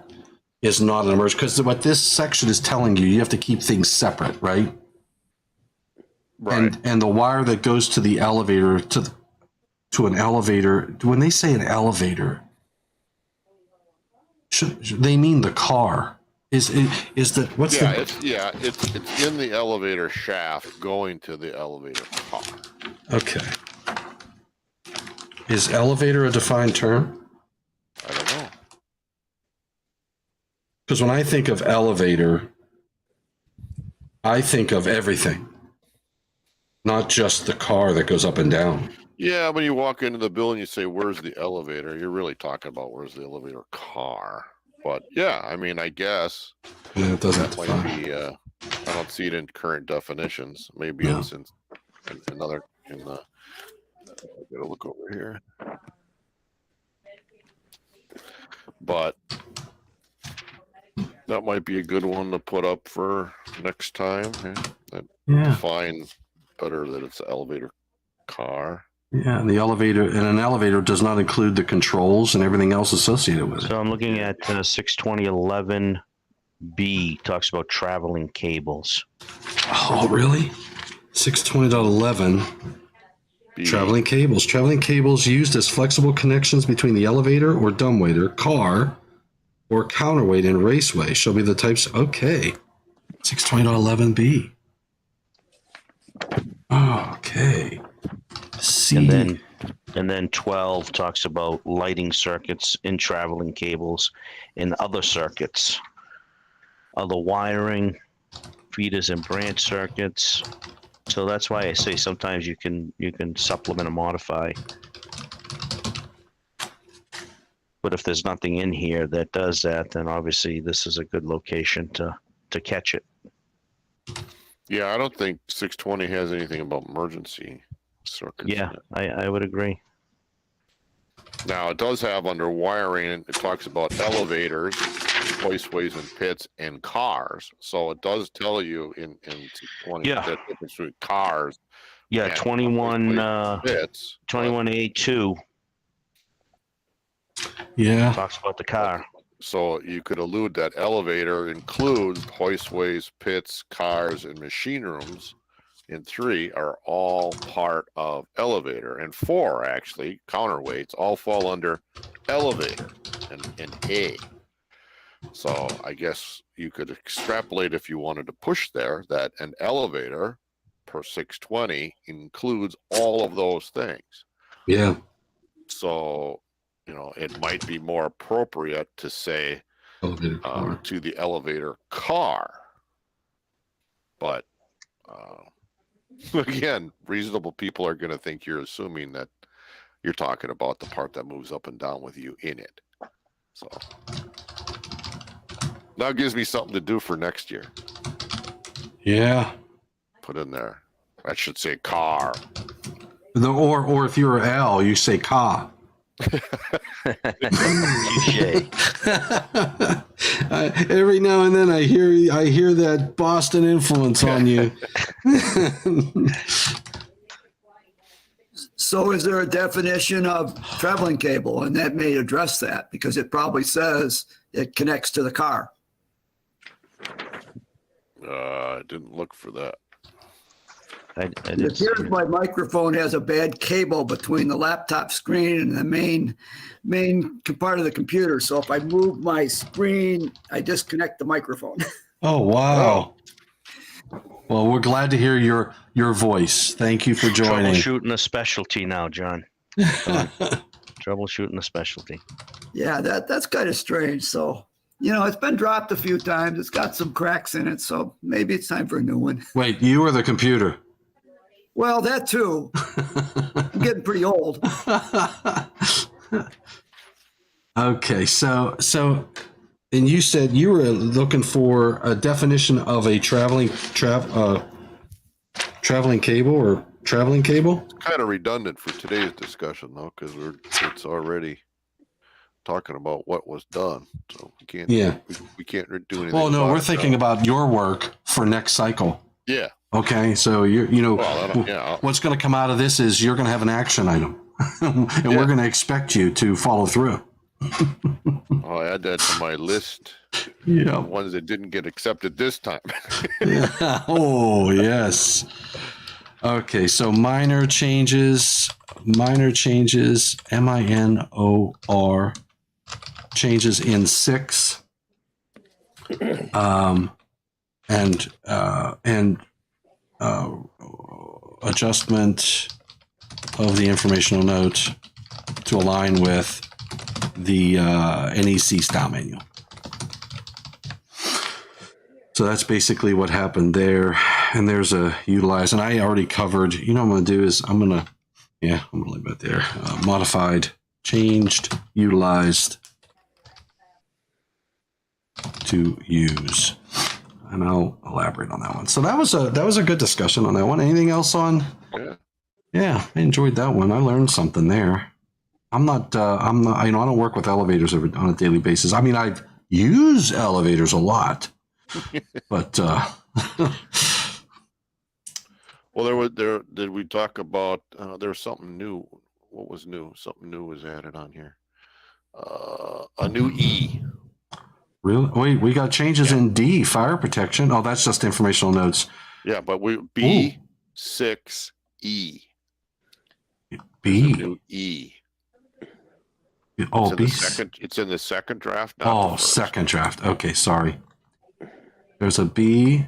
is not an emergency, because what this section is telling you, you have to keep things separate, right? Right. And the wire that goes to the elevator to an elevator, when they say an elevator, should they mean the car? Is that what's Yeah, the it's in the elevator shaft going to the elevator car. okay? Is elevator a defined term? I don't know. Because when I think of elevator, I think of everything, not just the car that goes up and down. Yeah, when you walk into the building, you say, "Where's the elevator?" You're really talking about where's the elevator car. But yeah, I mean, I guess Yeah, it doesn't that might define. be. I don't see it in current definitions. Maybe No. it's in another. I gotta look over here. But that might be a good one to put up for next time. Yeah, Define better that it's an elevator car. yeah. And an elevator does not include the controls and everything else associated with it. So I'm looking at 620.11B, talks about traveling cables. Oh, really? 620.11. Traveling cables. Traveling cables used as flexible connections between the elevator or dumbwaiter, car, or counterweight and raceway shall be the types. Okay. 620.11b. Okay. C. And then 12 talks about lighting circuits in traveling cables and other circuits, other wiring, feeders and branch circuits. So that's why I say sometimes you can supplement and modify. But if there's nothing in here that does that, then obviously this is a good location to catch it. Yeah, I don't think 620 has anything about emergency circuits. Yeah, in it. I would agree. Now it does have under wiring. It talks about elevators, hoistways, and pits, and cars. So it does tell you in 620 Yeah. the difference between cars. Yeah, and 21 pits. 21A2 Yeah. talks about the car. So you could allude that elevator includes hoistways, pits, cars, and machine rooms. And 3 are all part of elevator, and 4 actually counterweights all fall under elevator and A. So I guess you could extrapolate if you wanted to push there that an elevator per 620 includes all of those things. Yeah. So, it might be more appropriate to say Elevator car. to the elevator car. But again, reasonable people are going to think you're assuming that you're talking about the part that moves up and down with you in it. So that gives me something to do for next year. Yeah. Put in there. I should say car. Or if you're Al, you say ka. Touche. Every now and then I hear that Boston influence on you. So is there a definition of traveling cable? And that may address that because it probably says it connects to the car. I didn't look for that. I It did see appears it. my microphone has a bad cable between the laptop screen and the main part of the computer. So if I move my screen, I disconnect the microphone. Oh, wow. Well, we're glad to hear your voice. Thank you for joining. Troubleshooting a specialty now, John. Troubleshooting a specialty. Yeah, that's kind of strange. So, it's been dropped a few times. It's got some cracks in it. So maybe it's time for a new one. Wait, you or the computer? Well, that too. I'm getting pretty old. Okay, so, and you said you were looking for a definition of a traveling cable or traveling cable? Kind of redundant for today's discussion though, because it's already talking about what was done. So we can't. Yeah. We can't do anything. Well, no, about we're it thinking now. about your work for next cycle. Yeah. Okay, so what's going to come out of this is you're going to have an action item, and we're going to expect you to follow through. I'll add that to my list. Yeah. Ones that didn't get accepted this time. Yeah. Oh, yes. Okay, so minor changes, minor changes in 6, and adjustment of the informational note to align with the NEC style manual. So that's basically what happened there. And there's a utilize, and I already covered, what I'm going to do is I'm going to leave it there. Modified, changed, utilized to use. And I'll elaborate on that one. So that was a good discussion on that one. Anything else on? Yeah, I enjoyed that one. I learned something there. I don't work with elevators on a daily basis. I mean, I use elevators a lot, but well, did we talk about there was something new? What was new? Something new was added on here. A new E. Really? Wait, we got changes in D, fire protection. Oh, that's just informational notes. Yeah, but B6E. B. New E. Oh, B. It's in the second draft. Oh, second draft. Okay, sorry. There's a B.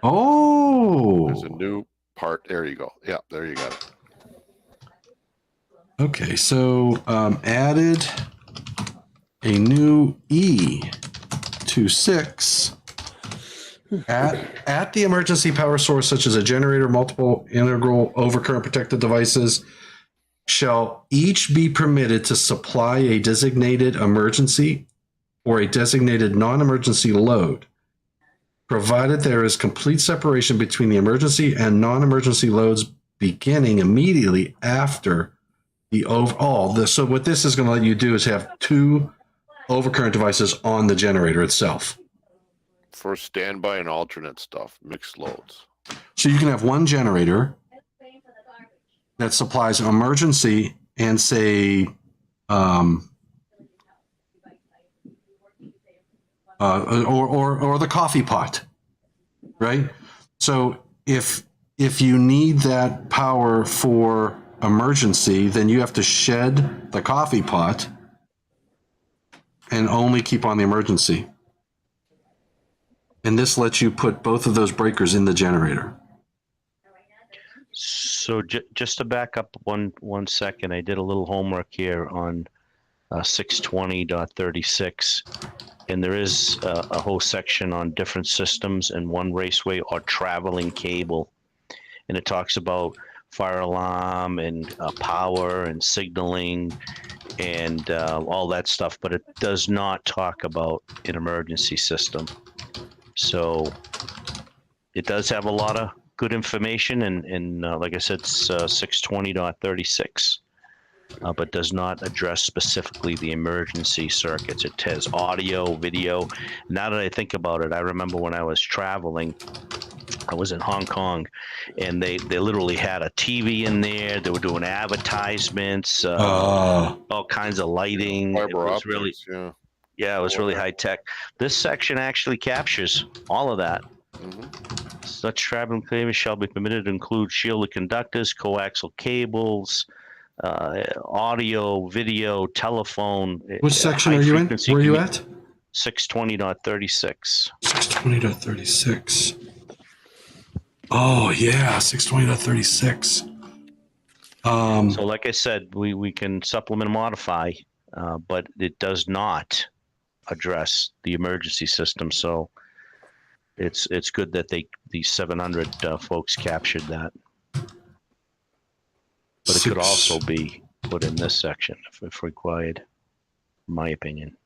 Oh. There's a new part. There you go. Yeah, there you go. Okay, so added a new E to 6 at the emergency power source, such as a generator, multiple integral overcurrent protected devices, shall each be permitted to supply a designated emergency or a designated non-emergency load, provided there is complete separation between the emergency and non-emergency loads beginning immediately after the overall. So what this is going to let you do is have 2 overcurrent devices on the generator itself. For standby and alternate stuff, mixed loads. So you can have one generator that supplies emergency and say or the coffee pot, right? So if you need that power for emergency, then you have to shed the coffee pot and only keep on the emergency. And this lets you put both of those breakers in the generator. So just to back up one second, I did a little homework here on 620.36, and there is a whole section on different systems and one raceway or traveling cable, and it talks about fire alarm and power and signaling and all that stuff, but it does not talk about an emergency system. So it does have a lot of good information, and like I said, it's 620.36, but does not address specifically the emergency circuits. It has audio, video. Now that I think about it, I remember when I was traveling, I was in Hong Kong, and they literally had a TV in there. They were doing advertisements, all kinds of lighting. Fiber It was optics, really, yeah. it was really high tech. This section actually captures all of that. Mm-hmm. Such traveling cable shall be permitted to include shielded conductors, coaxial cables, audio, video, telephone. Which section are you in? Where are you at? 620.36. 620.36. Oh, yeah, 620.36. So like I said, we can supplement and modify, but it does not address the emergency system. So it's good that these 700 folks captured that. But it could also be put in this section if required, in my opinion.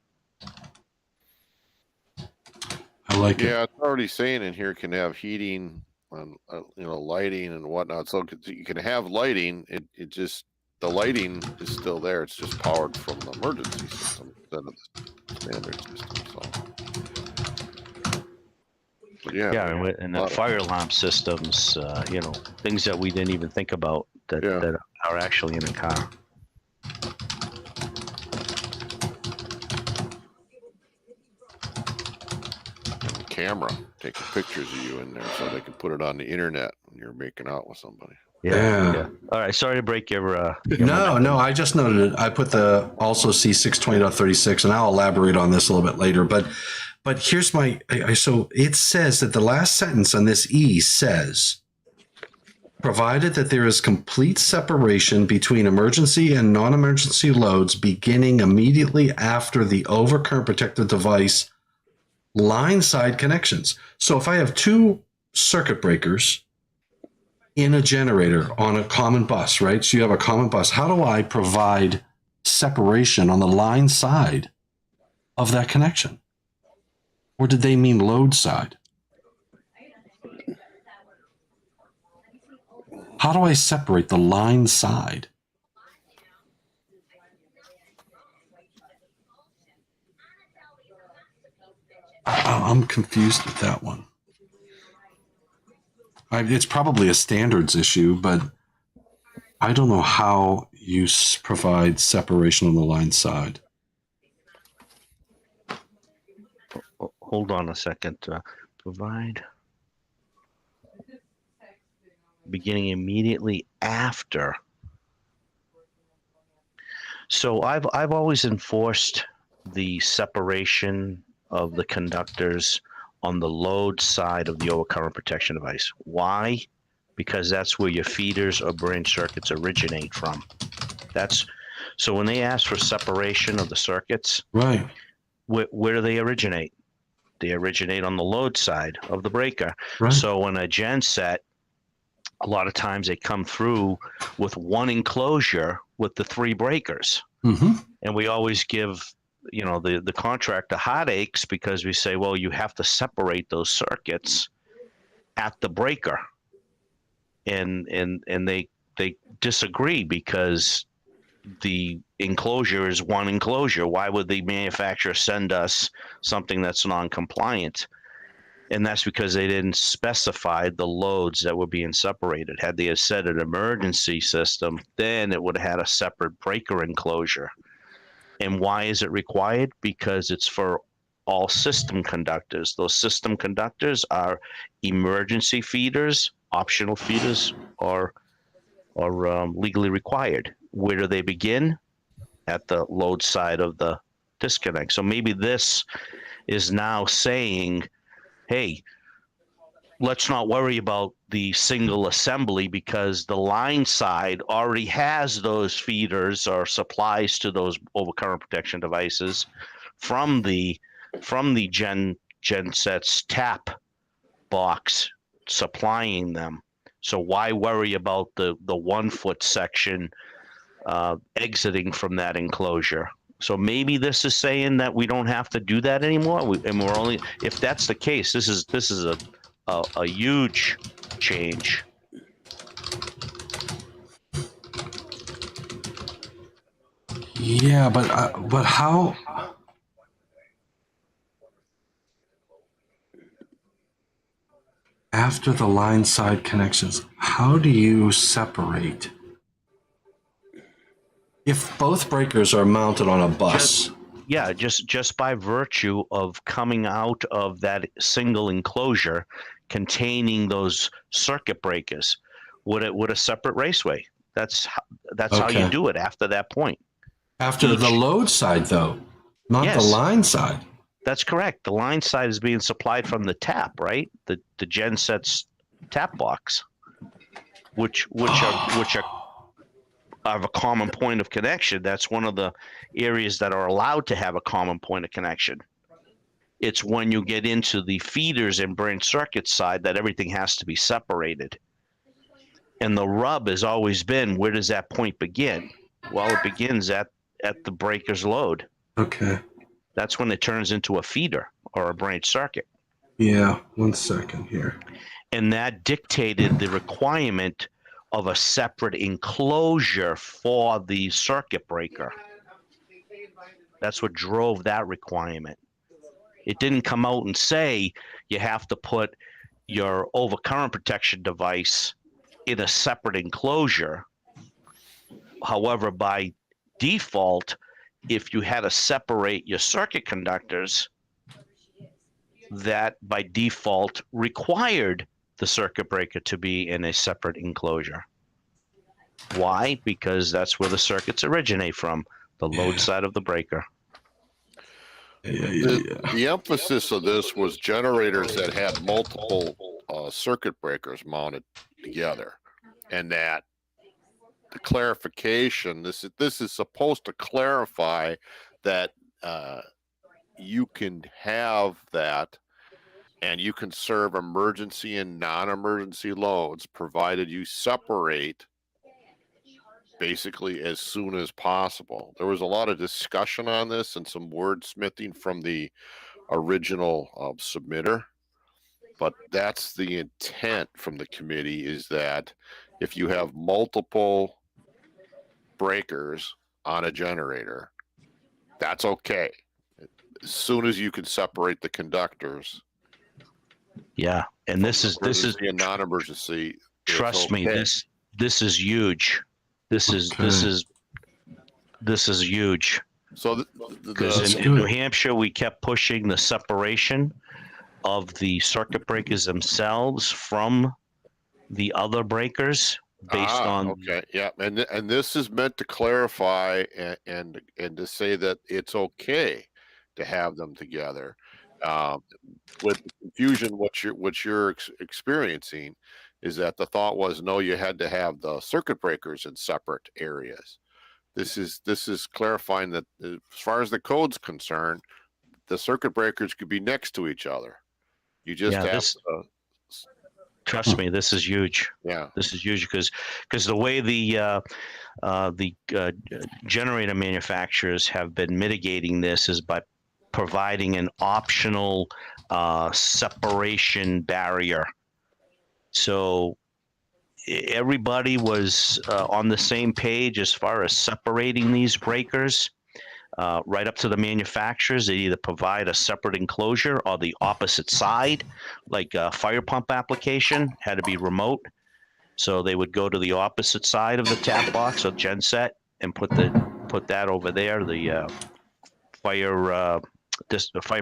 I like it. Yeah, it's already saying in here can have heating and lighting and whatnot. So you can have lighting. It just the lighting is still there. It's just powered from the emergency system instead of the standard system. So, but yeah, and the fire alarm systems, things that we didn't even think about that are actually in a car. Camera taking pictures of you in there so they can put it on the internet when you're making out with somebody. Yeah. All right. Sorry to break your No, I just noted it. I put the also C620.36, and I'll elaborate on this a little bit later. But here's so it says that the last sentence on this E says, provided that there is complete separation between emergency and non-emergency loads beginning immediately after the overcurrent protected device line side connections. So if I have two circuit breakers in a generator on a common bus, right? So you have a common bus. How do I provide separation on the line side of that connection? Or did they mean load side? How do I separate the line side? I'm confused with that one. It's probably a standards issue, but I don't know how you provide separation on the line side. Hold on a second. Provide beginning immediately after. So I've always enforced the separation of the conductors on the load side of the overcurrent protection device. Why? Because that's where your feeders or branch circuits originate from. So when they ask for separation of the circuits, right, where do they originate? They originate on the load side of the breaker. Right. So in a gen set, a lot of times they come through with one enclosure with the three breakers. Mm-hmm. And we always give the contractor heartaches because we say, well, you have to separate those circuits at the breaker, and they disagree because the enclosure is one enclosure. Why would the manufacturer send us something that's non-compliant? And that's because they didn't specify the loads that were being separated. Had they said an emergency system, then it would have had a separate breaker enclosure. And why is it required? Because it's for all system conductors. Those system conductors are emergency feeders, optional feeders, or legally required. Where do they begin? At the load side of the disconnect. So maybe this is now saying, hey, let's not worry about the single assembly because the line side already has those feeders or supplies to those overcurrent protection devices from the gen sets tap box supplying them. So why worry about the 1 foot section exiting from that enclosure? So maybe this is saying that we don't have to do that anymore. And we're only, if that's the case, this is a huge change. Yeah, but how? After the line side connections, how do you separate? If both breakers are mounted on a bus. Just by virtue of coming out of that single enclosure containing those circuit breakers with a separate raceway. That's how you do it after that point. After the load side, though, not the line side. That's correct. The line side is being supplied from the tap, right? The gen sets tap box, which are have a common point of connection. That's one of the areas that are allowed to have a common point of connection. It's when you get into the feeders and branch circuit side that everything has to be separated. And the rub has always been, where does that point begin? Well, it begins at the breaker's load. Okay. That's when it turns into a feeder or a branch circuit. Yeah, 1 second here. And that dictated the requirement of a separate enclosure for the circuit breaker. That's what drove that requirement. It didn't come out and say you have to put your overcurrent protection device in a separate enclosure. However, by default, if you had to separate your circuit conductors, that by default required the circuit breaker to be in a separate enclosure. Why? Because that's where the circuits originate from, the load side of the breaker. The emphasis of this was generators that had multiple circuit breakers mounted together, and that the clarification, this is supposed to clarify that you can have that and you can serve emergency and non-emergency loads provided you separate basically as soon as possible. There was a lot of discussion on this and some wordsmithing from the original submitter, but that's the intent from the committee, is that if you have multiple breakers on a generator, that's okay. As soon as you can separate the conductors. Yeah, and this is a non-emergency. Trust me, this is huge. This is huge. So because in New Hampshire, we kept pushing the separation of the circuit breakers themselves from the other breakers based on. Okay, yeah, and this is meant to clarify and to say that it's okay to have them together. With the confusion, what you're experiencing is that the thought was, no, you had to have the circuit breakers in separate areas. This is clarifying that as far as the code's concerned, the circuit breakers could be next to each other. You just have to. Trust me, this is huge. Yeah, this is huge because the way the generator manufacturers have been mitigating this is by providing an optional separation barrier. So everybody was on the same page as far as separating these breakers. Right up to the manufacturers, they either provide a separate enclosure or the opposite side, like a fire pump application had to be remote. So they would go to the opposite side of the tap box or genset and put that over there, the fire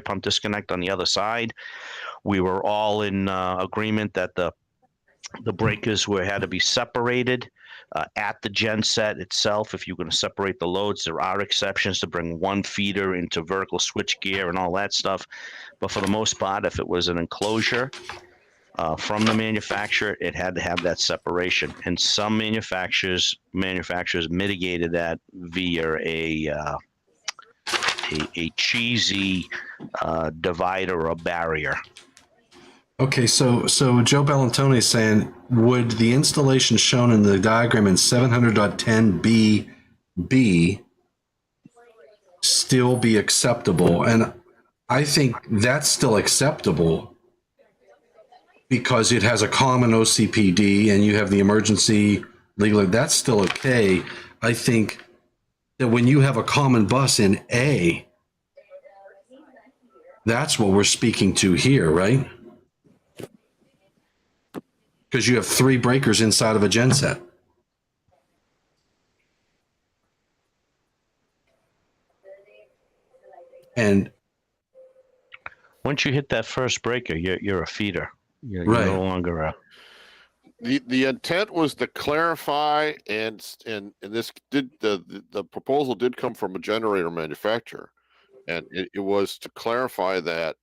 pump disconnect on the other side. We were all in agreement that the breakers had to be separated. At the genset itself, if you're going to separate the loads, there are exceptions to bring one feeder into vertical switch gear and all that stuff. But for the most part, if it was an enclosure from the manufacturer, it had to have that separation. And some manufacturers mitigated that via a cheesy divider or barrier. Okay, so Joe Bellantoni is saying, would the installation shown in the diagram in 700.10b still be acceptable? And I think that's still acceptable because it has a common OCPD and you have the emergency legal. That's still okay. I think that when you have a common bus in A, that's what we're speaking to here, right? Because you have 3 breakers inside of a genset. And once you hit that first breaker, you're a feeder. You're right. No longer a. The intent was to clarify, and this did the proposal did come from a generator manufacturer, and it was to clarify that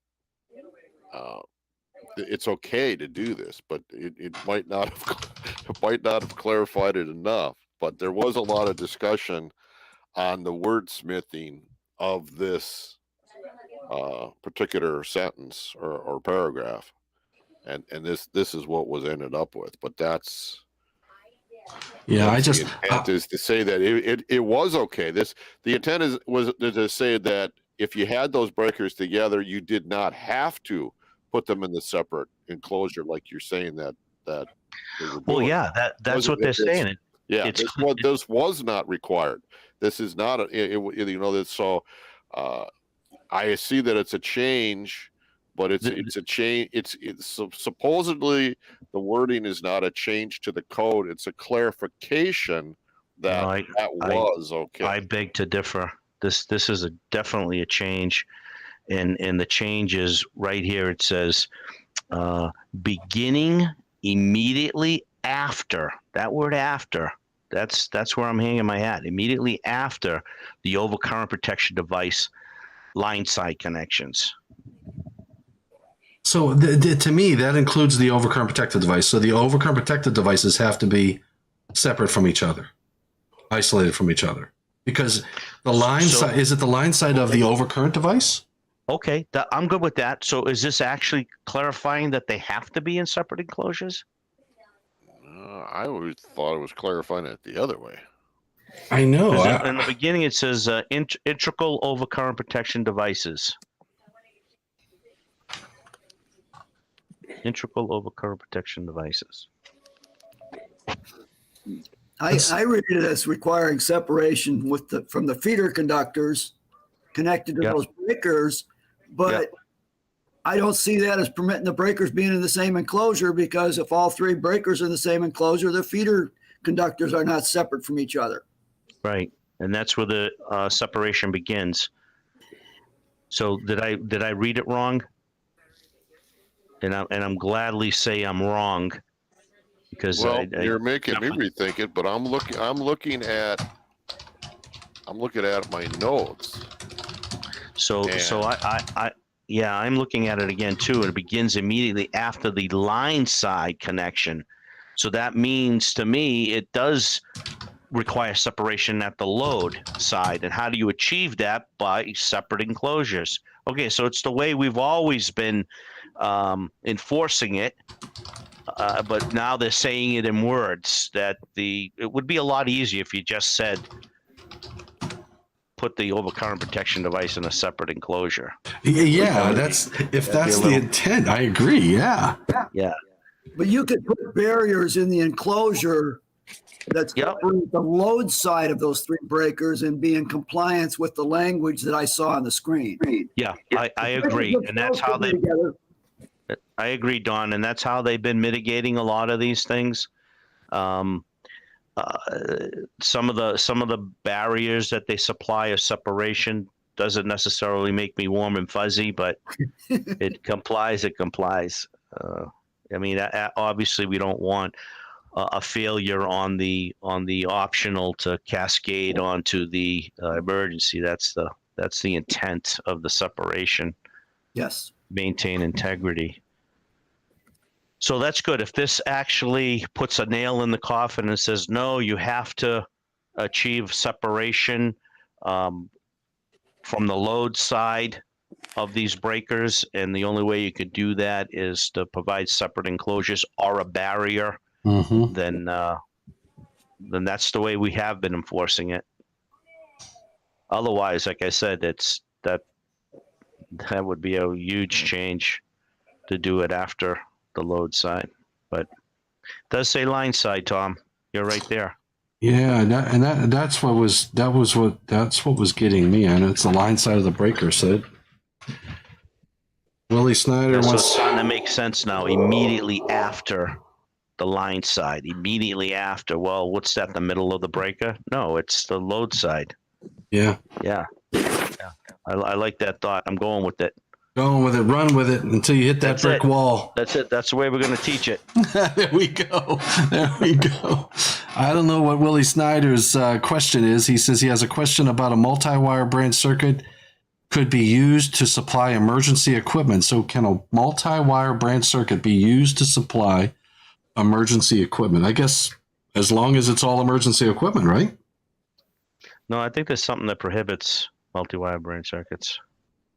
it's okay to do this, but it might not have clarified it enough. but there was a lot of discussion on the wordsmithing of this particular sentence or paragraph, and this is what was ended up with. But that's the intent is to say that it was okay. The intent was to say that if you had those breakers together, you did not have to put them in the separate enclosure, like you're saying that they were doing. Well, yeah, that's what they're saying. Yeah, this was not required. This is not so I see that it's a change, but it's a change. It's supposedly the wording is not a change to the code. It's a clarification that was okay. I beg to differ. This is definitely a change, and the change is right here. It says beginning immediately after. That word after. That's where I'm hanging my hat. Immediately after the overcurrent protection device line side connections. So to me, that includes the overcurrent protected device. So the overcurrent protected devices have to be separate from each other, isolated from each other. Because the line side, is it the line side of the overcurrent device? Okay, I'm good with that. So is this actually clarifying that they have to be in separate enclosures? I always thought it was clarifying it the other way. I know. In the beginning, it says integral overcurrent protection devices. Integral overcurrent protection devices. I read it as requiring separation from the feeder conductors connected to those breakers, but I don't see that as permitting the breakers being in the same enclosure, because if all three breakers are in the same enclosure, the feeder conductors are not separate from each other. Right, and that's where the separation begins. So did I read it wrong? And I'm gladly say I'm wrong, because you're making me rethink it. But I'm looking at my notes. I'm looking at it again too. It begins immediately after the line side connection. So that means to me it does require separation at the load side. And how do you achieve that? By separate enclosures. Okay, so it's the way we've always been enforcing it, but now they're saying it in words that it would be a lot easier if you just said put the overcurrent protection device in a separate enclosure. Yeah, that's the intent. I agree. Yeah. But you could put barriers in the enclosure that separate the load side of those three breakers and be in compliance with the language that I saw on the screen. Yeah, I agree, and that's how they. I agree, Don, and that's how they've been mitigating a lot of these things. Some of the barriers that they supply of separation doesn't necessarily make me warm and fuzzy, but it complies. It complies. I mean, obviously, we don't want a failure on the optional to cascade onto the emergency. That's the intent of the separation. Yes. Maintain integrity. So that's good. If this actually puts a nail in the coffin and says, no, you have to achieve separation from the load side of these breakers, and the only way you could do that is to provide separate enclosures or a barrier, then that's the way we have been enforcing it. Otherwise, like I said, that would be a huge change to do it after the load side. But it does say line side, Tom. You're right there. Yeah, that's what was getting me. And it's the line side of the breaker, Sid. Willie Snyder So it's starting to make sense now. Immediately after the line side. Immediately after. Well, what's that? The middle of the breaker? No, it's the load side. Yeah. I like that thought. I'm going with it. Going with it. Run with it until you hit that brick wall. That's it. That's the way we're going to teach it. There we go. I don't know what Willie Snyder's question is. He says he has a question about a multi-wire branch circuit could be used to supply emergency equipment. So can a multi-wire branch circuit be used to supply emergency equipment? I guess as long as it's all emergency equipment, right? No, I think there's something that prohibits multi-wire branch circuits.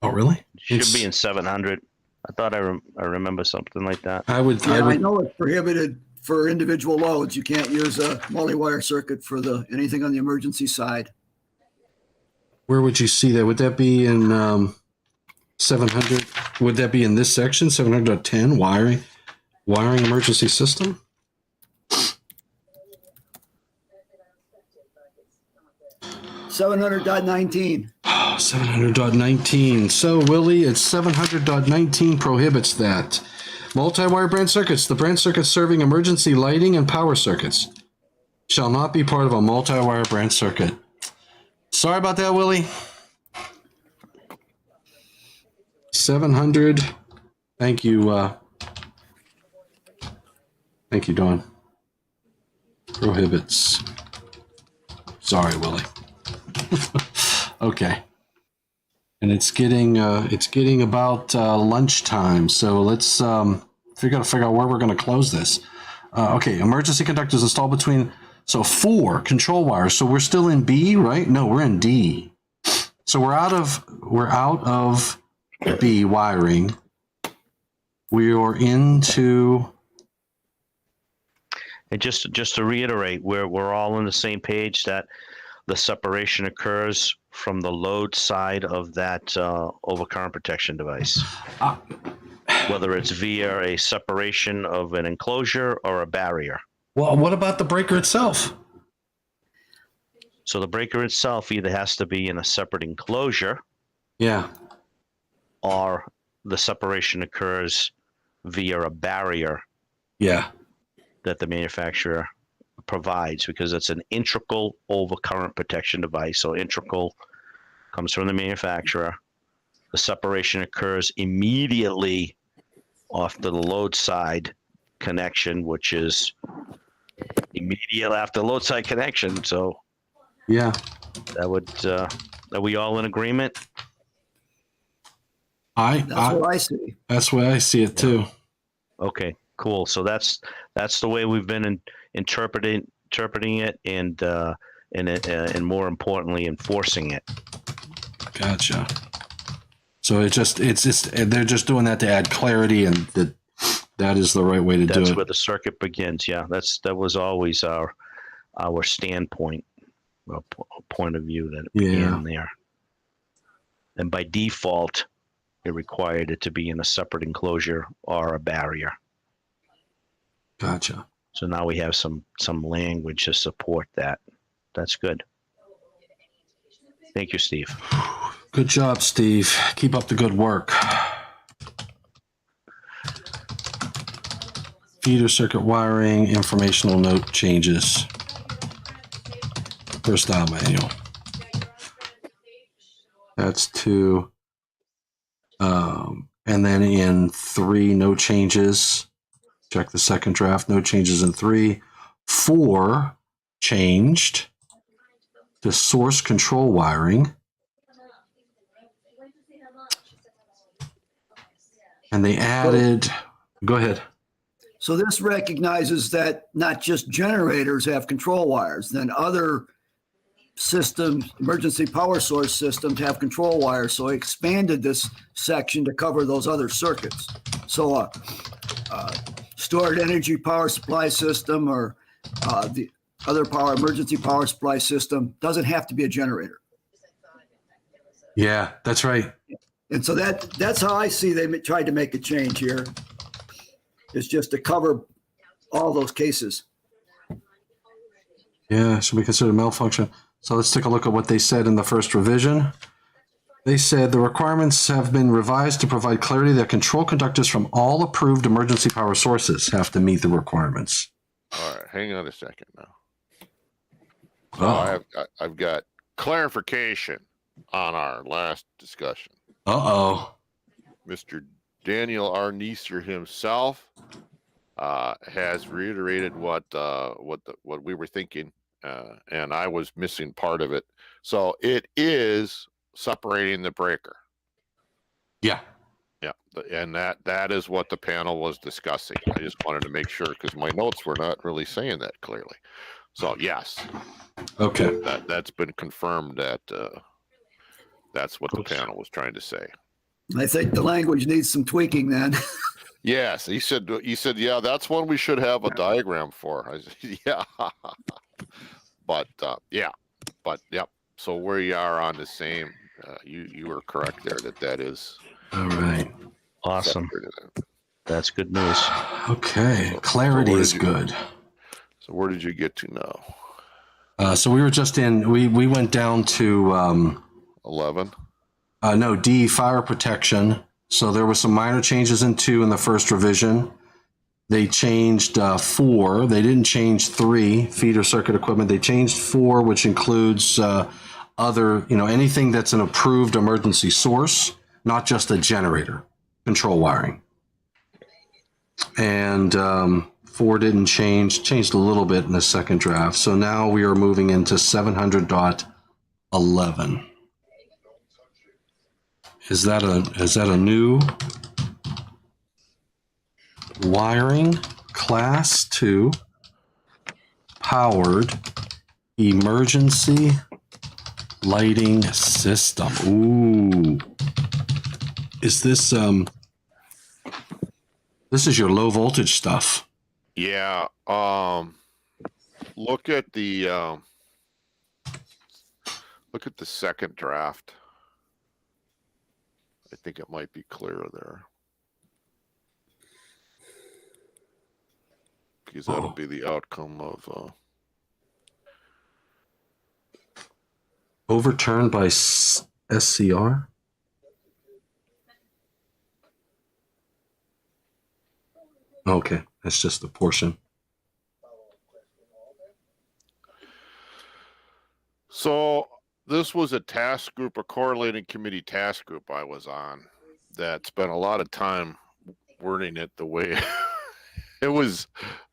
Oh, really? It should be in 700. I thought I remember something like that. I would. I know it's prohibited for individual loads. You can't use a multi-wire circuit for anything on the emergency side. Where would you see that? Would that be in 700? Would that be in this section, 700.10, wiring emergency system? $700.19. 700.19. So, Willie, it's 700.19 prohibits that. Multi-wire branch circuits. The branch circuits serving emergency lighting and power circuits shall not be part of a multi-wire branch circuit. Sorry about that, Willie. 700. Thank you. Thank you, Dawn. Prohibits. Sorry, Willie. Okay. And it's getting about lunchtime, so let's figure out where we're going to close this. Okay, emergency conductors installed between 4 control wires. So we're still in B, right? No, we're in D. So we're out of B wiring. We are into. And just to reiterate, we're all on the same page that the separation occurs from the load side of that overcurrent protection device, whether it's via a separation of an enclosure or a barrier. Well, what about the breaker itself? So the breaker itself either has to be in a separate enclosure, Yeah. or the separation occurs via a barrier Yeah. that the manufacturer provides, because it's an integral overcurrent protection device. So integral comes from the manufacturer. The separation occurs immediately off the load side connection, which is immediately after the load side connection. So Yeah. that would, are we all in agreement? That's what I see. That's the way I see it too. Okay, cool. So that's the way we've been interpreting it, and more importantly, enforcing it. Gotcha. So it's just they're just doing that to add clarity, and that is the right way to do That's it. where the circuit begins. Yeah, that was always our standpoint, point of view that it began there. And by default, it required it to be in a separate enclosure or a barrier. Gotcha. So now we have some language to support that. That's good. Thank you, Steve. Good job, Steve. Keep up the good work. Feeder circuit wiring, informational note changes. Per style manual. That's 2. And then in 3, no changes. Check the second draft. No changes in 3. 4 changed to source control wiring. And they added, go ahead. So this recognizes that not just generators have control wires, then other systems, emergency power source systems have control wires. So it expanded this section to cover those other circuits. So stored energy power supply system or the other emergency power supply system doesn't have to be a generator. Yeah, that's right. And so that's how I see they tried to make a change here. It's just to cover all those cases. Yeah, should be considered malfunction. So let's take a look at what they said in the first revision. They said the requirements have been revised to provide clarity that control conductors from all approved emergency power sources have to meet the requirements. All right, hang on a second now. Oh. I've got clarification on our last discussion. Uh-oh. Mr. Daniel R. Neeser himself has reiterated what we were thinking, and I was missing part of it. So it is separating the breaker. Yeah. Yeah, and that is what the panel was discussing. I just wanted to make sure because my notes were not really saying that clearly. So yes, Okay. that's been confirmed that that's what the Oops. panel was trying to say. I think the language needs some tweaking then. Yes, he said, yeah, that's one we should have a diagram for. I said, yeah, but yep. So we are on the same. You were correct there. That is All right. Awesome. separated. That's good news. Okay. Clarity is good. So where did you get to now? So we were just we went down to 11. no, D, fire protection. So there were some minor changes in 2 in the first revision. They changed 4. They didn't change 3, feeder circuit equipment. They changed 4, which includes other, anything that's an approved emergency source, not just a generator, control wiring. And 4 didn't change, changed a little bit in the second draft. So now we are moving into 700.11. Is that a new wiring class 2 powered emergency lighting system? Ooh. Is this this is your low voltage stuff? Yeah. Look at the second draft. I think it might be clearer there. Because that'll be the outcome of overturned by SCR? Okay, that's just a portion. So this was a task group, a correlating committee task group I was on that spent a lot of time wording it the way it was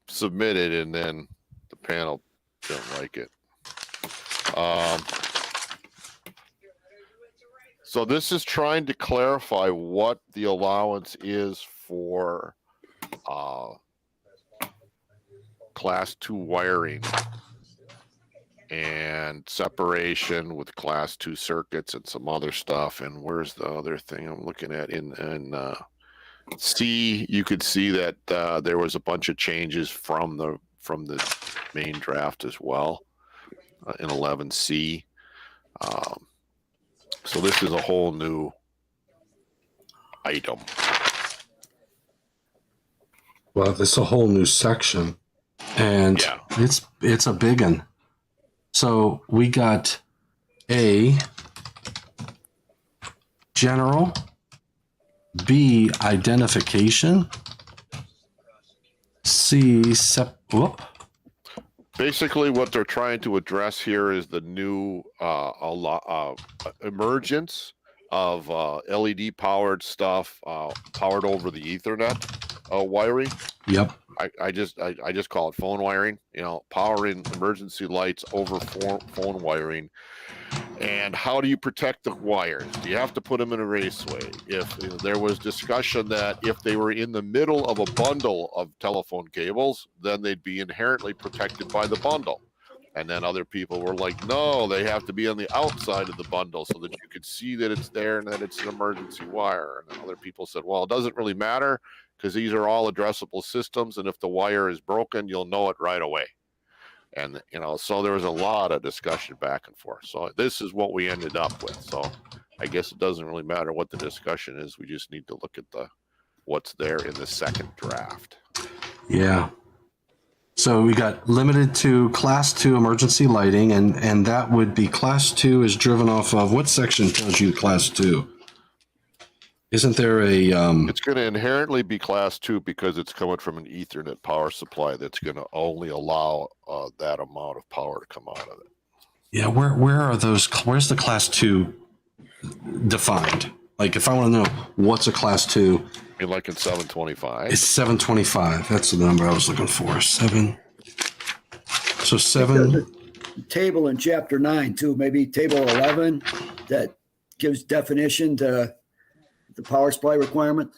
submitted, and then the panel didn't like it. So this is trying to clarify what the allowance is for class 2 wiring and separation with class 2 circuits and some other stuff. And where's the other thing I'm looking at? In C, you could see that there was a bunch of changes from the main draft as well in 11C. So this is a whole new item. Well, it's a whole new section, and Yeah. it's a big one. So we got A, general, B, identification, C, Basically, what they're trying to address here is the new emergence of LED powered stuff, powered over the Ethernet wiring. Yep. I just call it phone wiring. Powering emergency lights over phone wiring. And how do you protect the wires? Do you have to put them in a raceway? If there was discussion that if they were in the middle of a bundle of telephone cables, then they'd be inherently protected by the bundle. And then other people were like, no, they have to be on the outside of the bundle so that you could see that it's there and that it's an emergency wire. And then other people said, well, it doesn't really matter because these are all addressable systems. And if the wire is broken, you'll know it right away. And, so there was a lot of discussion back and forth. So this is what we ended up with. So I guess it doesn't really matter what the discussion is. We just need to look at what's there in the second draft. Yeah. So we got limited to class 2 emergency lighting, and that would be class 2 is driven off of what section tells you class 2? Isn't there a It's going to inherently be class 2 because it's coming from an Ethernet power supply that's going to only allow that amount of power to come out of it. Yeah, where are those? Where's the class 2 defined? Like, if I want to know what's a class 2, I mean, like in 725. it's 725. That's the number I was looking for. 7. So 7. There's a table in chapter 9 too, maybe table 11 that gives definition to the power supply requirement?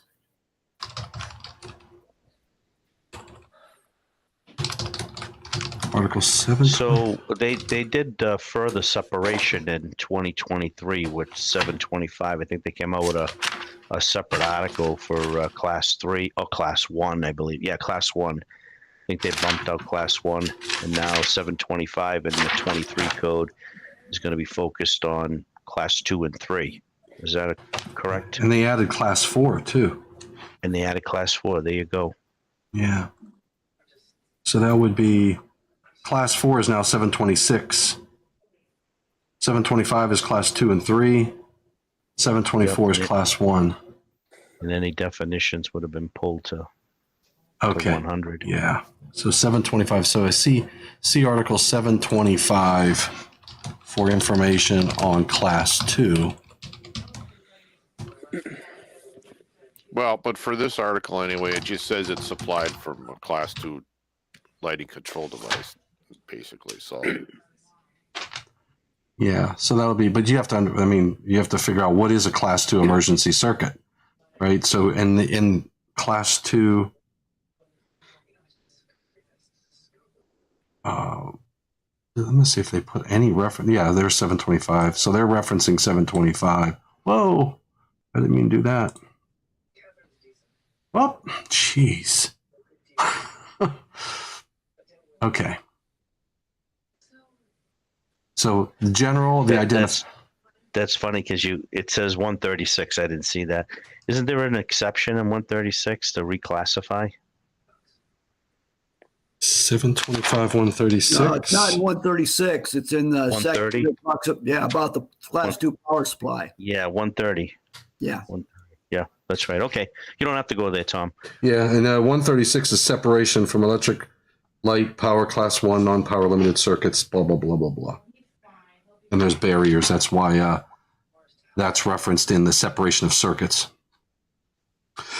Article 7. So they did further separation in 2023 with 725. I think they came out with a separate article for class 3 or class 1, I believe. Yeah, class 1. I think they bumped out class 1, and now 725 in the 23 code is going to be focused on class 2 and 3. Is that correct? And they added class 4 too. And they added class 4. There you go. Yeah. So that would be class 4 is now 726. 725 is class 2 and 3. 724 is class 1. And any definitions would have been pulled to Okay. 100. Yeah. So 725. So I see Article 725 for information on class 2. Well, but for this article anyway, it just says it's supplied from a class 2 lighting control device, basically. So Yeah. So that'll be, but you have to, you have to figure out what is a class 2 emergency circuit, right? So in class 2, let me see if they put any reference. Yeah, there's 725. So they're referencing 725. Whoa. I didn't mean to do that. Well, jeez. Okay. So the general, the identity. That's funny because it says 136. I didn't see that. Isn't there an exception in 136 to reclassify? 725, 136. No, it's not in 136. It's in the 130? section that talks about the class 2 power supply. Yeah, 130. Yeah. Yeah, that's right. Okay. You don't have to go there, Tom. Yeah, and 136 is separation from electric light power class 1 non-power limited circuits, blah, blah, blah, blah, blah. And there's barriers. That's why that's referenced in the separation of circuits.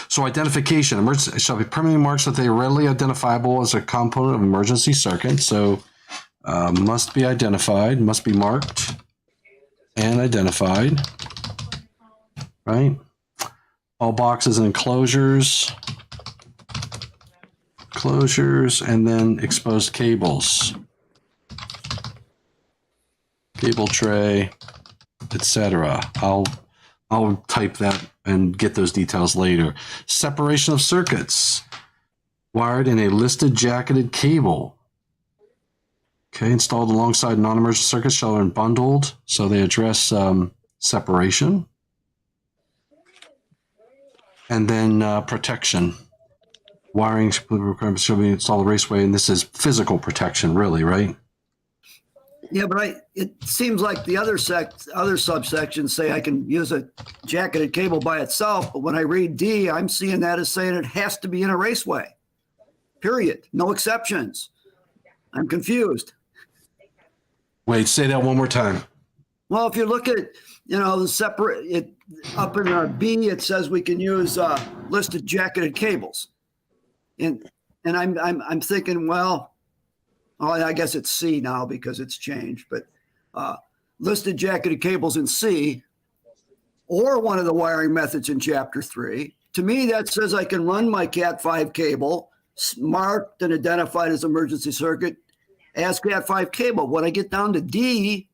So identification. Emergency shall be permanently marked so that they are readily identifiable as a component of emergency circuit. So must be identified, must be marked and identified, right? All boxes and enclosures, and then exposed cables, cable tray, etc. I'll type that and get those details later. Separation of circuits wired in a listed jacketed cable. Okay, installed alongside non-emergent circuits shall be bundled, so they address separation. And then protection. Wiring requirements shall be installed raceway, and this is physical protection, really, right? Yeah, but it seems like the other subsections say I can use a jacketed cable by itself, but when I read D, I'm seeing that as saying it has to be in a raceway. Period. No exceptions. I'm confused. Wait, say that one more time. Well, if you look at, the separate up in B, it says we can use listed jacketed cables, and I'm thinking, well, I guess it's C now because it's changed, but listed jacketed cables in C, or one of the wiring methods in Chapter 3. To me, that says I can run my Cat5 cable, marked and identified as emergency circuit, as Cat5 cable. When I get down to D,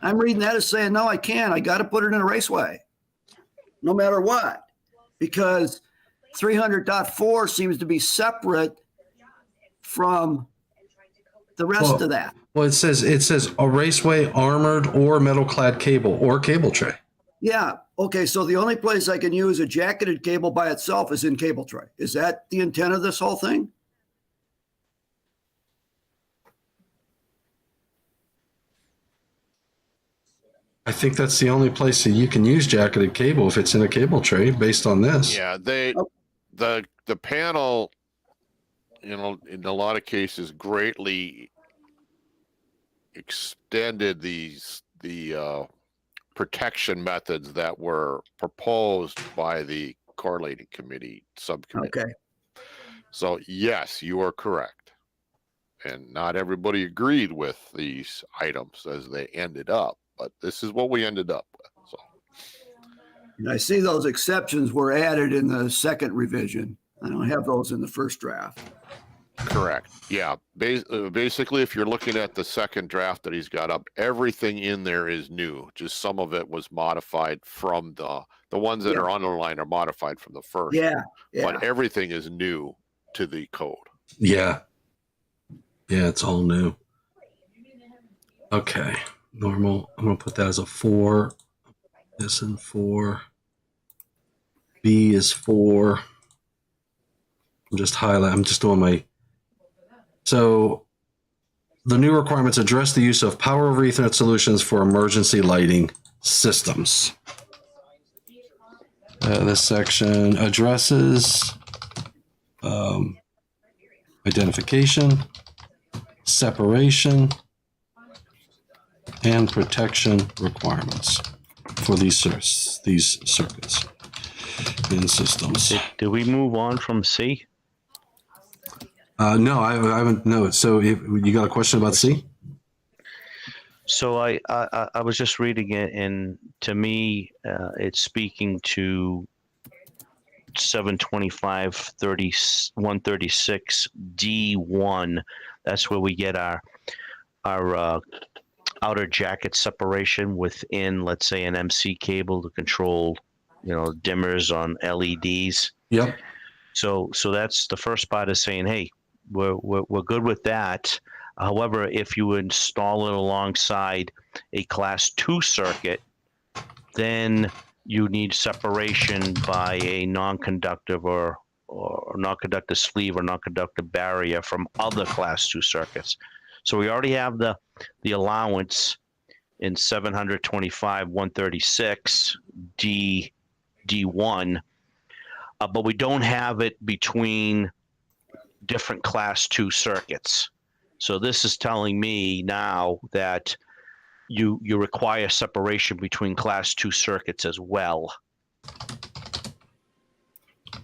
I'm reading that as saying, no, I can't. I got to put it in a raceway, no matter what, because 300.4 seems to be separate from the rest of that. Well, it says a raceway, armored or metal clad cable or cable tray. Yeah. Okay. So the only place I can use a jacketed cable by itself is in cable tray. Is that the intent of this whole thing? I think that's the only place that you can use jacketed cable if it's in a cable tray based on this. yeah, the panel, in a lot of cases, greatly extended the protection methods that were proposed by the correlating committee subcommittee. Okay. So yes, you are correct. And not everybody agreed with these items as they ended up, but this is what we ended up with. So And I see those exceptions were added in the second revision. I don't have those in the first draft. Correct. Yeah. Basically, if you're looking at the second draft that he's got up, everything in there is new. Just some of it was modified from the ones that are underlined are modified from the first. Yeah. But everything is new to the code. Yeah. Yeah, it's all new. Okay. Normal. I'm going to put that as a 4. This in 4. B is 4. I'm just doing my. So the new requirements address the use of power over Ethernet solutions for emergency lighting systems. This section addresses identification, separation, and protection requirements for these circuits in systems. Did we move on from C? No, I haven't. No. So you got a question about C? So I was just reading it, and to me, it's speaking to 725.136 D1. That's where we get our outer jacket separation within, let's say, an MC cable to control, dimmers on LEDs. Yep. So that's the first part is saying, hey, we're good with that. However, if you install it alongside a class 2 circuit, then you need separation by a non-conductive or non-conductive sleeve or non-conductive barrier from other class 2 circuits. So we already have the allowance in 725.136 D1, but we don't have it between different class 2 circuits. So this is telling me now that you require separation between class 2 circuits as well.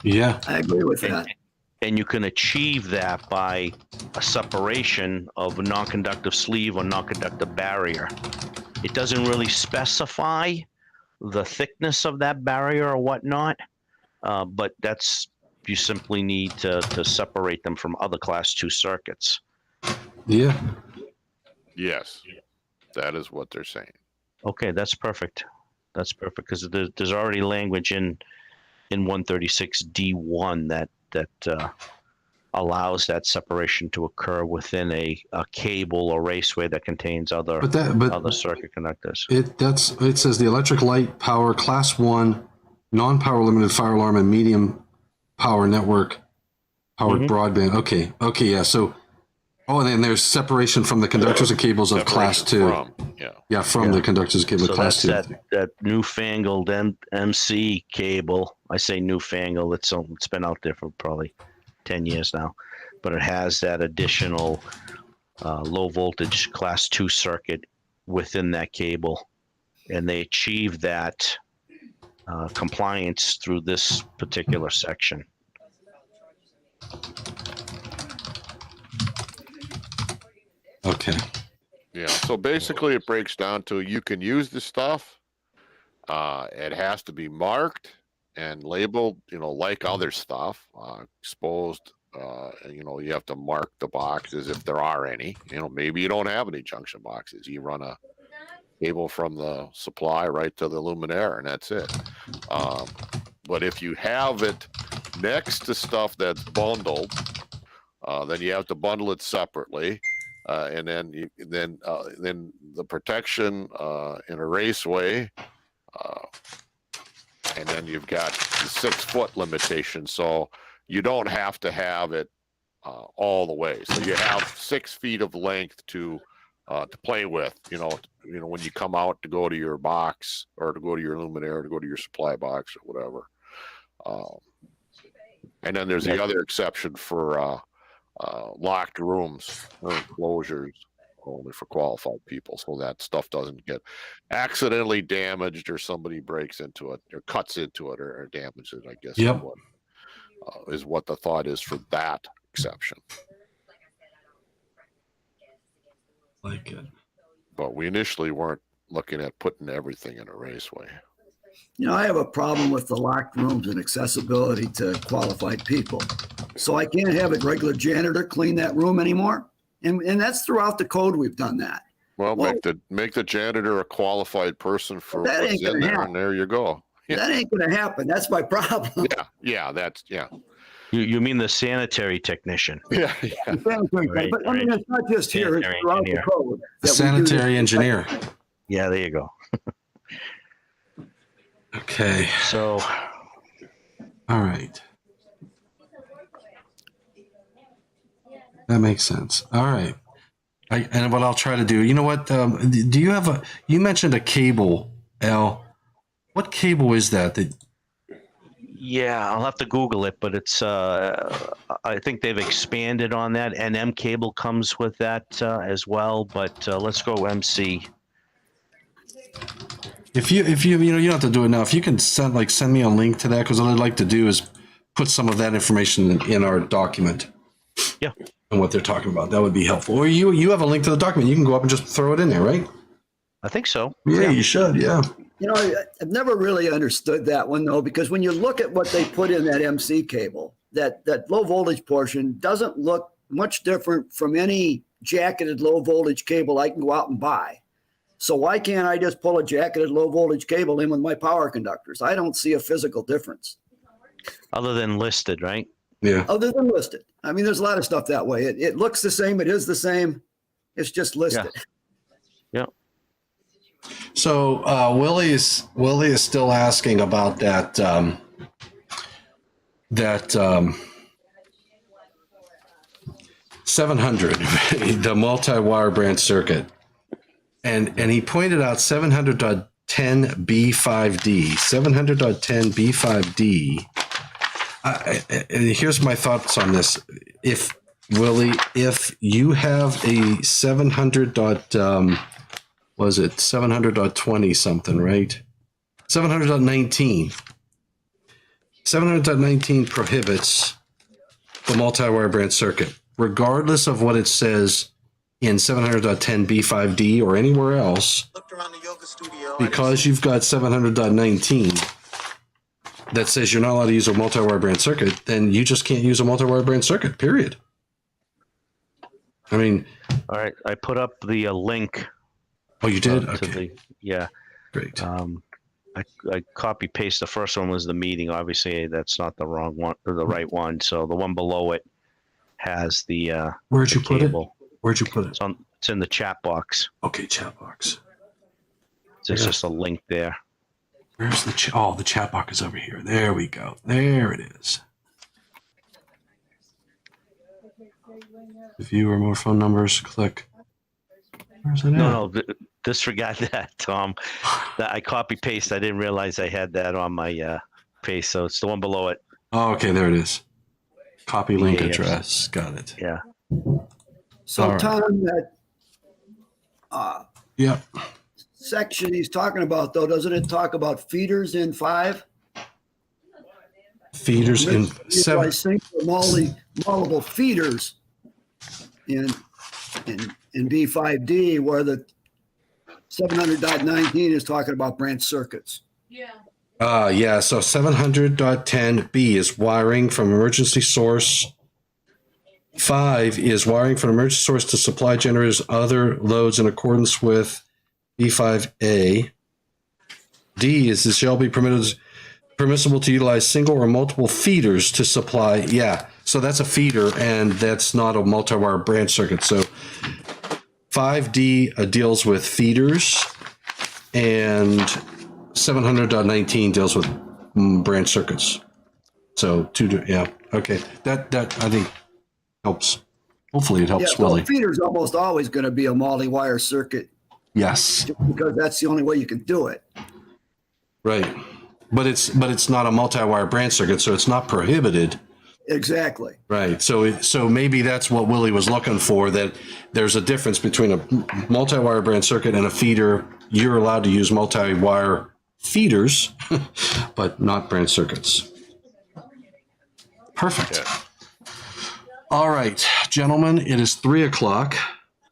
Yeah, I agree with that. And you can achieve that by a separation of a non-conductive sleeve or non-conductive barrier. It doesn't really specify the thickness of that barrier or whatnot, but you simply need to separate them from other class 2 circuits. Yeah. Yes. That is what they're saying. Okay, that's perfect. That's perfect because there's already language in 136 D1 that allows that separation to occur within a cable or raceway that contains other circuit connectors. It says the electric light power class 1 non-power limited fire alarm and medium power network powered broadband. Okay, yeah. So and then there's separation from the conductors and cables of class 2. From the conductors and cable of class 2. That newfangled MC cable. I say newfangled. It's been out there for probably 10 years now, but it has that additional low voltage class 2 circuit within that cable, and they achieve that compliance through this particular section. Okay. Yeah. So basically, it breaks down to you can use the stuff. It has to be marked and labeled, like other stuff, exposed. You have to mark the boxes if there are any. Maybe you don't have any junction boxes. You run a cable from the supply right to the luminaire, and that's it. But if you have it next to stuff that's bundled, then you have to bundle it separately. And then the protection in a raceway, and then you've got the 6-foot limitation. So you don't have to have it all the way. So you have 6 feet of length to play with. When you come out to go to your box or to go to your luminaire, or to go to your supply box or whatever. And then there's the other exception for locked rooms or enclosures only for qualified people, so that stuff doesn't get accidentally damaged or somebody breaks into it or cuts into it or damages it, I guess. Yep. Is what the thought is for that exception. Like it. But we initially weren't looking at putting everything in a raceway. I have a problem with the locked rooms and accessibility to qualified people. So I can't have a regular janitor clean that room anymore. And that's throughout the code. We've done that. Well, make the janitor a qualified person for That what's ain't in gonna there, happen. and there you go. Yeah. That ain't going to happen. That's my problem. Yeah. You mean the sanitary technician? Yeah. Right, But I mean, it's not just here, it's Sanitary throughout engineer. the code. The that we do this. sanitary engineer. Yeah, there you go. Okay. So, All right. That makes sense. All right. And what I'll try to do, you know what? Do you have you mentioned a cable, Al. What cable is that? yeah, I'll have to Google it, but it's, I think they've expanded on that. NM cable comes with that as well, but let's go MC. If you you don't have to do it now. If you can send me a link to that, because what I'd like to do is put some of that information in our document. Yeah. And what they're talking about, that would be helpful. Or you have a link to the document. You can go up and just throw it in there, right? I think so. Yeah, you should. Yeah. I've never really understood that one, though, because when you look at what they put in that MC cable, that low voltage portion doesn't look much different from any jacketed low voltage cable I can go out and buy. So why can't I just pull a jacketed low voltage cable in with my power conductors? I don't see a physical difference. Other than listed, right? Yeah. Other than listed. I mean, there's a lot of stuff that way. It looks the same. It is the same. It's just listed. Yeah. So Willie is still asking about that 700, the multi-wire branch circuit, and he pointed out 700.10B5D, 700.10B5D. And here's my thoughts on this. If you have a 700. Was it 700.20 something, right? 700.19. 700.19 prohibits the multi-wire branch circuit, regardless of what it says in 700.10B5D or anywhere else. Because you've got 700.19 that says you're not allowed to use a multi-wire branch circuit, then you just can't use a multi-wire branch circuit, period. I mean... All right, I put up the link. Oh, you did? To Okay. Yeah. Great. I copy paste. The first one was the meeting. Obviously, that's not the wrong one or the right one. So the one below it has the Where'd you put it? cable. Where'd you put it? It's in the chat box. Okay, chat box. There's just a link there. Where's the chat? Oh, the chat box is over here. There we go. There it is. View or more phone numbers, click. Where's it at? No, disregard that, Tom. That I copy paste. I didn't realize I had that on my paste. So it's the one below it. Oh, okay, there it is. Copy link Yeah, address. Got it. Yeah. So, All right. Tom, that Yep. section he's talking about, though, doesn't it talk about feeders in 5? Feeders in I 7. think multiple feeders in B5D, where the 700.19 is talking about branch circuits. Yeah, so 700.10B is wiring from emergency source. 5 is wiring from emergency source to supply generators other loads in accordance with B5A. D is this shall be permissible to utilize single or multiple feeders to supply. Yeah, so that's a feeder, and that's not a multi-wire branch circuit. So 5D deals with feeders, and 700.19 deals with branch circuits. So okay. That I think helps. Hopefully it helps Willie. Feeder's almost always going to be a multi-wire circuit. Yes. Just because that's the only way you can do it. Right. But it's not a multi-wire branch circuit, so it's not prohibited. Exactly. Right. So maybe that's what Willie was looking for, that there's a difference between a multi-wire branch circuit and a feeder. You're allowed to use multi-wire feeders, but not branch circuits. Perfect. Yeah. All right, gentlemen, it is 3:00,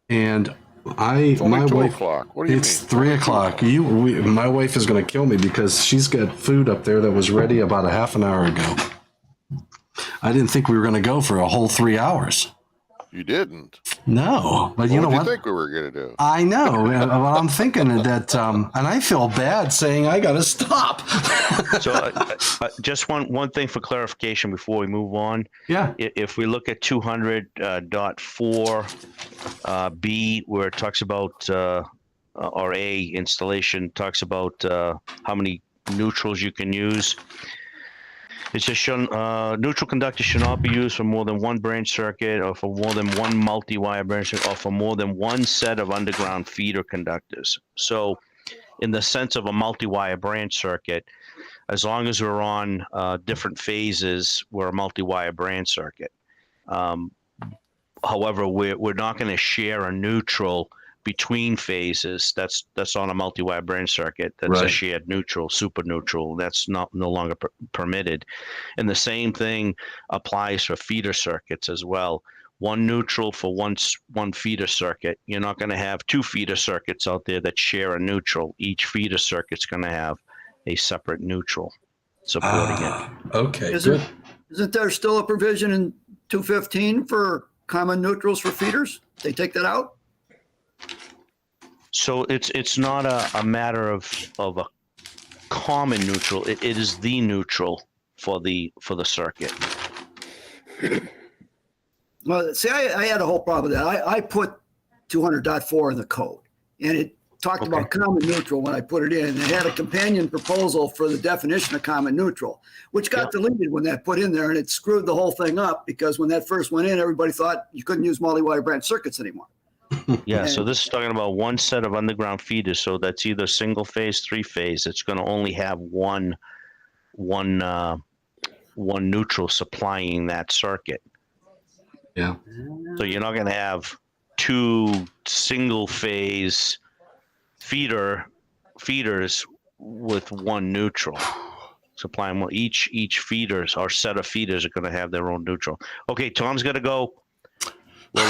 and It's only my 2 wife. o'clock. What do you It's mean? 3 o'clock. My wife is going to kill me because she's got food up there that was ready about a half an hour ago. I didn't think we were going to go for a whole 3 hours. You didn't. No, but you know What what? did you think we were going to do? I know. Well, I'm thinking that, and I feel bad saying I got to stop. So just one thing for clarification before we move on. Yeah. If we look at 200.4 B, where it talks about or A installation talks about how many neutrals you can use. It says neutral conductors should not be used for more than one branch circuit or for more than one multi-wire branch circuit or for more than one set of underground feeder conductors. So in the sense of a multi-wire branch circuit, as long as we're on different phases, we're a multi-wire branch circuit. However, we're not going to share a neutral between phases. That's on a multi-wire branch circuit. That's a Right. shared neutral, super neutral. That's no longer permitted. And the same thing applies for feeder circuits as well. One neutral for one feeder circuit. You're not going to have two feeder circuits out there that share a neutral. Each feeder circuit's going to have a separate neutral supporting it. Okay, Isn't good. there still a provision in 215 for common neutrals for feeders? They take that out? So it's not a matter of a common neutral. It is the neutral for the circuit. Well, see, I had a whole problem with that. I put 200.4 in the code, and it talked about common neutral when I put it in. It had a companion proposal for the definition of common neutral, which got deleted when that put in there, and it screwed the whole thing up because when that first went in, everybody thought you couldn't use multi-wire branch circuits anymore. Yeah, so this is talking about one set of underground feeders. So that's either single phase, three phase. It's going to only have one neutral supplying that circuit. Yeah. So you're not going to have two single phase feeders with one neutral supplying one. Each feeders or set of feeders are going to have their own neutral. Okay, Tom's going to go. We'll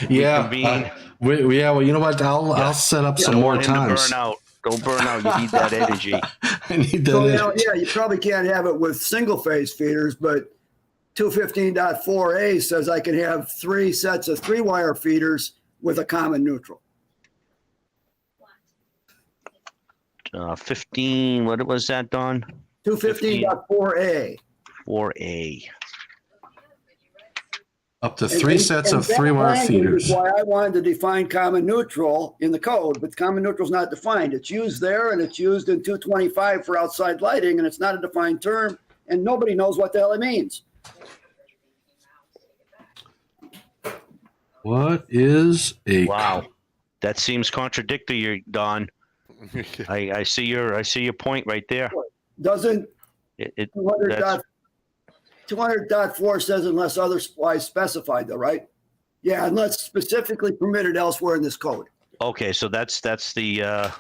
reconvene. Well, you know what? I'll set up some more Don't want him times. to burn out. Don't burn out. You need that energy. I need that. So, energy. you probably can't have it with single phase feeders, but 215.4A says I can have 3 sets of 3-wire feeders with a common neutral. 15. What was that, Don? 215.4A. 4A. Up to 3 sets of 3-wire feeders. That's why I wanted to define common neutral in the code, but common neutral is not defined. It's used there, and it's used in 225 for outside lighting, and it's not a defined term, and nobody knows what the hell it means. What is a Wow, that seems contradictory, Don. I see your point right there. Doesn't It 200.4 says unless otherwise specified, though, right? Yeah, unless specifically permitted elsewhere in this code. okay, so that's the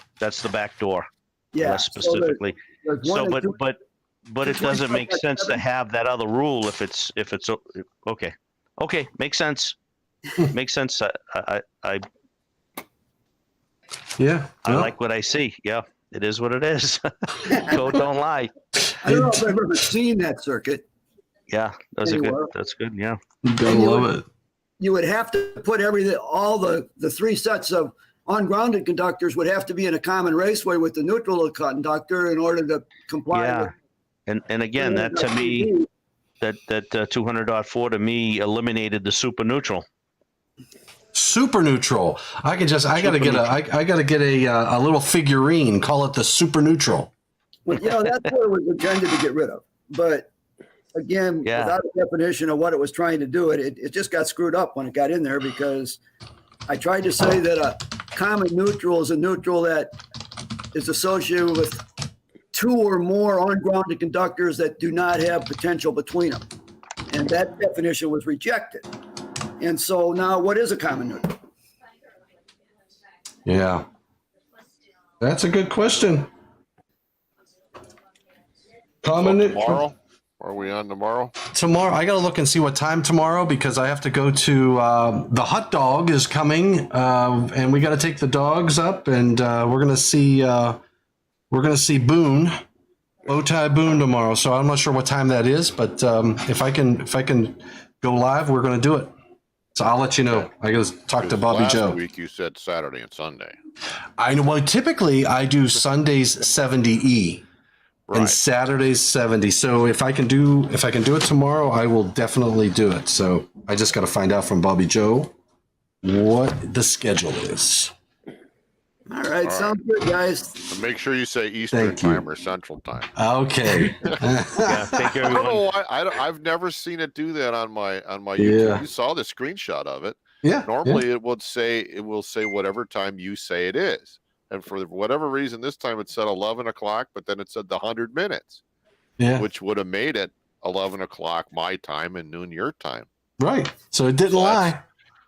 back door. Yeah, Less specifically. there's So, one and two- but it doesn't make sense to have that other rule if it's okay. Okay, makes sense. Makes sense. I Yeah. I like what I see. Yeah, it is what it is. Code don't lie. I don't know if I've ever seen that circuit. Yeah, that's Anywhere. That's good. Yeah. You gotta love it. You would have to put all the 3 sets of ungrounded conductors would have to be in a common raceway with the neutral conductor in order to comply. Yeah. And again, that to me, that 200.4 to me eliminated the super neutral. Super neutral. I gotta get a little figurine. Call it the super neutral. Well, that's what it was intended to get rid of. But again, without a definition of what it was trying to do, it just got screwed up when it got in there because I tried to say that a common neutral is a neutral that is associated with 2 or more ungrounded conductors that do not have potential between them. And that definition was rejected. And so now what is a common neutral? Yeah. That's a good question. Common neutral. Tomorrow Are we on tomorrow? Tomorrow, I got to look and see what time tomorrow because I have to go to the hot dog is coming, and we got to take the dogs up, and we're gonna see Boone, Bowtie Boone tomorrow. So I'm not sure what time that is, but if I can go live, we're gonna do it. So I'll let you know. I got to talk to Bobby Joe. Last week you said Saturday and Sunday. I know. Well, typically I do Sundays 70E. Right. And Saturday's 70. So if I can do it tomorrow, I will definitely do it. So I just got to find out from Bobby Joe what the schedule is. All right, sounds good, guys. And make sure you say Eastern Thank you. time or Central time. Okay. Yeah, thank you, I don't everyone. know why. I've never seen it do that on my YouTube. Yeah. You saw the screenshot of it. Yeah. Normally it will say whatever time you say it is. And for whatever reason, this time it said 11 o'clock, but then it said the 100 minutes, Yeah. which would have made it 11 o'clock my time and noon your time. Right. So it didn't lie.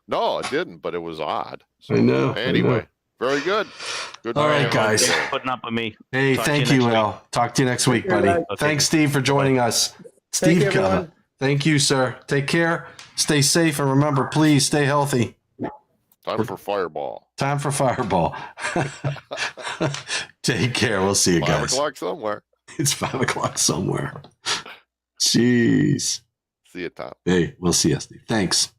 No, it didn't, but it was odd. So I know. anyway, very good. Good All night, right, everyone. guys. Putting up with me. Hey, Talk to thank you you, next Al. Talk to you next week, care, buddy. guys. Okay. Thanks, Steve, for joining us. Thank Steve you, everyone. Cutler. Thank you, sir. Take care. Stay safe, and remember, please stay healthy. Time for Fireball. Time for Fireball. Take care. We'll see you 5 guys. o'clock somewhere. It's 5 o'clock somewhere. Jeez. See you, Tom. Hey, we'll see you, Steve. Thanks.